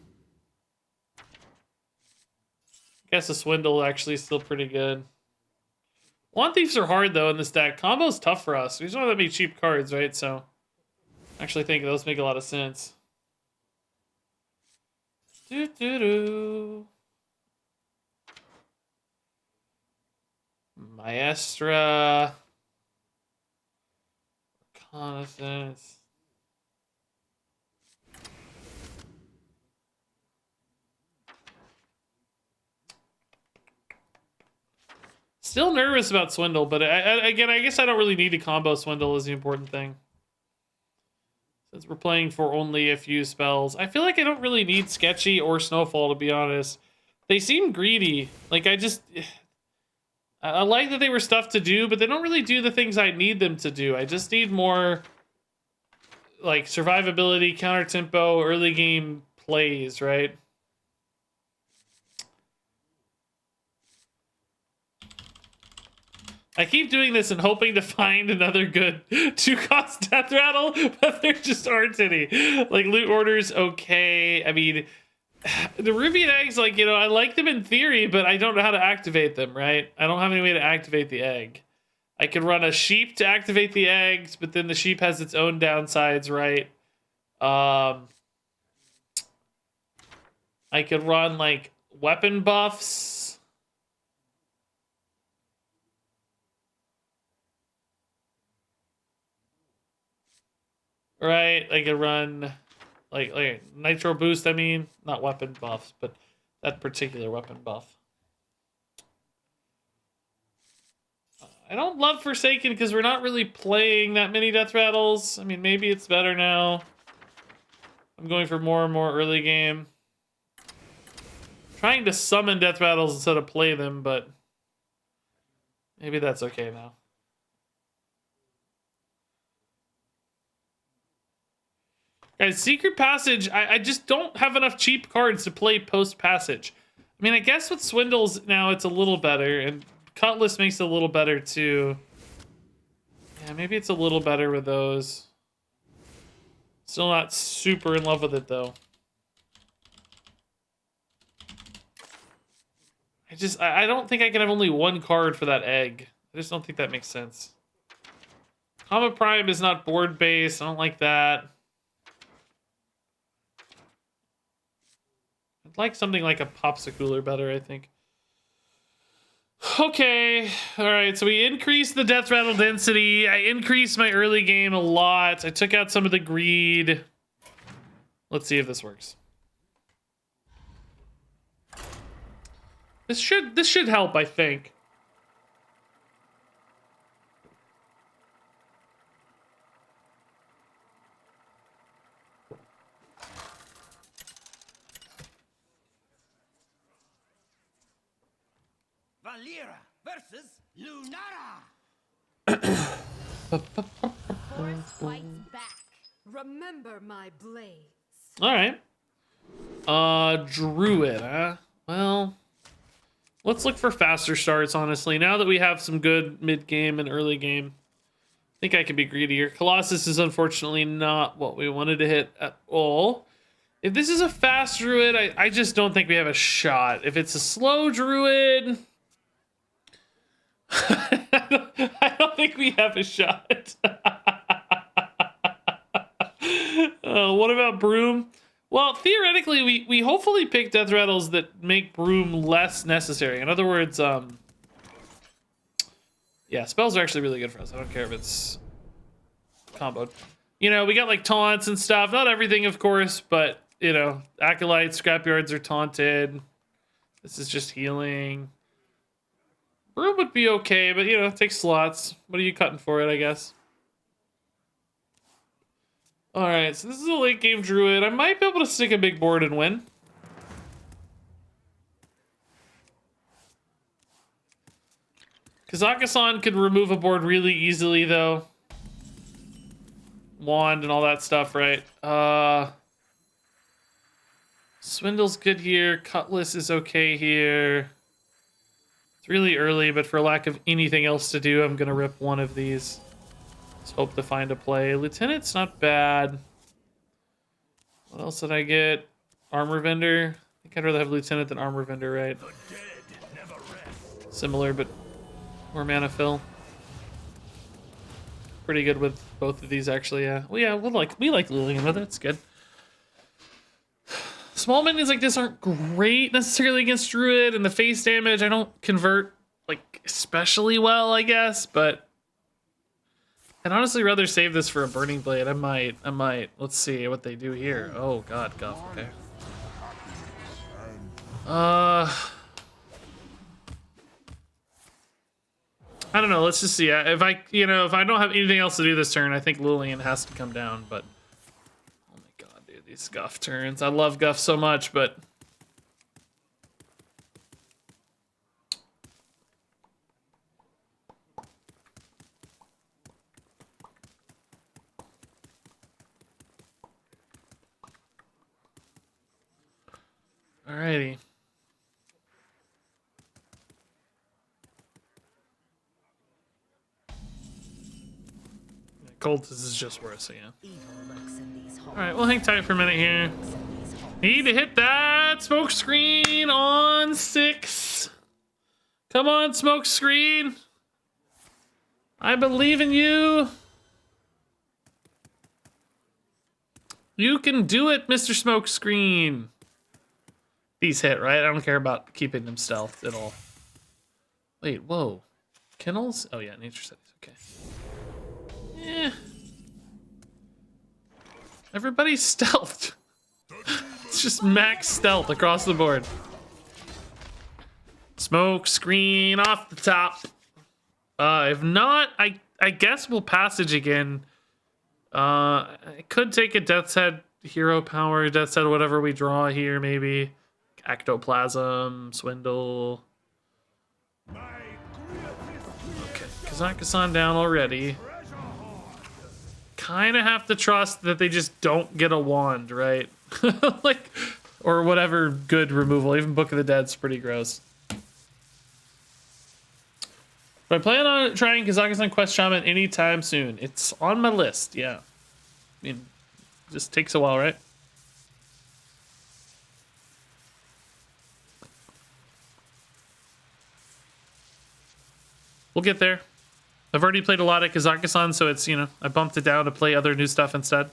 I guess a Swindle actually is still pretty good. Wand Thieves are hard, though, in this deck. Combo's tough for us. We just don't have that many cheap cards, right? So, I actually think those make a lot of sense. Doo-doo-doo. Maestra. Reconnaissance. Still nervous about Swindle, but again, I guess I don't really need to combo Swindle is the important thing. Since we're playing for only a few spells. I feel like I don't really need Sketchy or Snowfall, to be honest. They seem greedy. Like, I like that they were stuff to do, but they don't really do the things I need them to do. I just need more, like, survivability, counter tempo, early game plays, right? I keep doing this and hoping to find another good 2-cost Deathrattle, but there just aren't any. Like, loot orders, okay. I mean, the Ruby and Eggs, like, you know, I like them in theory, but I don't know how to activate them, right? I don't have any way to activate the egg. I could run a sheep to activate the eggs, but then the sheep has its own downsides, right? I could run, like, weapon buffs. Right, I could run like nitro boost, I mean, not weapon buffs, but that particular weapon buff. I don't love Forsaken because we're not really playing that many Deathrattles. I mean, maybe it's better now. I'm going for more and more early game. Trying to summon Deathrattles instead of play them, but maybe that's okay now. Guys, Secret Passage, I just don't have enough cheap cards to play post-passage. I mean, I guess with Swindles now it's a little better, and Cutlass makes it a little better too. Yeah, maybe it's a little better with those. Still not super in love with it, though. I don't think I can have only one card for that egg. I just don't think that makes sense. Comet Prime is not board-based. I don't like that. I'd like something like a Popsicular better, I think. Okay. Alright, so we increased the Deathrattle density. I increased my early game a lot. I took out some of the greed. Let's see if this works. This should help, I think. Valera versus Lunara. Forest fights back. Remember my blades. All right. Druid, huh? Well, let's look for faster starts, honestly. Now that we have some good mid-game and early game, I think I can be greedier. Colossus is unfortunately not what we wanted to hit at all. If this is a fast druid, I just don't think we have a shot. If it's a slow druid, I don't think we have a shot. What about Broom? Well, theoretically, we hopefully pick death rattles that make Broom less necessary. In other words, yeah, spells are actually really good for us. I don't care if it's comboed. You know, we got like taunts and stuff. Not everything, of course, but you know, acolytes, scrapyards are taunted. This is just healing. Broom would be okay, but you know, it takes slots. What are you cutting for it, I guess? Alright, so this is a late game druid. I might be able to stick a big board and win. Kazakhstan could remove a board really easily, though. Wand and all that stuff, right? Swindle's good here. Cutlass is okay here. It's really early, but for lack of anything else to do, I'm gonna rip one of these. Let's hope to find a play. Lieutenant's not bad. What else did I get? Armor Vendor. I think I'd rather have Lieutenant than Armor Vendor, right? Similar, but more mana fill. Pretty good with both of these, actually. Yeah. Well, yeah, we like Lillian with it. It's good. Small minions like this aren't great necessarily against Druid, and the face damage I don't convert like especially well, I guess, but I'd honestly rather save this for a Burning Blade. I might. Let's see what they do here. Oh god, Guff, okay. I don't know, let's just see. If I don't have anything else to do this turn, I think Lillian has to come down, but oh my god, dude, these Guff turns. I love Guff so much, but alrighty. Cultist is just worse, so yeah. Alright, we'll hang tight for a minute here. Need to hit that smoke screen on 6. Come on, smoke screen. I believe in you. You can do it, Mr. Smoke Screen. These hit, right? I don't care about keeping them stealth at all. Wait, whoa. Kennels? Oh yeah, nature studies, okay. Eh. Everybody's stealthed. It's just max stealth across the board. Smoke screen off the top. If not, I guess we'll passage again. I could take a Death's Head hero power, Death's Head, whatever we draw here, maybe. Ectoplasm, Swindle. Okay, Kazakhstan down already. Kind of have to trust that they just don't get a wand, right? Like, or whatever good removal. Even Book of the Dead's pretty gross. But I plan on trying Kazakhstan Quest Shaman anytime soon. It's on my list, yeah. I mean, it just takes a while, right? We'll get there. I've already played a lot of Kazakhstan, so it's, you know, I bumped it down to play other new stuff instead.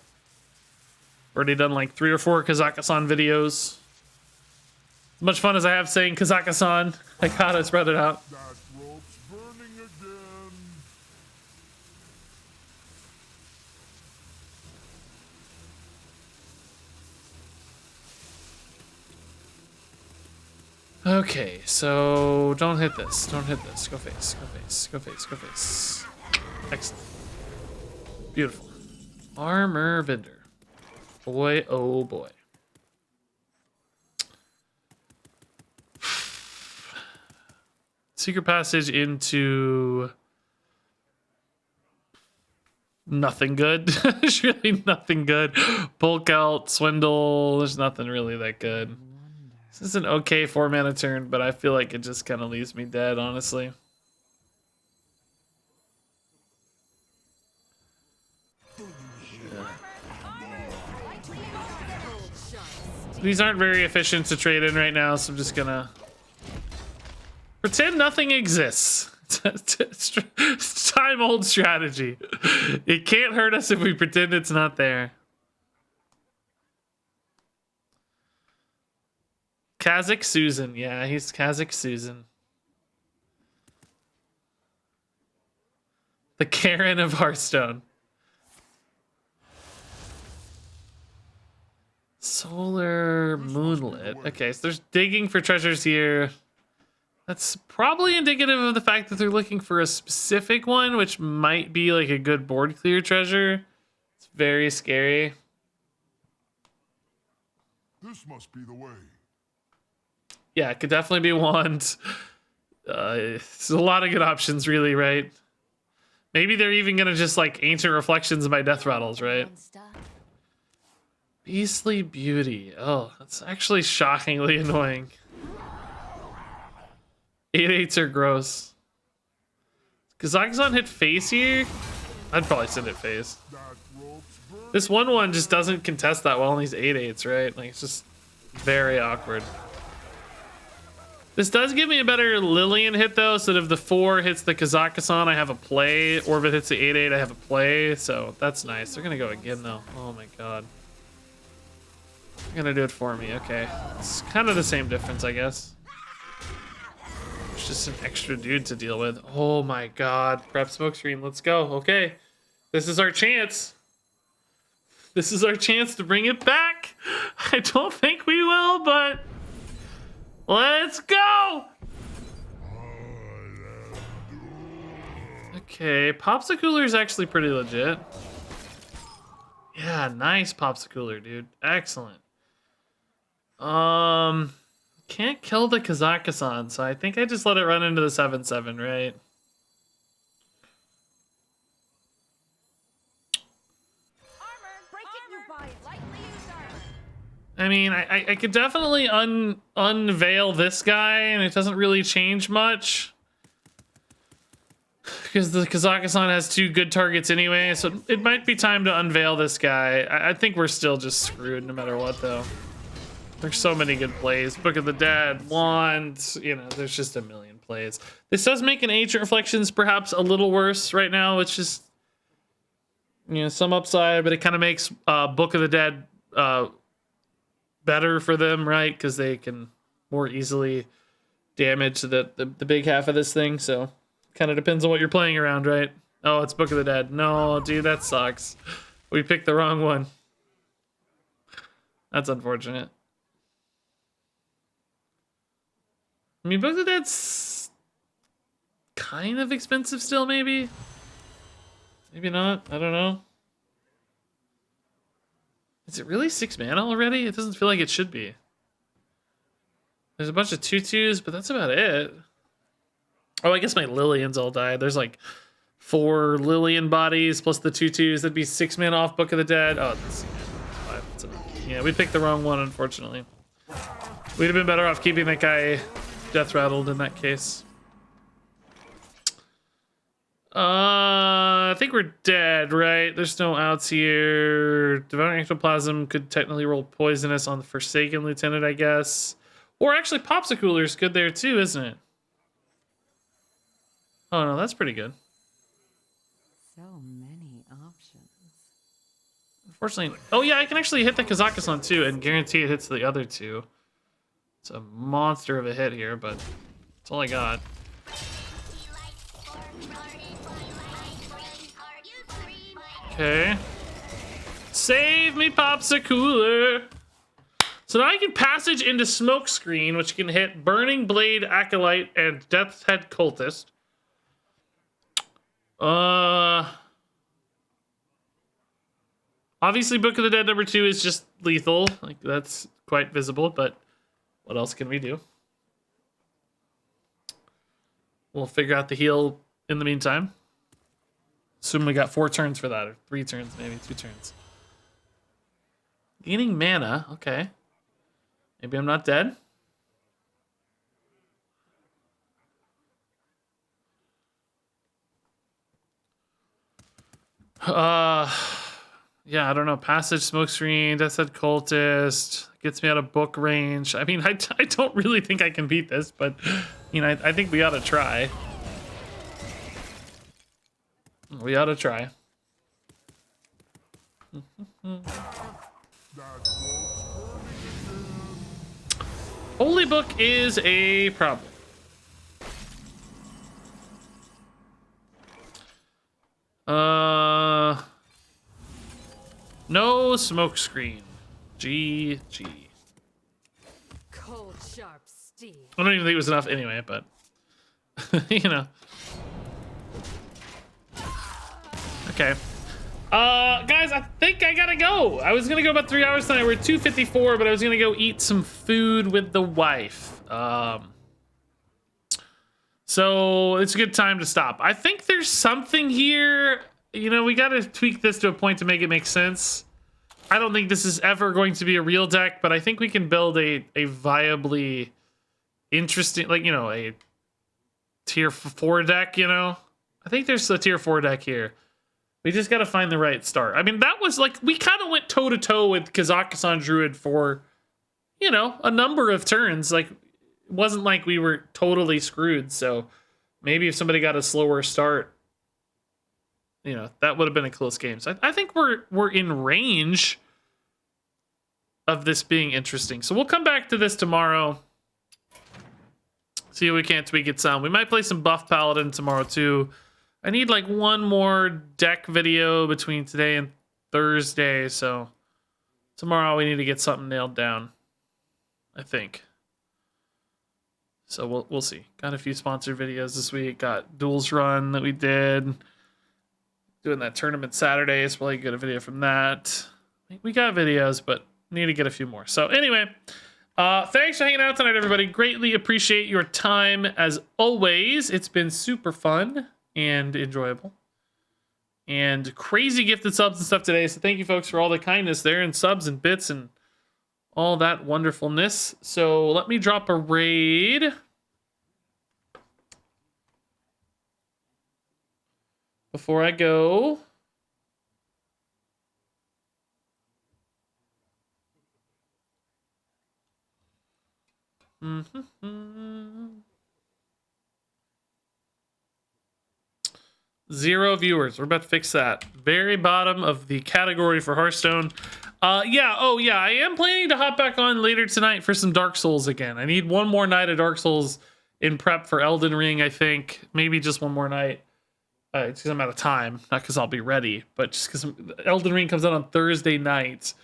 Already done like 3 or 4 Kazakhstan videos. As much fun as I have saying Kazakhstan, I gotta spread it out. That rope's burning again. Okay, so don't hit this. Don't hit this. Go face. Go face. Go face. Go face. Excellent. Beautiful. Armor Vendor. Boy, oh boy. Secret passage into nothing good. There's really nothing good. Bulk out, swindle. There's nothing really that good. This is an okay 4-mana turn, but I feel like it just kind of leaves me dead, honestly. These aren't very efficient to trade in right now, so I'm just gonna pretend nothing exists. It's time-old strategy. It can't hurt us if we pretend it's not there. Kazakh Susan. Yeah, he's Kazakh Susan. The Karen of Hearthstone. Solar Moonlit. Okay, so there's digging for treasures here. That's probably indicative of the fact that they're looking for a specific one, which might be like a good board clear treasure. It's very scary. This must be the way. Yeah, it could definitely be one. It's a lot of good options, really, right? Maybe they're even gonna just like Ancient Reflections of my Deathrattles, right? Beastly Beauty. Oh, that's actually shockingly annoying. 8/8s are gross. Kazakhstan hit face here? I'd probably send it face. This 1/1 just doesn't contest that well in these 8/8s, right? Like, it's just very awkward. This does give me a better Lillian hit, though, so that if the 4 hits the Kazakhstan, I have a play, or if it hits the 8/8, I have a play, so that's nice. They're gonna go again, though. Oh my god. They're gonna do it for me, okay. It's kind of the same difference, I guess. It's just an extra dude to deal with. Oh my god. Prep smokescreen, let's go. Okay. This is our chance. This is our chance to bring it back. I don't think we will, but let's go. Okay, Popsicooler is actually pretty legit. Yeah, nice Popsicooler, dude. Excellent. Can't kill the Kazakhstan, so I think I just let it run into the 7/7, right? I mean, I could definitely unveil this guy, and it doesn't really change much. Because the Kazakhstan has 2 good targets anyway, so it might be time to unveil this guy. I think we're still just screwed no matter what, though. There's so many good plays. Book of the Dead, Wand, you know, there's just a million plays. This does make an Ancient Reflections perhaps a little worse right now, which is, you know, some upside, but it kind of makes Book of the Dead better for them, right? Because they can more easily damage the big half of this thing, so kind of depends on what you're playing around, right? Oh, it's Book of the Dead. No, dude, that sucks. We picked the wrong one. That's unfortunate. I mean, Book of the Dead's kind of expensive still, maybe? Maybe not. I don't know. Is it really 6 mana already? It doesn't feel like it should be. There's a bunch of 2/2s, but that's about it. Oh, I guess my Lillians all died. There's like 4 Lillian bodies plus the 2/2s. That'd be 6 mana off Book of the Dead. Oh, that's 5. That's enough. Yeah, we picked the wrong one, unfortunately. We'd have been better off keeping that guy death rattled in that case. I think we're dead, right? There's no outs here. Devouring Ectoplasm could technically roll poisonous on the Forsaken Lieutenant, I guess. Or actually, Popsicooler's good there too, isn't it? Oh no, that's pretty good. So many options. Unfortunately, oh yeah, I can actually hit the Kazakhstan too and guarantee it hits the other 2. It's a monster of a hit here, but that's all I got. Okay. Save me, Popsicooler! So now I can passage into Smokescreen, which can hit Burning Blade, Acolyte, and Death's Head Cultist. Obviously, Book of the Dead #2 is just lethal. Like, that's quite visible, but what else can we do? we'll figure out the heal in the meantime. Assume we got 4 turns for that, or 3 turns, maybe 2 turns. Gaining mana, okay. Maybe I'm not dead. Yeah, I don't know. Passage, Smokescreen, Deathhead Cultist gets me out of book range. I mean, I don't really think I can beat this, but you know, I think we ought to try. We ought to try. Holy Book is a problem. No Smokescreen. GG. Cold, sharp steel. I don't even think it was enough anyway, but you know. Okay. Guys, I think I gotta go. I was gonna go about 3 hours tonight. We're at 2:54, but I was gonna go eat some food with the wife. So it's a good time to stop. I think there's something here. You know, we gotta tweak this to a point to make it make sense. I don't think this is ever going to be a real deck, but I think we can build a viably interesting, like, you know, a tier 4 deck, you know? I think there's a tier 4 deck here. We just got to find the right start. I mean, that was like, we kind of went toe-to-toe with Kazakhstan Druid for, you know, a number of turns. Like, it wasn't like we were totally screwed. So maybe if somebody got a slower start, you know, that would have been a close game. So I think we're in range of this being interesting. So we'll come back to this tomorrow. See if we can't tweak it some. We might play some Buff Paladin tomorrow too. I need like one more deck video between today and Thursday, so tomorrow we need to get something nailed down, I think. So we'll see. Got a few sponsored videos this week. Got Duels run that we did. Doing that tournament Saturday. It's probably get a video from that. We got videos, but need to get a few more. So anyway, thanks for hanging out tonight, everybody. Greatly appreciate your time as always. It's been super fun and enjoyable. And crazy gifted subs and stuff today. So thank you folks for all the kindness there and subs and bits and all that wonderfulness. So let me drop a raid. Before I go. Zero viewers. We're about to fix that. Very bottom of the category for Hearthstone. Yeah. Oh, yeah. I am planning to hop back on later tonight for some Dark Souls again. I need one more night of Dark Souls in prep for Elden Ring, I think. Maybe just one more night. It's because I'm out of time, not because I'll be ready, but just because Elden Ring comes out on Thursday night.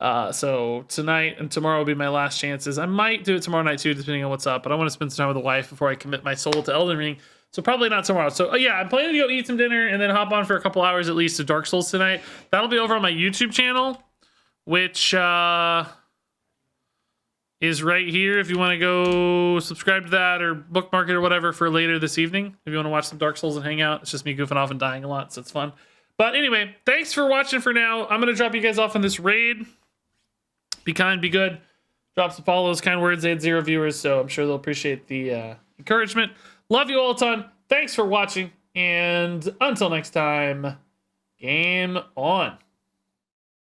So tonight and tomorrow will be my last chances. I might do it tomorrow night too, depending on what's up, but I want to spend some time with the wife before I commit my soul to Elden Ring. So probably not tomorrow. So yeah, I'm planning to go eat some dinner and then hop on for a couple hours at least to Dark Souls tonight. That'll be over on my YouTube channel, which is right here if you want to go subscribe to that or bookmark it or whatever for later this evening. If you want to watch some Dark Souls and hang out. It's just me goofing off and dying a lot, so it's fun. But anyway, thanks for watching for now. I'm going to drop you guys off on this raid. Be kind, be good. Drop some follows, kind words. They had 0 viewers, so I'm sure they'll appreciate the encouragement. Love you all a ton. Thanks for watching. And until next time, game on.